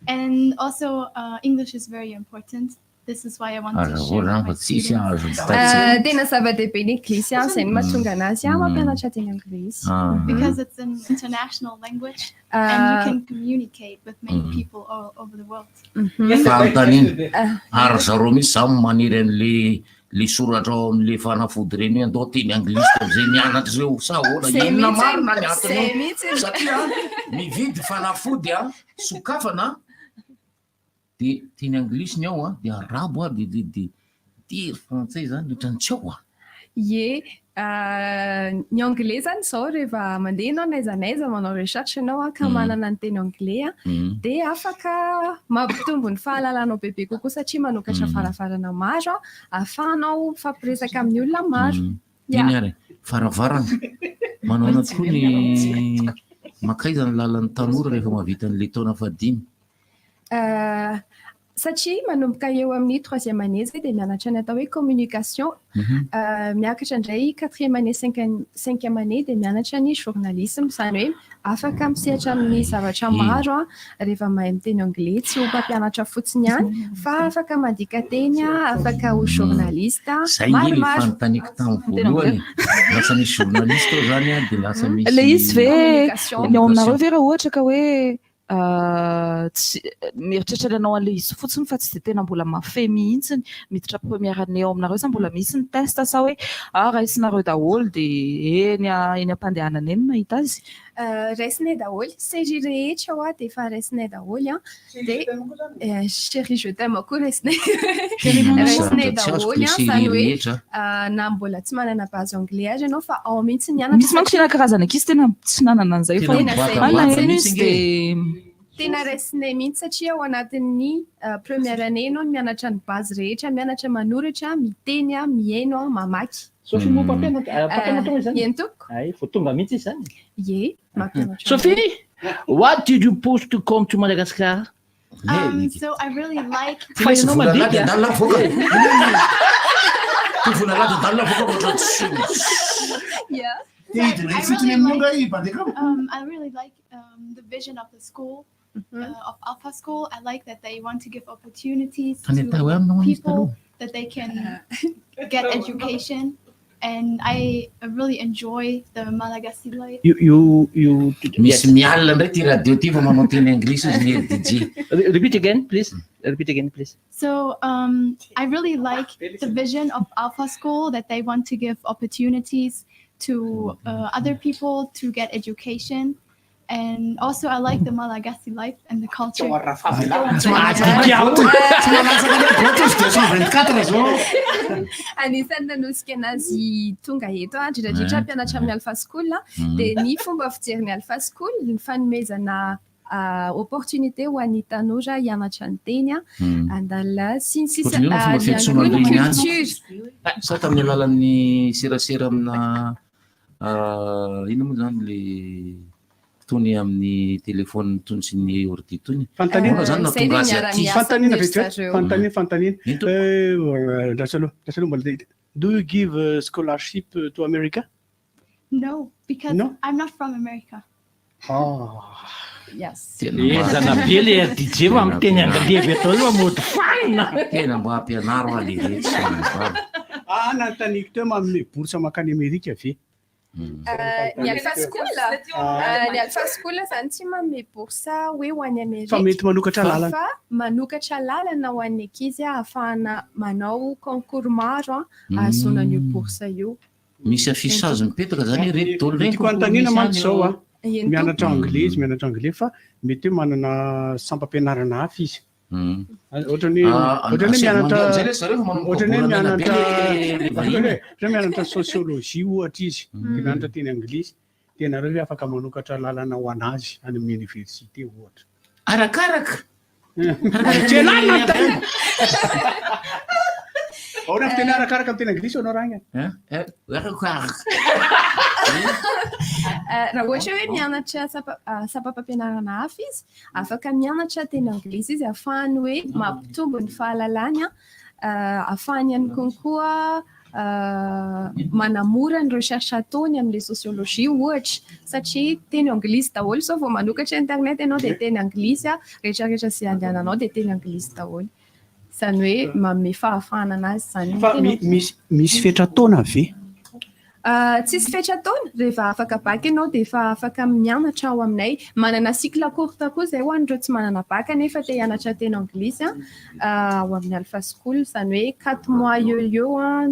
And also English is very important. This is why I want to share my students. Tena zava-dehibe ny anglisy izay no mahatonga anazy mampianatra teny anglisy. Because it's an international language and you can communicate with many people all over the world. Fantaniny ary zareo misy zany maniry an'le le soratra ao amin'le fanafody reny hoe andao teny anglisy am'izay mianatra zao sa hoana inona marina ny antony satria mividy fanafody sokafana dia teny anglisy ny ao dia arabo dia frantsay zany ohatrany tsy ao Ie, ny anglais zany zao rehefa mandeha ianao n'aiza n'aiza manao recherche ianao ka manana ny teny anglais dia afaka mampitombo ny fahalalanao bebe kokoa satria manokatra farafarana maro ahafahanao mifampiresaka amin'ny olona maro. Iny ary faravarana manao koa ny makaiza ny lalan'ny tanora rehefa mavita an'le taona fahadimy. Satria manomboka eo amin'ny troisième année zay dia mianatra ny atao hoe communication. Miakatra indray quatrième année, cinquième année dia mianatra ny journalisme, zany hoe afaka misehatra amin'ny zavatra maro rehefa mahay miteny anglais, tsy ho mpampianatra fotsiny ihany fa afaka mandika teny, afaka ho journaliste. Zay ny le fanontaniako tamin'ny voalohany lasa misy journaliste ao zany dia lasa misy le izy ve ny ao aminareo ve raha ohatra ka hoe mieritreritra anao an'le izy fotsiny fa tsy dia tena mbola mafay mihitsiny miditra première année ao aminareo sa mbola misy ny test sa hoe raisinareo daholo dia eny am-pandehanana eny mahita azy? Raisinay daholo, série rehetra ao dia efa raisinay daholo dia chérie je t'aime koa raisinay daholo zany hoe na mbola tsy manana base anglais azy ianao fa ao mihitsy nianatra. Misy manko tena karazana ankizy tena tsy nanana an'izay fa tena raisinay mihitsy satria ao anatin'ny première année ianao mianatra ny base rehetra, mianatra manoratra, miteny, mihaino, mamaky. Sophie mo mpampianatra zany? Eny toko. Ay, vao tonga mihitsy izy zany. Ie, mampianatra. Sophie, what did you push to come to Madagascar? So I really like. Yeah. I really like the vision of the school, of Alpha School. I like that they want to give opportunities to people that they can get education. And I really enjoy the Malagasy life. Misy mialina ndray ty radio ty fa manao teny anglisy izy ny DJ. Repeat again, please. Repeat again, please. So I really like the vision of Alpha School, that they want to give opportunities to other people to get education. And also I like the Malagasy life and the culture. Anisany nanosika anazy tonga eto indrindrandrindra mpianatra amin'ny alpha school dia ny fomba fijery alpha school ny fanomezana opportunité ho an'ny tanora hianatra ny teny andala sy ny sisa culture sa tamin'ny alalan'ny serasera amina ino moa zany le tony amin'ny téléphone tony sy ny ordi tony fantanina zany natonga azy aty fantanina lasaloha mbola do you give scholarship to America? No, because I'm not from America. Yes. Zana be le RDJ amin'ny teny angalevy atao io mody fanina. Tena mba ampianaro ale rehetra nanotaniko teo manome bourse makany Amerika ve? Ny alpha school zany tsy manome bourse hoe ho an'ny Amerika. Fa mety manokatra lalana. Fa manokatra lalana ho an'ny ankizy ahafahana manao concours maro ahazoana io bourse io. Misy affichage mipetraka zany reto dolo regny. Tiako antanina manko zao mianatra anglais fa mety hoe manana sampam-pianarana hafa izy. Ohatrany mianatra sociologie ohatra izy mianatra teny anglisy dia nareo hoe afaka manokatra lalana ho anazy any amin'ny université ohatra arakaraka Ahora tena arakaraka amin'ny teny anglisy anao raha igny raha ohatra hoe mianatra sampam-pampianarana hafa izy afaka mianatra teny anglisy izy ahafahany hoe mampitombo ny fahalalany ahafahany ihany konkoa manamora ny recherche ataony amin'le sociologie ohatra satria teny anglisy daholo so vao manokatra internet ianao dia teny anglisy rehetrarehetra sy andehananao dia teny anglisy daholo zany hoe manome fahafahana anazy zany fa misy fetrataona ve? Tsisy fetrataona rehefa afaka bac ianao dia efa afaka mianatra ao aminay manana cycle courte koa izay ho an'ireo tsy manana bac nefa te hianatra teny anglisy ao amin'ny alpha school zany hoe 4 mois eo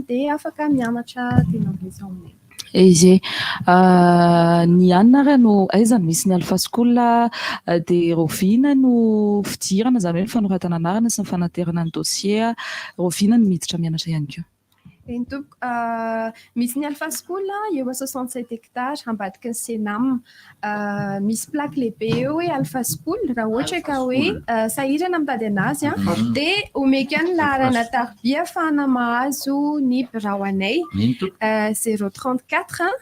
dia afaka mianatra teny anglisy ao aminay. Izy ny anara no aiza misy ny alpha school dia rovina no fidirana zany hoe ny fanoratana anarana sy ny fanaterana ny dossier rovina no miditra mianatra ihany koa. Misy ny alpha school eo 67 hectares ambadiky ny Senam misy plaque lehibe eo hoe alpha school raha ohatra ka hoe sahirana mitady anazy dia omeka ny laharana tarbia ahafahana mahazo ny birao anay 034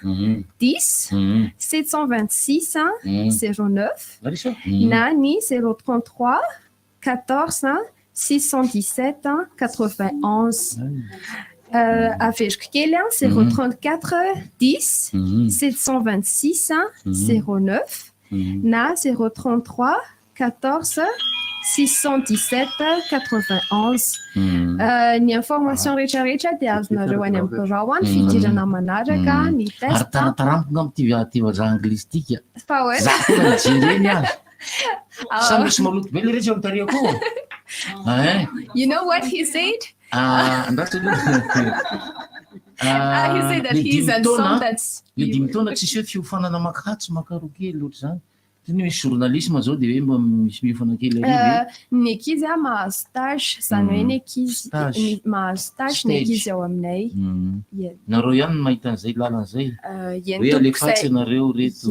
10 726 09 na ny 033 14 617 91 Averiko kely 034 10 726 09 na 033 14 617 91 ny information rehetrarehetra dia azonareo any amin'ny birao ny fidirana manaraka ny test ary taratarampona amin'ny vazaha anglisy tika fa hoe za tena jereny azy sa misy maloto be le rehetra mitariako you know what he said? He said that he's a son that's le 10 taona tsisy hoe fiofanana makatsy makarokely loatra zany teny misy journalisme zao dia hoe mba misy miofana kely ny ankizy mahazo stage zany hoe ny ankizy mahazo stage ny ankizy ao aminay nareo ihany mahita an'izay lalan'izay hoe alefatsy ianareo reto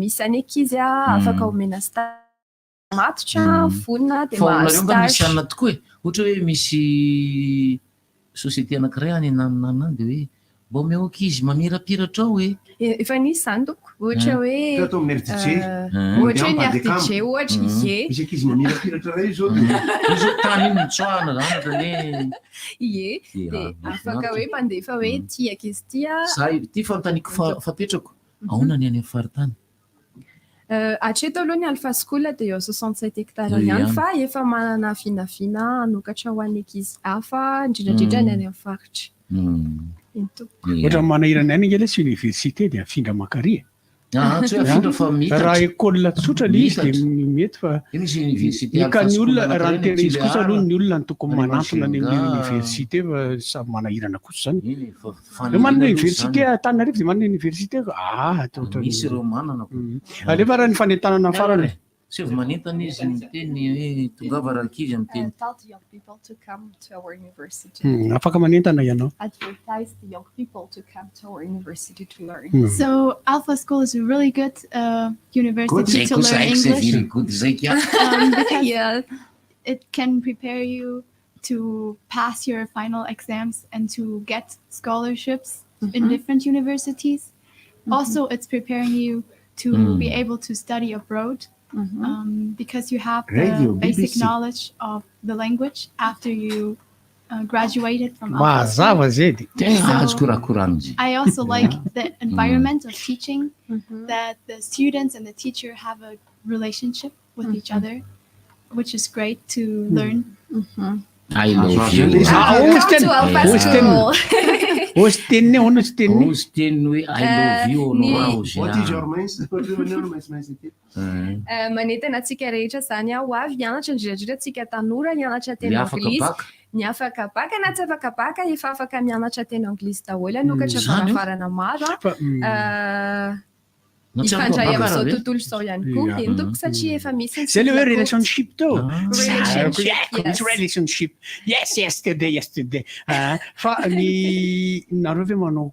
misy any ankizy afaka omena stage matotra vonona dia mahazo stage misy anna tokoa e ohatra hoe misy société anankiray any nanana dia hoe mba omeo ankizy mamirapiratra ao e efa nisy zany toko ohatra hoe ohatra hoe ny RDJ ohatra ie misy ankizy mamirapiratra ray zao izy tany iny mitsoahana zany ohatrany ie dia afaka hoe mandefa hoe tiaka izy tia ty fantaniko fapetrako ahoana ny any amin'ny faritany hatreto aloha ny alpha school dia eo 67 hectares ihany fa efa manana vinavina anokatra ho an'ny ankizy hafa indrindrandrindra ny any amin'ny faritra ohatra manahirana any ingely sy université dia afindra makaria raha école tsotra le izy dia mety fa eka ny olona raha nytena izy kosa aloha ny olona ny tokony manantona ny amin'ny université fa samy manahirana kosa zany manana université Antananarivo dia manana université misy ireo manana alefa raha ny fanentanana farany Sy manentana izy miteny hoe tongava rankizy amin'ny teny. Tell the young people to come to our university. Afaka manentana ianao. Advertise the young people to come to our university to learn. So Alpha School is a really good university to learn English. Because it can prepare you to pass your final exams and to get scholarships in different universities. Also, it's preparing you to be able to study abroad because you have the basic knowledge of the language after you graduated from Alpha School. I also like the environment of teaching, that the students and the teacher have a relationship with each other, which is great to learn. I love you. What is your message? Manentana antsika rehetra zany ho avy hianatra indrindra antsika tanora hianatra teny anglisy. Ny afaka baka na tsy afaka baka efa afaka mianatra teny anglisy daholo anokatra varavarana maro ifandray amin'izao tontolo izao ihany koa dia nitoko satria efa misy zay le hoe relationship to relationship yes today fa ny nareo ve manao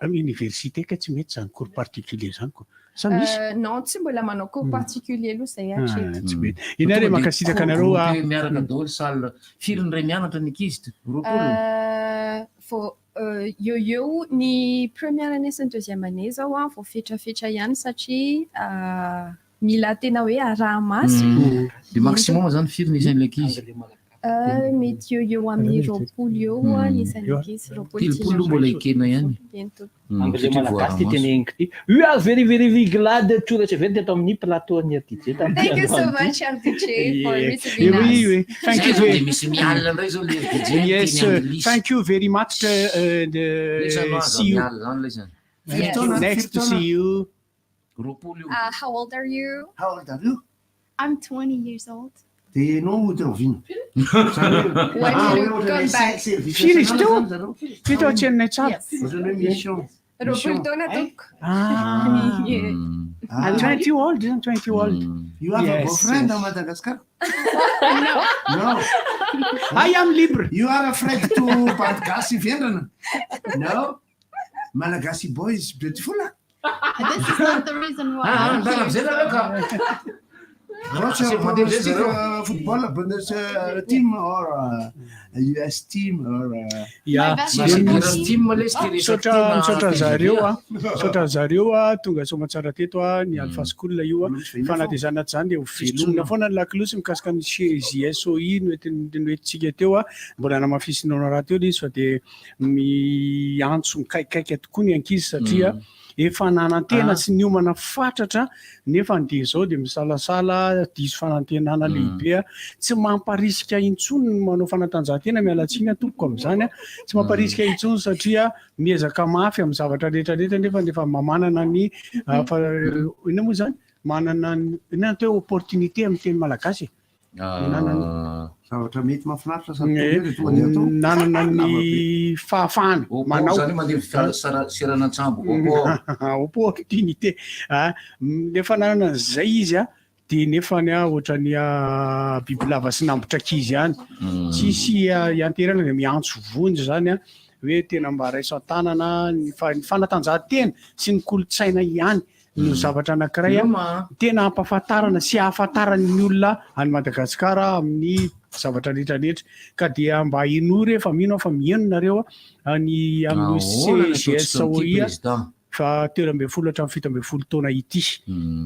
université ka tsy mety zany cours particulier zany ko sa misy non tsy mbola manao cours particulier aloha zay hatreto tsy mety inare makasitraka anareo miaraka daholo salle firy ny ray mianatra ny ankizy roapolo eo ny première année sy ny deuxième année zao vao fetrafetra ihany satria mila tena hoe araha maso de maximum zany firy ny isan'ilay ankizy mety eo amin'ny roapolo eo ny isan'ny ankizy telopolo mbola ekena ihany Anglais malagasy teneniko ty. We are very very glad to receive teto amin'ny plateau ny aty. Thank you so much RDJ for receiving us. Oui. Thank you very misy mialina ndray zao le RDJ. Yes, thank you very much see you. Yes. Next to see you. How old are you? How old are you? I'm 20 years old. T'es non ou t'es en vie? Finish too? Fito a tienne tsara. Roapolo taona toko. 20 old, 20 old. You have a boyfriend in Madagascar? No. I am libre. You are afraid to Malagasy Vienna? No. Malagasy boy is beautiful. This is not the reason why. Football, Bundesliga team or US team or Sotra zareo tonga somatsara teto ny Alpha School io fanatezana zany dia velomina foana ny lakilosy mikasika ny GSOI noetintsika teo mbola namafisinao raha teo izy fa dia miantso mikaikaiky tokoa ny ankizy satria efa nanantena sy niomana fatratra nefa dia zao dia misalasala diso fanantenana lehibe tsy mamparisika intsony manao fanatanjahantena mialatsiny tompoko amin'izany tsy mamparisika intsony satria miezaka mafy amin'ny zavatra rehetrarehetra nefa mamanana ny ina moa zany manana ina atao opportunité amin'ny teny malagasy zavatra mety mahafinaritra nanana ny fahafahana manao zany mandeha seranantsambo opportunité nefa nanana zay izy dia nefa ny ohatrany bibilava sy nambotra kizy ihany tsisy ianterana dia miantso vonjy zany hoe tena mba raisan-tanana ny fanatanjahantena sy ny kolotsaina ihany no zavatra anankiray tena ampahafantarana sy ahafantarany olona any Madagasikara amin'ny zavatra rehetrarehetra ka dia mba inory efa mino fa mieno nareo ny amin'ny CGSOI fa 13 hatramin'ny 17 taona ity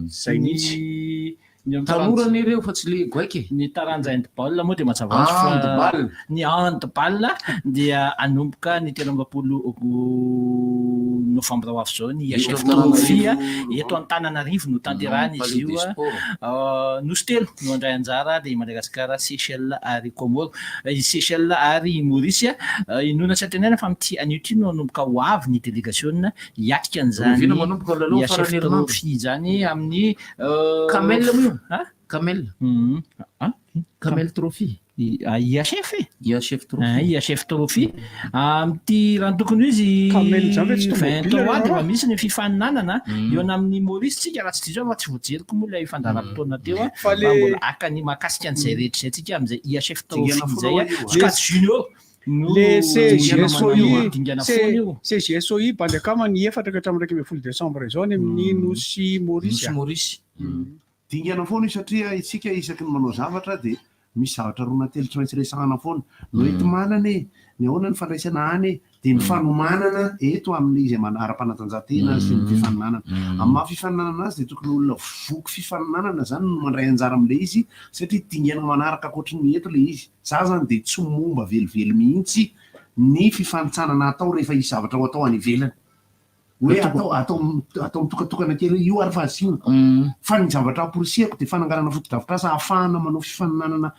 zay mihitsy tanora ireo fa tsy le goaiky ny taranja handball moa dia mazava fa ny handball dia anomboka ny 13 Novambra ho avy zao ny chef trofia eto Antananarivo no tanterahana izy io nosy telo no andray anjara dia Madagasikara, Seychelles ary Comore, Seychelles ary Maurice inona tsy antenana fa amin'ity anio ity no anomboka ho avy ny délégation hiatrika an'izany chef trofia zany amin'ny Camel Trophy. IHF IHF trophy amty raha tokony izy 23 fa misy ny fifaninanana eo ana amin'ny Maurice tsika raha tsy diso fa tsy voajeriko moa ilay fandaharam-potoana teo fa mbola akany mahakasika an'izay rehetra izay tsika amin'izay IHF trophy izay jusqu'à junior le CGSOI bandakama ny 4 ka hatramin'ny 1 Desambra izao ny amin'ny Nosy Maurice. Dingana foana satria isika isaky ny manao zavatra dia misy zavatra roa na telo tsy maintsy resahana foana. No ety manana ny ahoana ny fandraisana any dia ny fanomanana eto amin'ny izay ara-panatanjahantena sy ny fifaninanana. Amin'ny maha fifaninanana azy dia tokony olona voky fifaninanana zany no mandray anjara amin'ilay izy satria dingana manaraka ankoatra ny eto ilay izy. Za zany dia tsy momba velively mihitsy ny fifanitsanana atao rehefa isy zavatra ho atao any ivelany. Hoe atao mitokatokana kely io ary fa asina fa ny zavatra aporisihako dia fananganana foto-drafitrasa ahafahana manao fifaninanana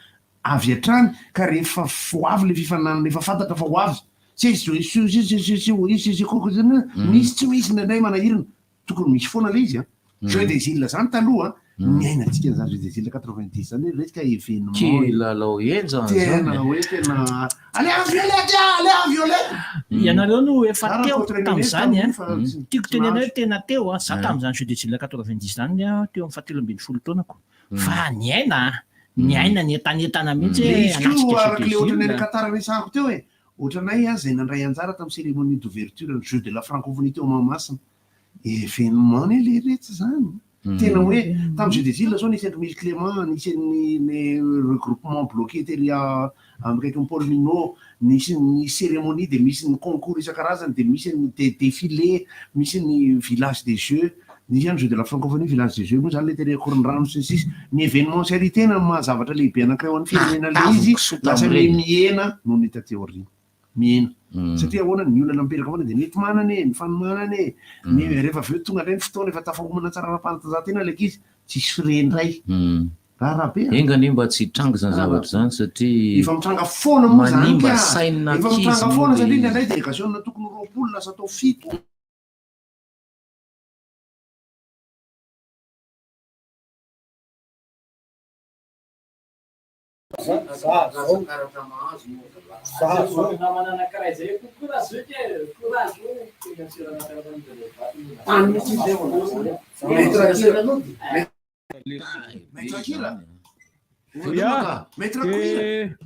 avy hatrany ka rehefa ho avy le fifaninanana efa fantatra fa ho avy misy tsy misy nandray manahirana tokony misy foana le izy jeu des îles zany taloha miainantsika an'izany jeu des îles 90 zany resaka événement tena hoe tena allez violet ianareo no efa teo tamin'izany tiako tenenao tena teo za tamin'izany jeu des îles 90 zany teo amin'ny 17 taonako fa niaina ny entanetana mihitsy arak'le ohatranay Qatar resahako teo ohatranay zay nandray anjara tamin'ny cérémonie d'ouverture ny jeu de la francophonie teo Mahamasina événement ny le rehetra zany tena hoe tamin'ny jeu des îles zao nisy Andry Misy Clément nisy ny regroupement bloqué tery amikaiky ny Paul Minot nisy ny cérémonie dia misy ny concours isan-karazany dia misy ny défilé misy ny village des jeux nisy any jeu de la francophonie village des jeux moa zany le tery akoron-drano sisy ny événement série tena mahazavatra lehibe anankiray ho an'ny firenena le izy lasa le miena no ny tateo ary miena satria ahoana ny olona miperaka foana dia nety manana ny fanomanana ny rehefa aveo tonga indray ny fotoana efa tafahomana tsara ara-panatanjahantena ilay izy tsisy firendray rahabe engany mba tsy hitranga zany zavatra zany satria efa mitranga foana moa zany manimba saina efa mitranga foana satria indray délégation tokony 20 lasa atao 7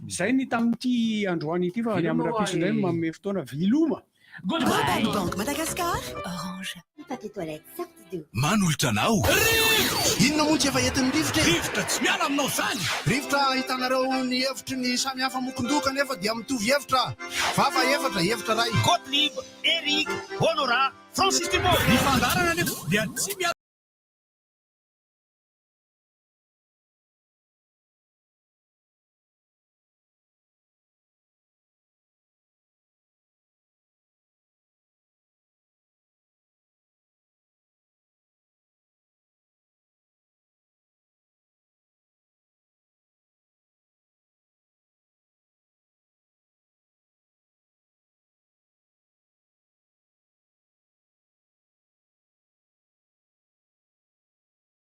zay ny tamin'ity androany ity fa ny amin'ny rapiso indray manome fotoana viloma Banque Madagascar, Orange. Papier toilette, sortie d'eau. Manolotra anao inona moa tsy efa entin'ny rivotra tsy miala aminao zany rivotra hitanareo ny hevitry ny samihafa mokondoka nefa dia mitovy hevitra fafa hevitra ray Gottlieb, Eric, Honora, Francis Thibault ny fandarana nefa dia tsy miala